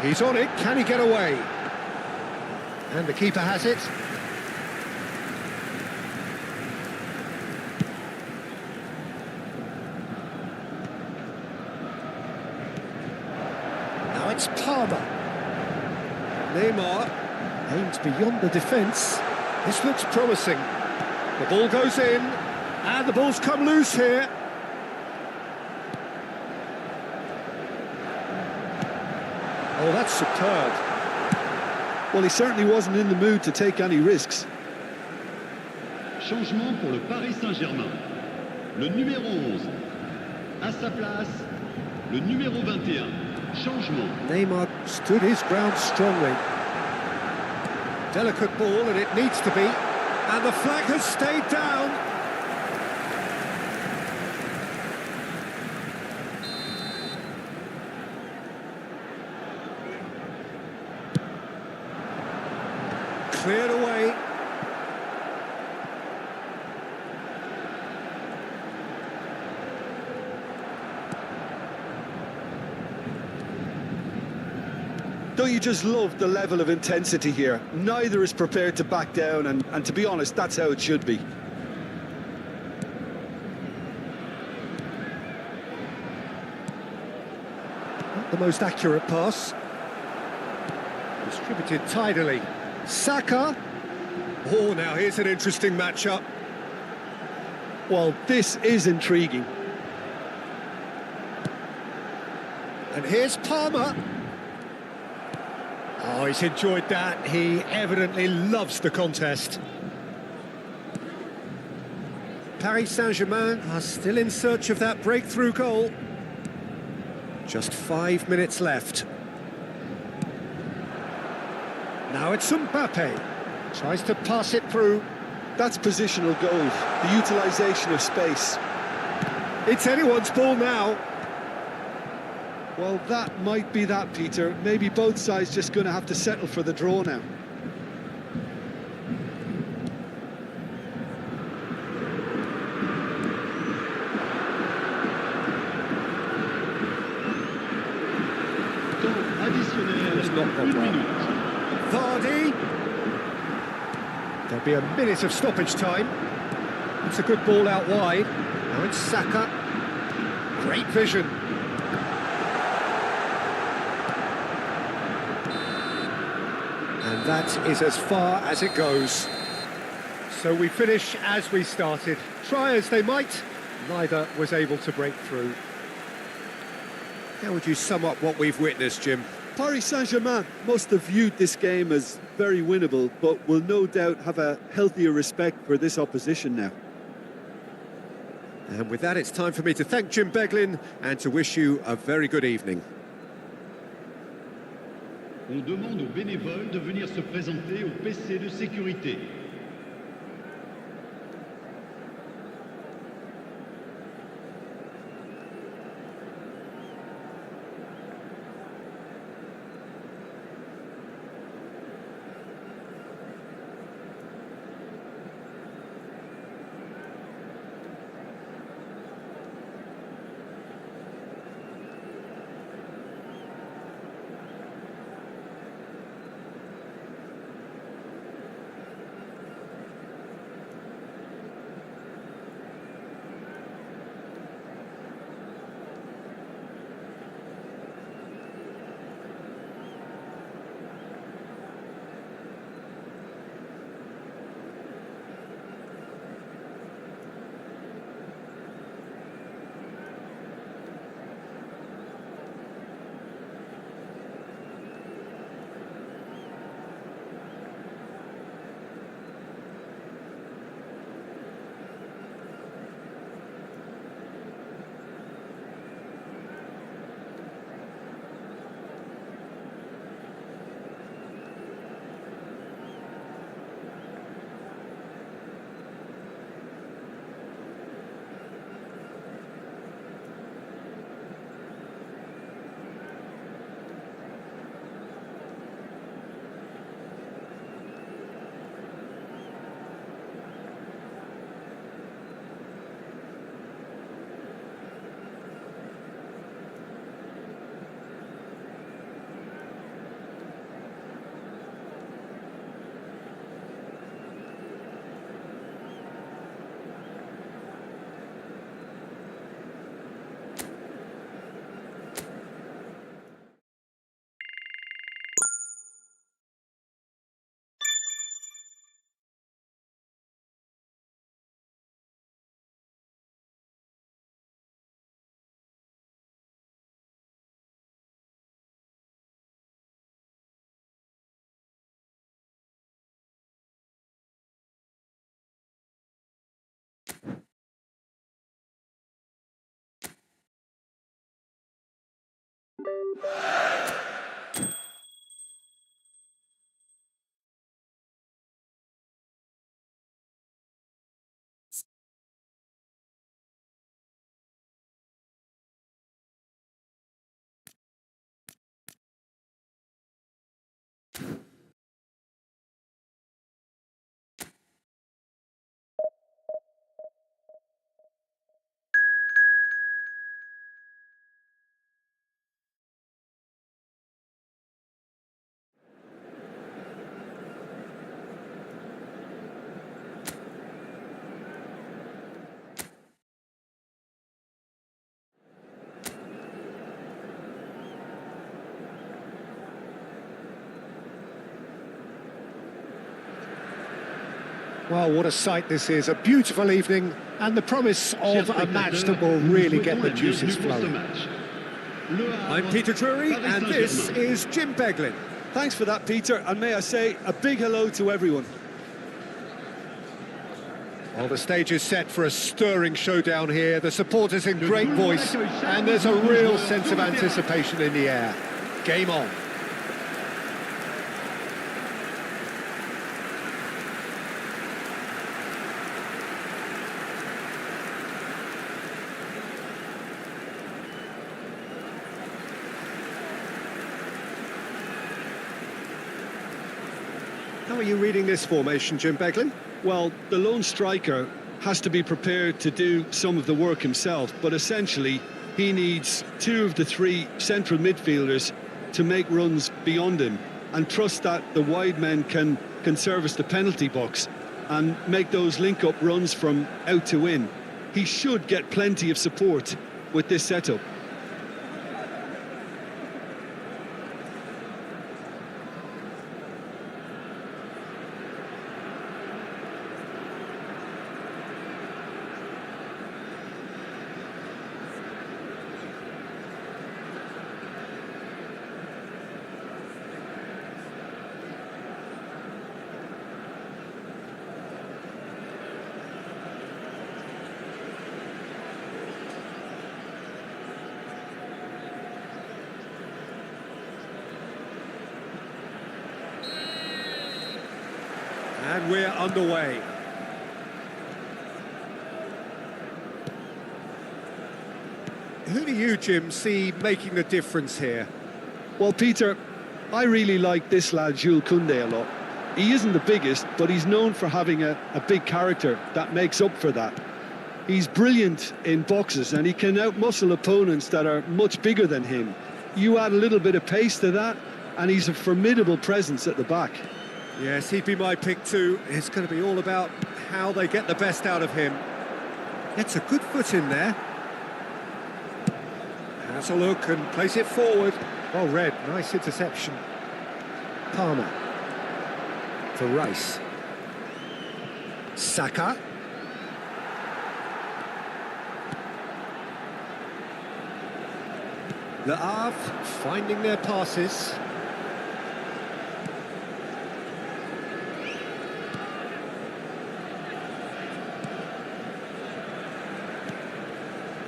He's on it, can he get away? And the keeper has it. Now it's Palmer. Neymar aims beyond the defence. This looks promising. The ball goes in, and the ball's come loose here. Oh, that's superb. Well, he certainly wasn't in the mood to take any risks. Changement pour le Paris Saint-Germain. Le numéro 11. À sa place, le numéro 21. Changement. Neymar stood his ground strongly. Delicate ball, and it needs to be. And the flag has stayed down. Cleared away. Don't you just love the level of intensity here? Neither is prepared to back down, and to be honest, that's how it should be. Not the most accurate pass. Distributed tidily. Saka. Oh, now here's an interesting matchup. Well, this is intriguing. And here's Palmer. Oh, he's enjoyed that. He evidently loves the contest. Paris Saint-Germain are still in search of that breakthrough goal. Just 5 minutes left. Now it's Mbappe. Tries to pass it through. That's positional goal, the utilisation of space. It's anyone's ball now. Well, that might be that, Peter. Maybe both sides just going to have to settle for the draw now. Temps additionnel. It's not gone Une well. minute. Vardy. There'll be a minute of stoppage time. It's a good ball out wide. Now it's Saka. Great vision. And that is as far as it goes. So we finish as we started. Try as they might, neither was able to break through. How would you sum up what we've witnessed, Jim? Paris Saint-Germain must have viewed this game as very winnable, but will no doubt have a healthier respect for this opposition now. And with that, it's time for me to thank Jim Beglin and to wish you a very good evening. On demande aux bénévoles de venir se présenter au PC de sécurité. Well, what a sight this is. A beautiful evening and the promise of a match that will really get the juices flowing. I'm Peter Drury and this is Jim Beglin. Thanks for that, Peter, and may I say a big hello to everyone. Well, the stage is set for a stirring showdown here. The supporters in great voice and there's a real sense of anticipation in the air. Game on. How are you reading this formation, Jim Beglin? Well, the lone striker has to be prepared to do some of the work himself, but essentially he needs two of the three central midfielders to make runs beyond him and trust that the wide men can service the penalty box and make those link-up runs from out to in. He should get plenty of support with this setup. And we're underway. Who do you, Jim, see making the difference here? Well, Peter, I really like this lad, Jules Koundé, a lot. He isn't the biggest, but he's known for having a big character that makes up for that. He's brilliant in boxes and he can outmuscle opponents that are much bigger than him. You add a little bit of pace to that and he's a formidable presence at the back. Yes, he'd be my pick too. It's going to be all about how they get the best out of him. It's a good foot in there. Has a look and plays it forward. Well read, nice interception. Palmer. For Rice. Saka. Le Havre finding their passes.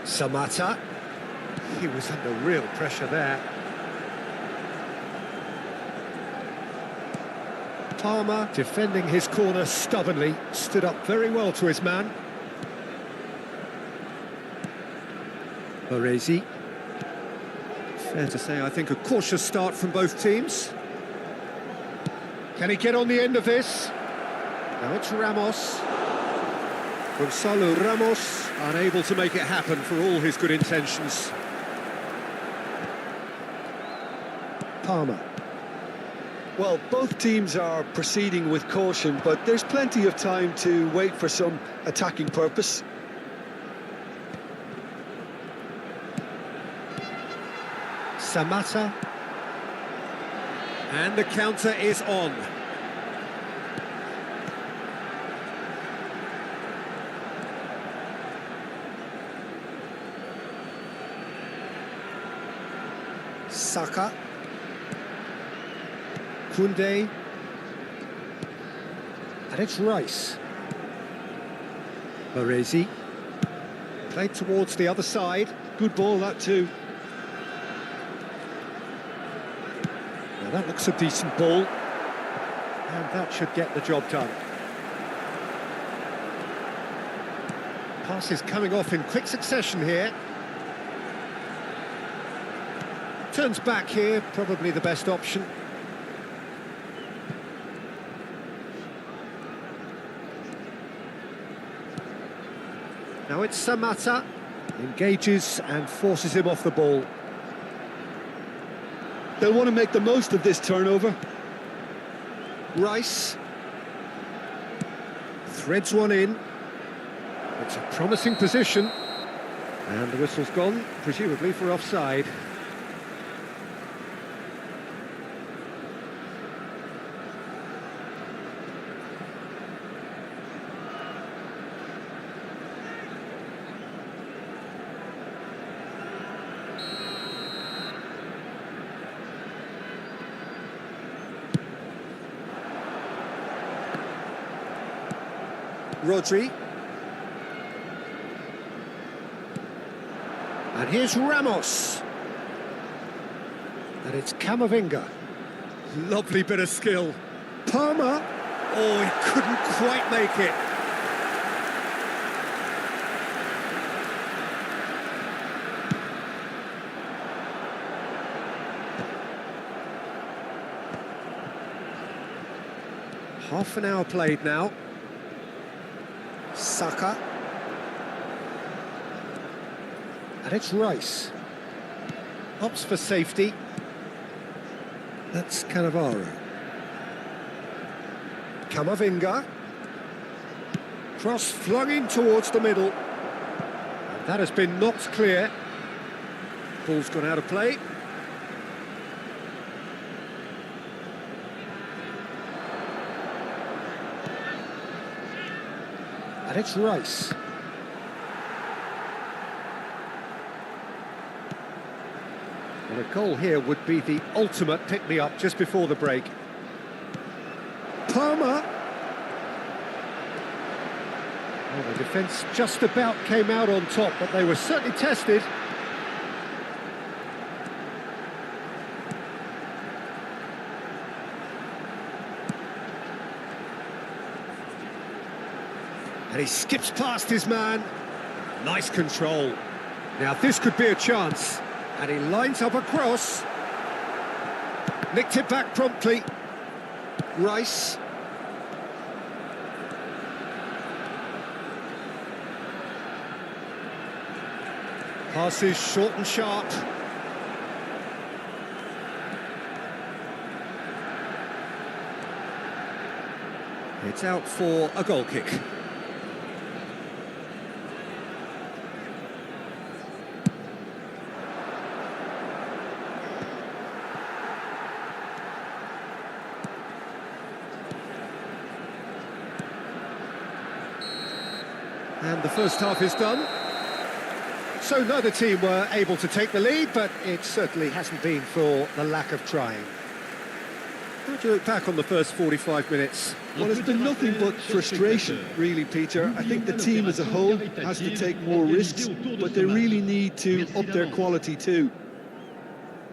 Samata. He was under real pressure there. Palmer defending his corner stubbornly, stood up very well to his man. Baresi. Fair to say, I think a cautious start from both teams. Can he get on the end of this? Now it's Ramos. Gonzalo Ramos, unable to make it happen for all his good intentions. Palmer. Well, both teams are proceeding with caution, but there's plenty of time to wait for some attacking purpose. Samata. And the counter is on. Saka. Koundé. And it's Rice. Baresi. Played towards the other side. Good ball, that too. That looks a decent ball, and that should get the job done. Passes coming off in quick succession here. Turns back here, probably the best option. Now it's Selamat, engages and forces him off the ball. They'll want to make the most of this turnover. Rice threads one in. It's a promising position, and the whistle's gone, presumably for offside. Rodri. And here's Ramos. And it's Camavinga. Lovely bit of skill. Palmer. Oh, he couldn't quite make it. Half an hour played now. Saka. And it's Rice. Opts for safety. That's Cannavaro. Camavinga. Cross flung in towards the middle. And that has been knocked clear. Ball's gone out of play. And it's Rice. Well, a goal here would be the ultimate pick-me-up just before the break. Palmer. Well, the defence just about came out on top, but they were certainly tested. And he skips past his man. Nice control. Now this could be a chance. And he lines up a cross. Nicked it back promptly. Rice. Passes short and sharp. It's out for a goal kick. And the first half is done. So neither team were able to take the lead, but it certainly hasn't been for the lack of trying. How do you look back on the first 45 minutes? Well, it's been nothing but frustration, really, Peter. I think the team as a whole has to take more risks, but they really need to up their quality too.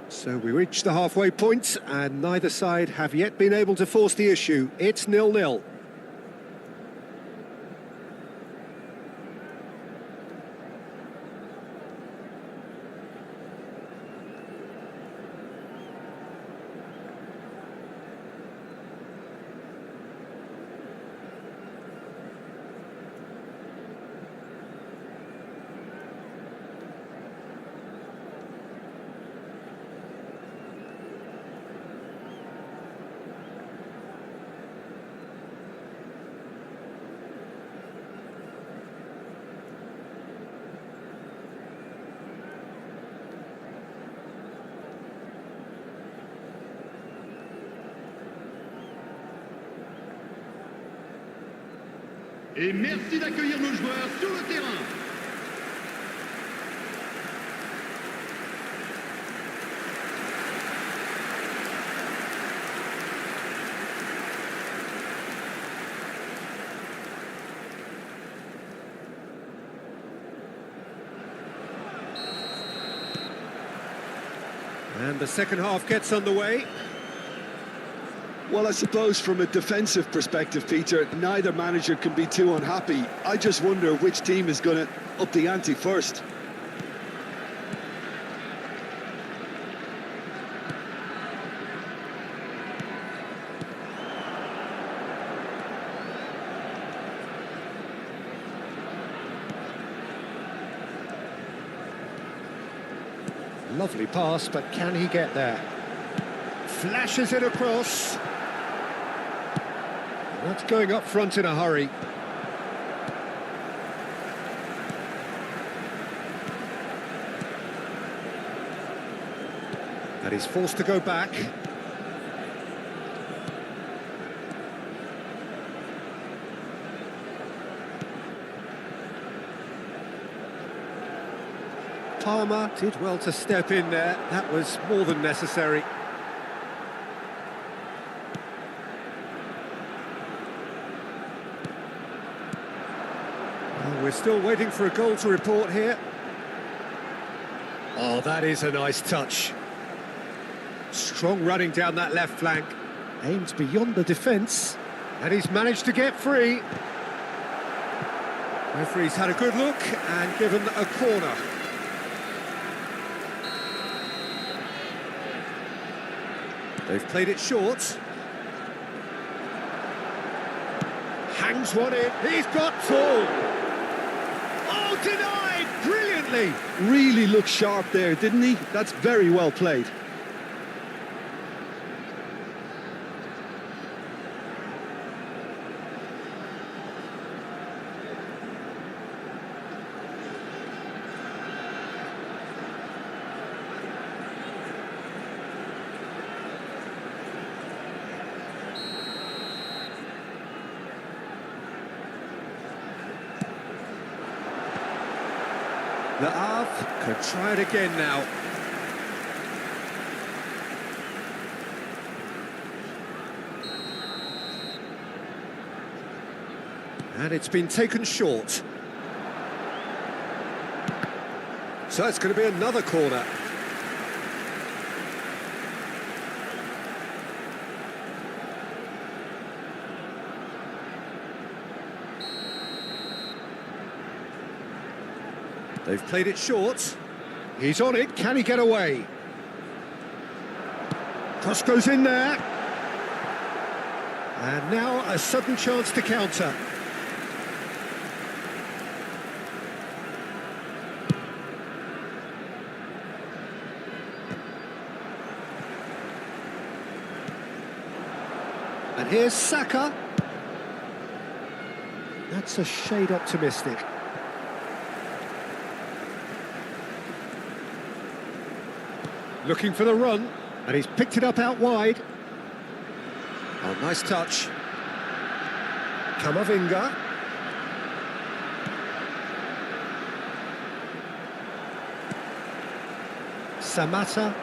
So we reach the halfway point, and neither side have yet been able to force the issue. It's 0-0. Et merci d'accueillir nos joueurs sur le terrain. And the second half gets underway. Well, I suppose from a defensive perspective, Peter, neither manager can be too unhappy. I just wonder which team is going to up the ante first. Lovely pass, but can he get there? Flashes it across. That's going up front in a hurry. And he's forced to go back. Palmer did well to step in there. That was more than necessary. Well, we're still waiting for a goal to report here. Oh, that is a nice touch. Strong running down that left flank. Aimed beyond the defence. And he's managed to get free. Referee's had a good look and given a corner. They've played it short. Hangs one in. He's got full. Oh, denied! Brilliantly! Really looked sharp there, didn't he? That's very well played. The Havre could try it again now. And it's been taken short. So it's going to be another corner. They've played it short. He's on it. Can he get away? Cross goes in there. And now a sudden chance to counter. And here's Saka. That's a shade optimistic. Looking for the run, and he's picked it up out wide. Oh, nice touch. Kamavinga. Samata.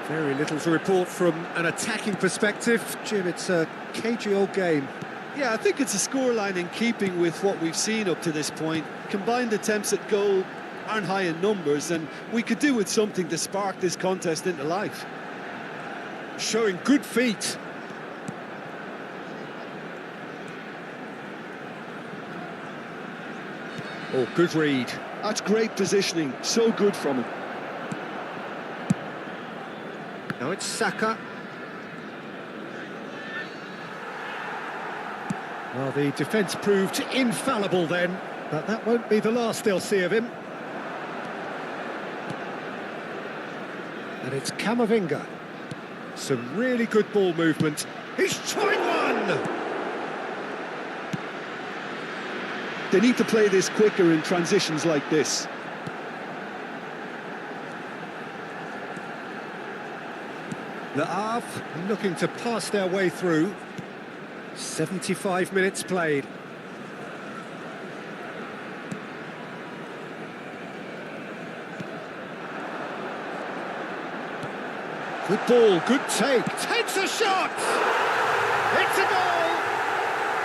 Very little to report from an attacking perspective. Jim, it's a cagey old game. Yeah, I think it's a scoreline in keeping with what we've seen up to this point. Combined attempts at goal aren't high in numbers, and we could do with something to spark this contest into life. Showing good feet. Oh, good read. That's great positioning, so good from him. Now it's Saka. Well, the defence proved infallible then, but that won't be the last they'll see of him. And it's Kamavinga. Some really good ball movement. He's trying one! They need to play this quicker in transitions like this. The Havre looking to pass their way through. 75 minutes played. Good ball, good take. Takes a shot! It's a goal!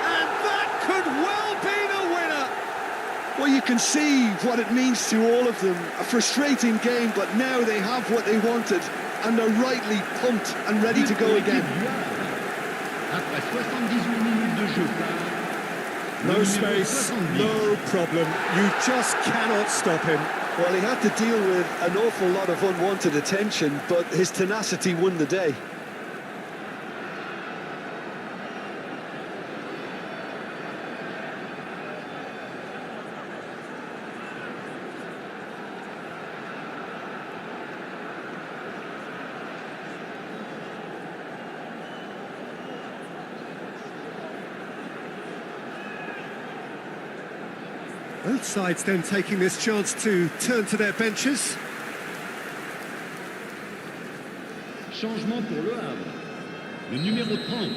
And that could well be the winner! Well, you can see what it means to all of them. A frustrating game, but now they have what they wanted, and they're rightly pumped and ready to go again. après 78 minutes de jeu par No le numéro space, 70. no problem. You just cannot stop him. Well, he had to deal with an awful lot of unwanted attention, but his tenacity won the day. Both sides then taking this chance to turn to their benches. Changement pour Le Havre. Le numéro 30.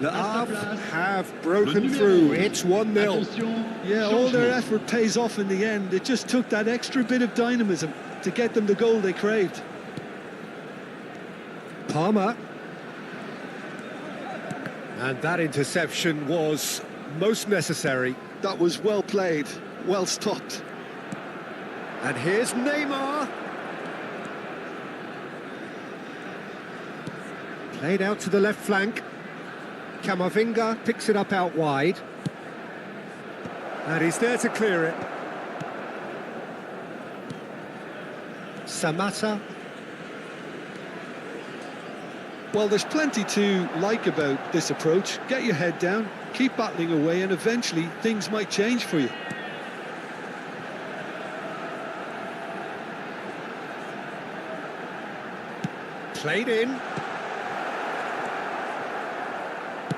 Le À sa Havre place, have le broken numéro through. 11. It's 1-0. Attention, Yeah, all their changement. effort pays off in the end. It just took that extra bit of dynamism to get them the goal they craved. Palmer. And that interception was most necessary. That was well played, well stopped. And here's Neymar. Played out to the left flank. Camavinga picks it up out wide. And he's there to clear it. Samata. Well, there's plenty to like about this approach. Get your head down, keep battling away, and eventually things might change for you. Played in.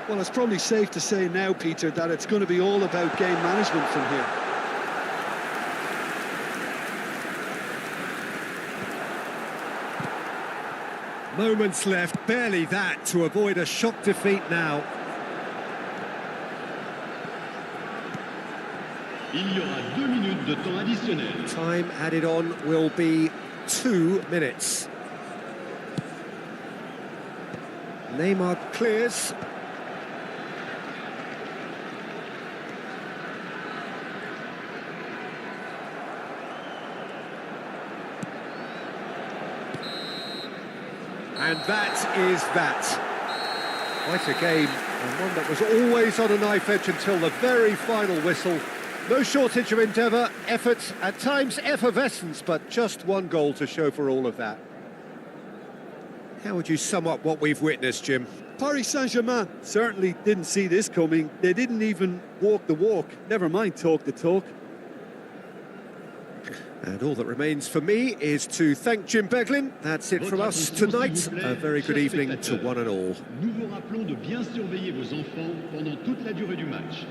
Well, it's probably safe to say now, Peter, that it's going to be all about game management from here. Moments left, barely that, to avoid a shock defeat now. Il y aura 2 minutes de temps additionnel. Time added on will be 2 minutes. Neymar clears. And that is that. Quite a game, and one that was always on a knife edge until the very final whistle. No shortage of endeavour, effort, at times effervescence, but just one goal to show for all of that. How would you sum up what we've witnessed, Jim? Paris Saint-Germain certainly didn't see this coming. They didn't even walk the walk, never mind talk the talk. And all that remains for me is to thank Jim Beglin. That's it from us tonight. A very good evening to one and all. Nous vous rappelons de bien surveiller vos enfants pendant toute la durée du match.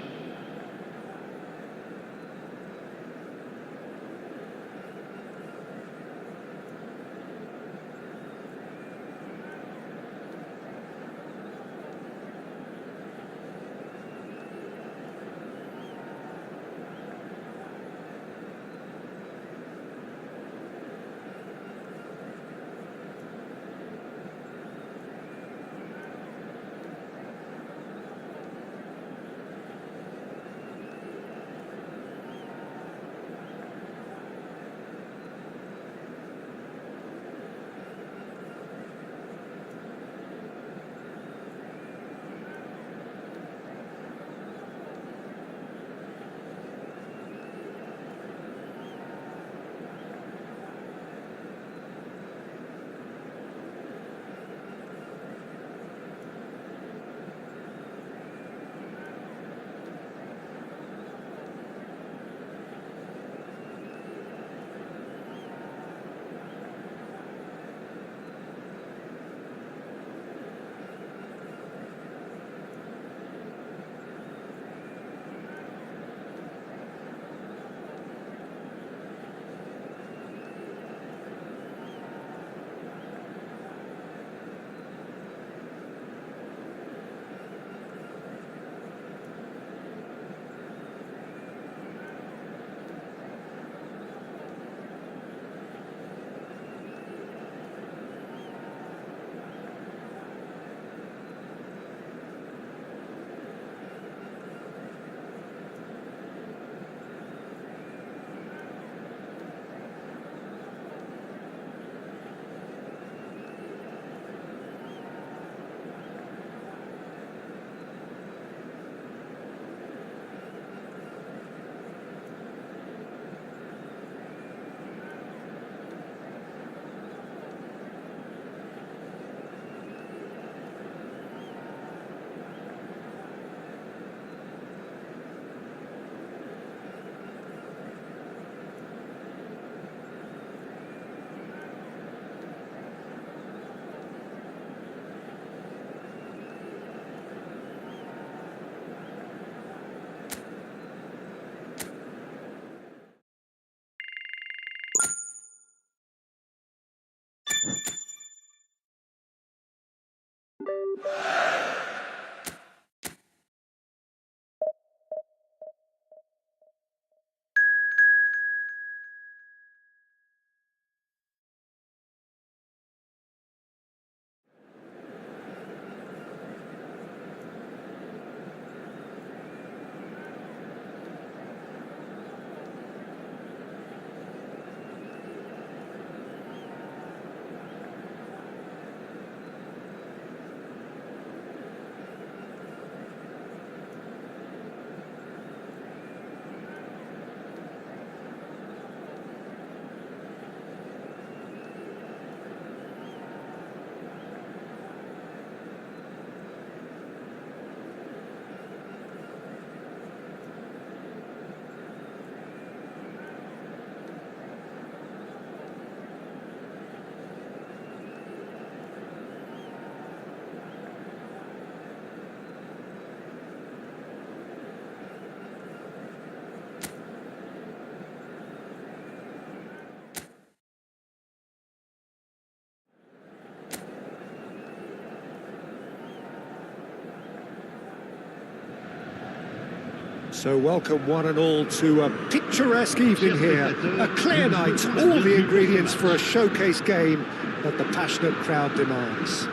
So welcome one and all to a picturesque evening here. A clear night, all the ingredients for a showcase game that the passionate crowd demands.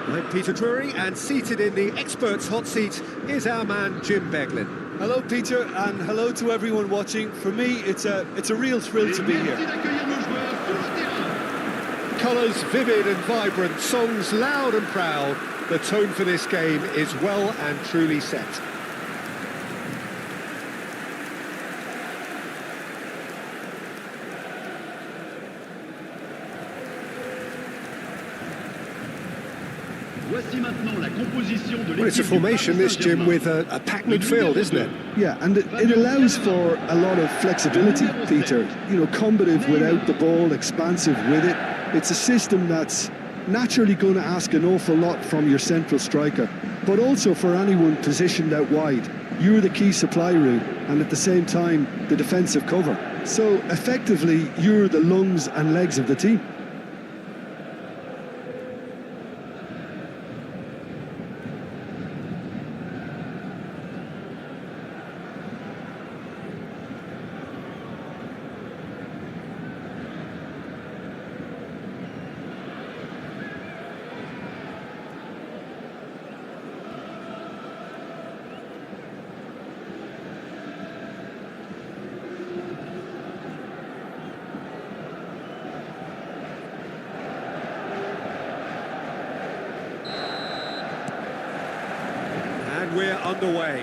I'm Peter Drury, and seated in the experts' hot seat is our man Jim Beglin. Hello, Peter, and hello to everyone watching. For me, it's a real thrill to be here. Colours vivid and vibrant, songs loud and proud. The tone for this game is well and truly set. Well, it's a formation, this, Jim, with a packed midfield, isn't it? Yeah, and it allows for a lot of flexibility, Peter. You know, combative without the ball, expansive with it. It's a system that's naturally going to ask an awful lot from your central striker, but also for anyone positioned out wide. You're the key supply route, and at the same time, the defensive cover. So, effectively, you're the lungs and legs of the team. We're underway.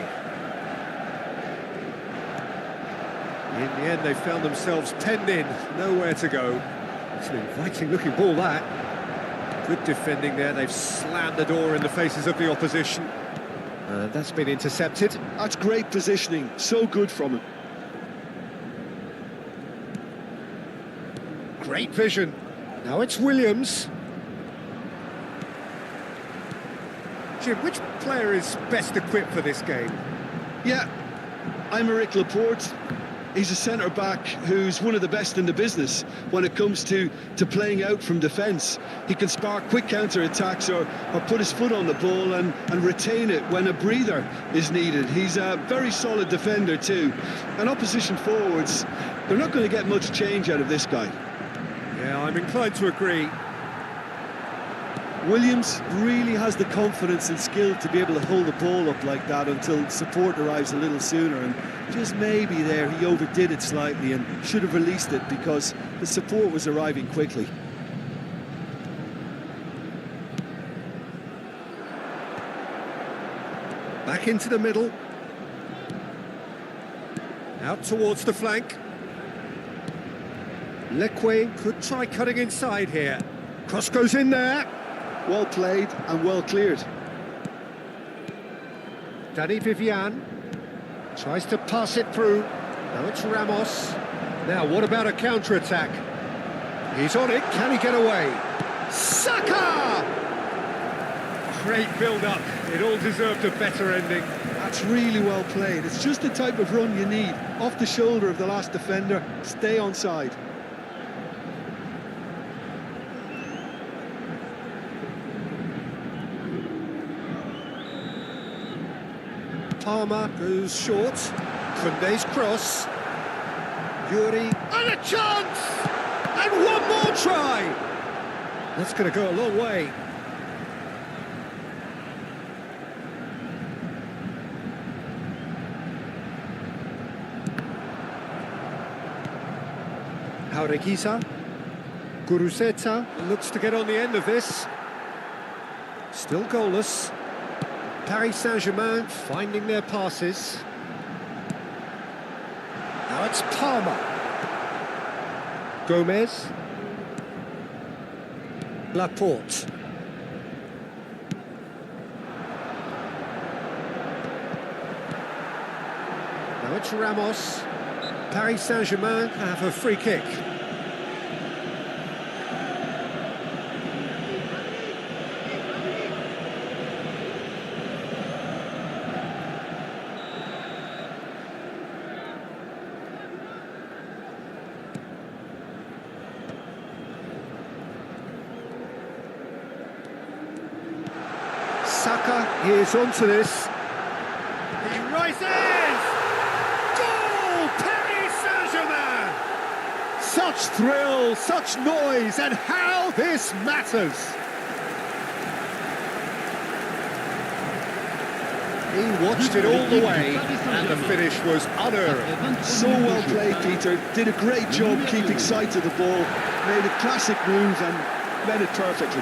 In the end, they found themselves penned in, nowhere to go. It's an inviting looking ball, that. Good defending there, they've slammed the door in the faces of the opposition. That's been intercepted. That's great positioning, so good from him. Great vision. Now it's Williams. Jim, which player is best equipped for this game? Yeah, I'm Eric Laporte. He's a centre-back who's one of the best in the business when it comes to playing out from defence. He can spark quick counter-attacks or put his foot on the ball and retain it when a breather is needed. He's a very solid defender too. And opposition forwards, they're not going to get much change out of this guy. Yeah, I'm inclined to agree. Williams really has the confidence and skill to be able to hold the ball up like that until support arrives a little sooner, and just maybe there he overdid it slightly and should have released it because the support was arriving quickly. Back into the middle. Out towards the flank. Leque could try cutting inside here. Cross goes in there. Well played and well cleared. Danny Vivian tries to pass it through. Now it's Ramos. Now what about a counter-attack? He's on it, can he get away? Saka! Great build-up, it all deserved a better ending. That's really well played. It's just the type of run you need. Off the shoulder of the last defender, stay onside. Palmer goes short. Kunde's cross. Yuri, and a chance! And one more try! That's going to go a long way. Jaureguisa. Guruzeta looks to get on the end of this. Still goalless. Paris Saint-Germain finding their passes. Now it's Palmer. Gomez. Laporte. Now it's Ramos. Paris Saint-Germain have a free kick. Saka is onto this. He rises! Goal! Paris Saint-Germain! Such thrill, such noise, and how this matters! He watched it all the way, and the finish was unerring. So well played, Peter. Did a great job keeping sight of the ball. Made a classic move and read it perfectly.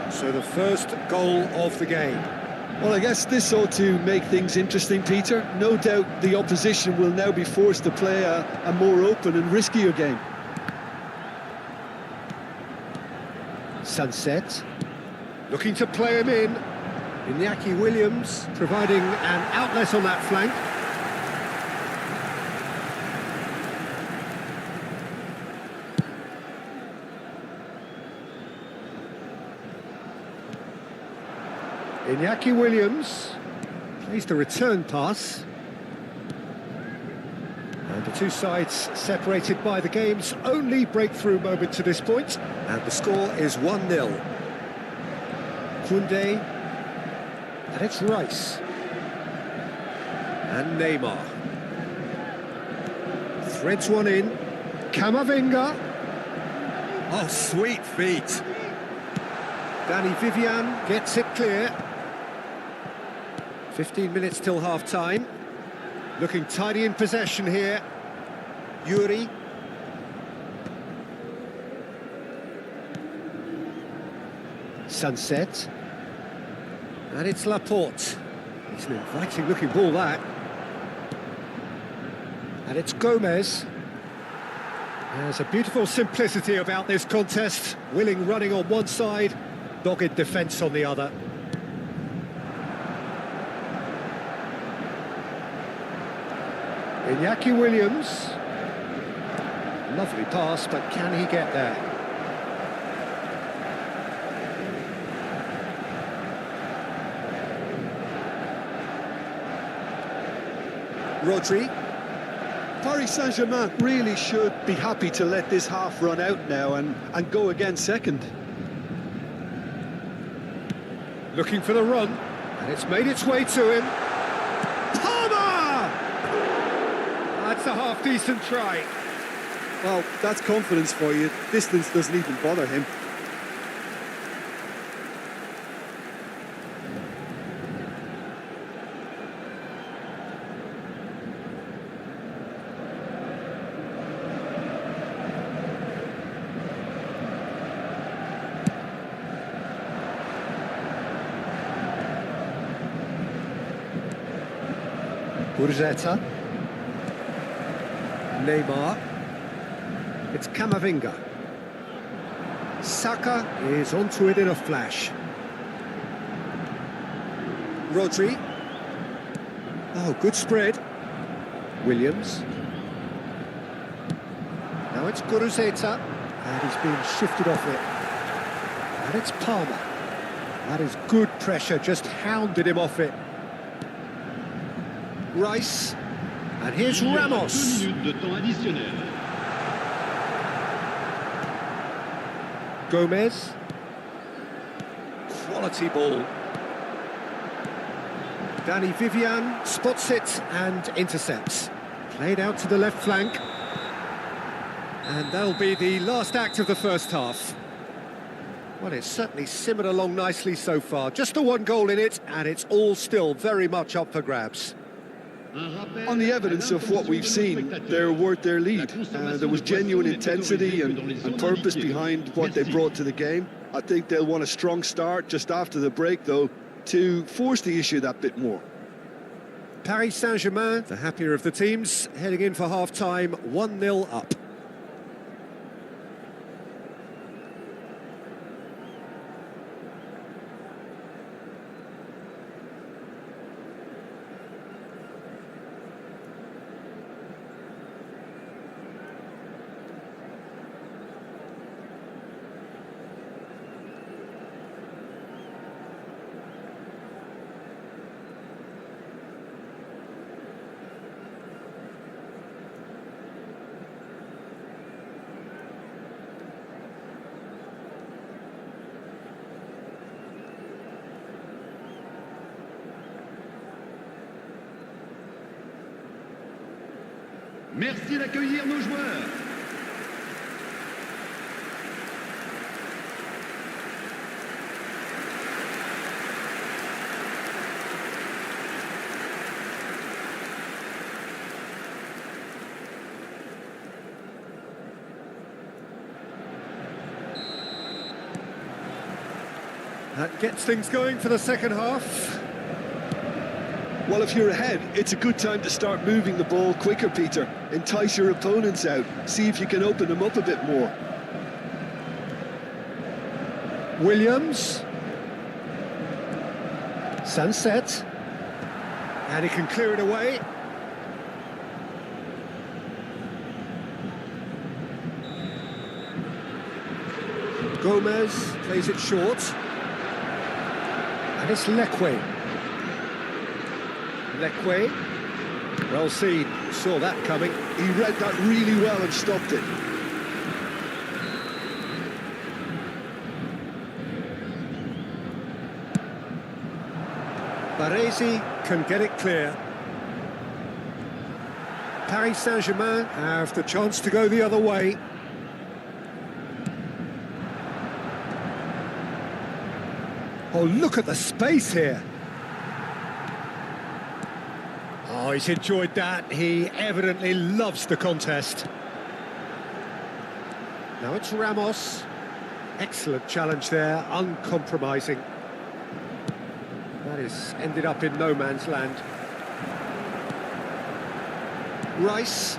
So the first goal of the game. Well, I guess this ought to make things interesting, Peter. No doubt the opposition will now be forced to play a more open and riskier game. Sunset. Looking to play him in. Iñaki Williams providing an outlet on that flank. Iñaki Williams plays the return pass. And the two sides separated by the game's only breakthrough moment to this point. And the score is 1-0. Koundé. And it's Rice. And Neymar. Threads one in. Camavinga. Oh, sweet feet. Danny Vivian gets it clear. 15 minutes till half-time. Looking tidy in possession here. Yuri. Sunset. And it's Laporte. It's an inviting-looking ball, that. And it's Gomez. There's a beautiful simplicity about this contest. Willing running on one side, dogged defence on the other. Iñaki Williams. Lovely pass, but can he get there? Rodri. Paris Saint-Germain really should be happy to let this half run out now and go again second. Looking for the run, and it's made its way to him. Palmer! That's a half-decent try. Well, that's confidence for you. Distance doesn't even bother him. Burzetta. Neymar. It's Camavinga. Saka is onto it in a flash. Rodri. Oh, good spread. Williams. Now it's Burzetta. And he's being shifted off it. And it's Palmer. That is good pressure, just hounded him off it. Rice, and here's Ramos. 2 minutes de temps additionnel. Gomez. Quality ball. Danny Vivian spots it and intercepts. Played out to the left flank. And that'll be the last act of the first half. Well, it's certainly simmered along nicely so far. Just the one goal in it, and it's all still very much up for grabs. On the evidence of what we've seen, they're worth their lead. There was genuine intensity and purpose behind what they brought to the game. I think they'll want a strong start just after the break, though, to force the issue that bit more. Paris Saint-Germain, the happier of the teams, heading in for half-time, 1-0 up. Merci d'accueillir nos joueurs. That gets things going for the second half. Well, if you're ahead, it's a good time to start moving the ball quicker, Peter. Entice your opponents out. See if you can open them up a bit more. Williams. Sunset. And he can clear it away. Gomez plays it short. And it's Lekwe. Lekwe. Well seen. Saw that coming. He read that really well and stopped it. Baresi can get it clear. Paris Saint-Germain have the chance to go the other way. Oh, look at the space here. Oh, he's enjoyed that. He evidently loves the contest. Now it's Ramos. Excellent challenge there, uncompromising. That is ended up in no man's land. Rice.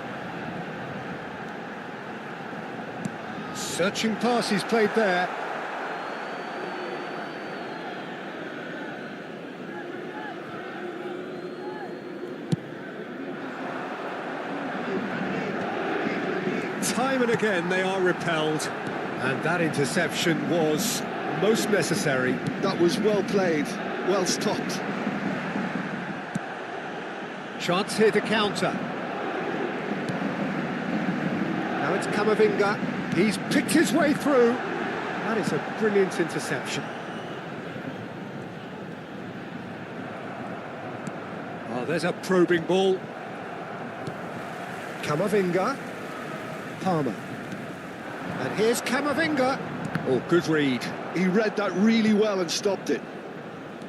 Searching pass he's played there. Time and again they are repelled, and that interception was most necessary. That was well played, well stopped. Chance here to counter. Now it's Camavinga. He's picked his way through. That is a brilliant interception. Oh, there's a probing ball. Camavinga. Palmer. And here's Camavinga. Oh, good read. He read that really well and stopped it.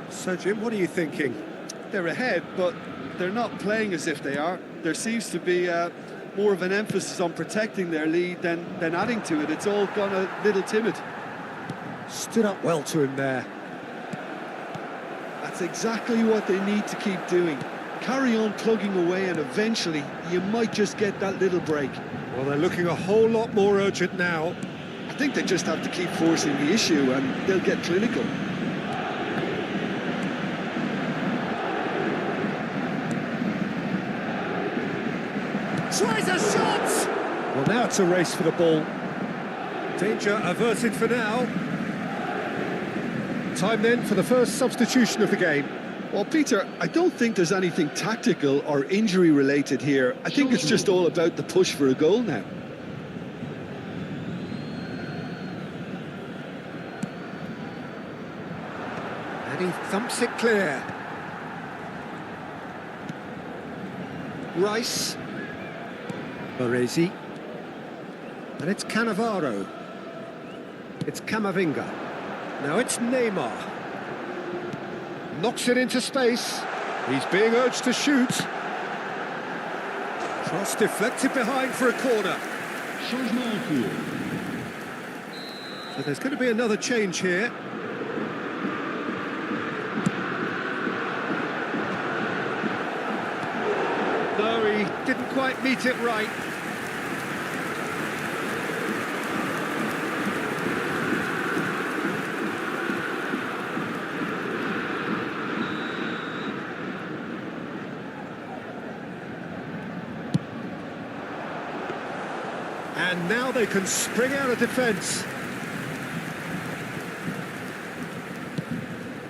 So, Jim, what are you thinking? They're ahead, but they're not playing as if they are. There seems to be more of an emphasis on protecting their lead than adding to it. It's all gone a little timid. Stood up well to him there. That's exactly what they need to keep doing. Carry on plugging away and eventually you might just get that little break. Well, they're looking a whole lot more urgent now. I think they just have to keep forcing the issue and they'll get clinical. Tries a shot! Well, now it's a race for the ball. Danger averted for now. Time then for the first substitution of the game. Well, Peter, I don't think there's anything tactical or injury related here. I think it's just all about the push for a goal now. And he thumps it clear. Rice. Baresi. And it's Cannavaro. It's Camavinga. Now it's Neymar. Knocks it into space. He's being urged to shoot. Cross deflected behind for a corner. Changement en cours. So there's going to be another change here. No, he didn't quite meet it right. And now they can spring out of defence.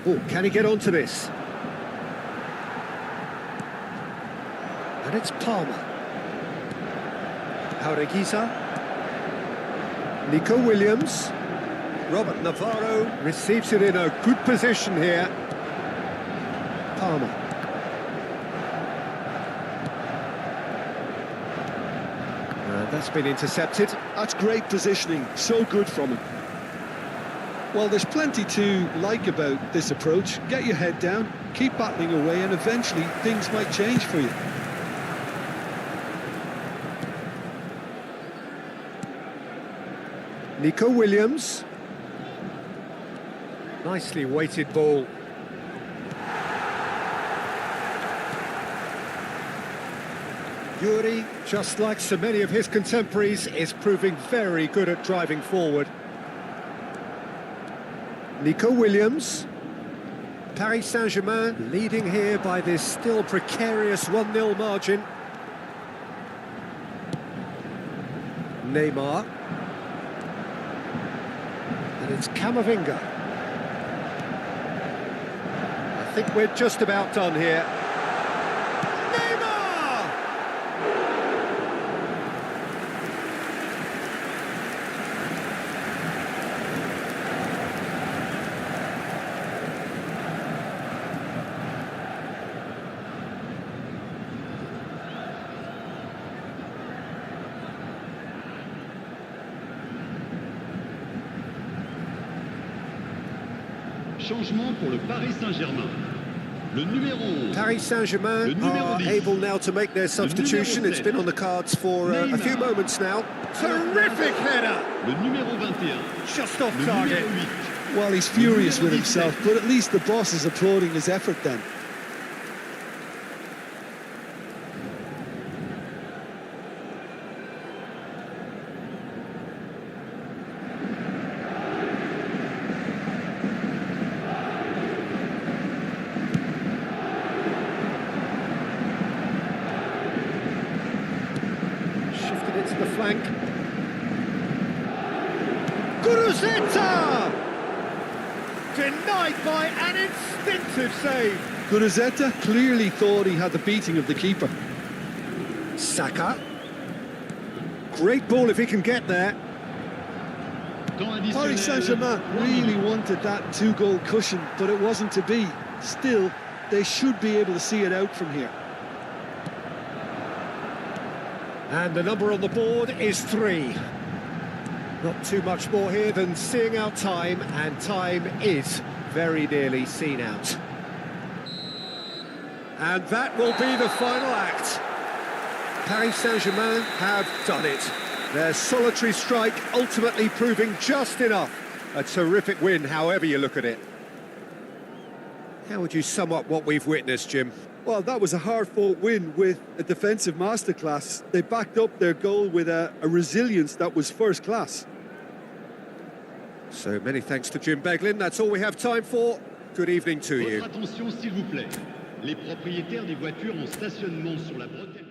Oh, can he get onto this? And it's Palmer. Jaureguiza. Nico Williams. Robert Navarro receives it in a good position here. Palmer. That's been intercepted. That's great positioning, so good from him. Well, there's plenty to like about this approach. Get your head down, keep battling away, and eventually things might change for you. Nico Williams. Nicely weighted ball. Yuri, just like so many of his contemporaries, is proving very good at driving forward. Nico Williams. Paris Saint-Germain leading here by this still precarious 1-0 margin. Neymar. And it's Camavinga. I think we're just about done here. Changement pour le Paris Saint-Germain. Le numéro Paris Saint-Germain are 10. able now to make their substitution. It's been on the cards for a few moments now. Terrific header! Le numéro 21. Just off Le target. numéro 8. Well, he's furious with himself, but at least the boss is applauding his effort then. Shifted it to the flank. Guruzeta! Denied by an instinctive save. Guruzzetta clearly thought he had the beating of the keeper. Saka. Great ball if he can get there. Temps additionnel. Paris Saint-Germain really wanted that two-goal cushion, but it wasn't to be. Still, they should be able to see it out from here. And the number on the board is 3. Not too much more here than seeing out time, and time is very nearly seen out. And that will be the final act. Paris Saint-Germain have done it. Their solitary strike ultimately proving just enough. A terrific win, however you look at it. How would you sum up what we've witnessed, Jim? Well, that was a hard-fought win with a defensive masterclass. They backed up their goal with a resilience that was first class. So many thanks to Jim Beglin. That's all we have time for. Good evening to you. Votre attention s'il vous plaît. Les propriétaires des voitures en stationnement sur la bretelle.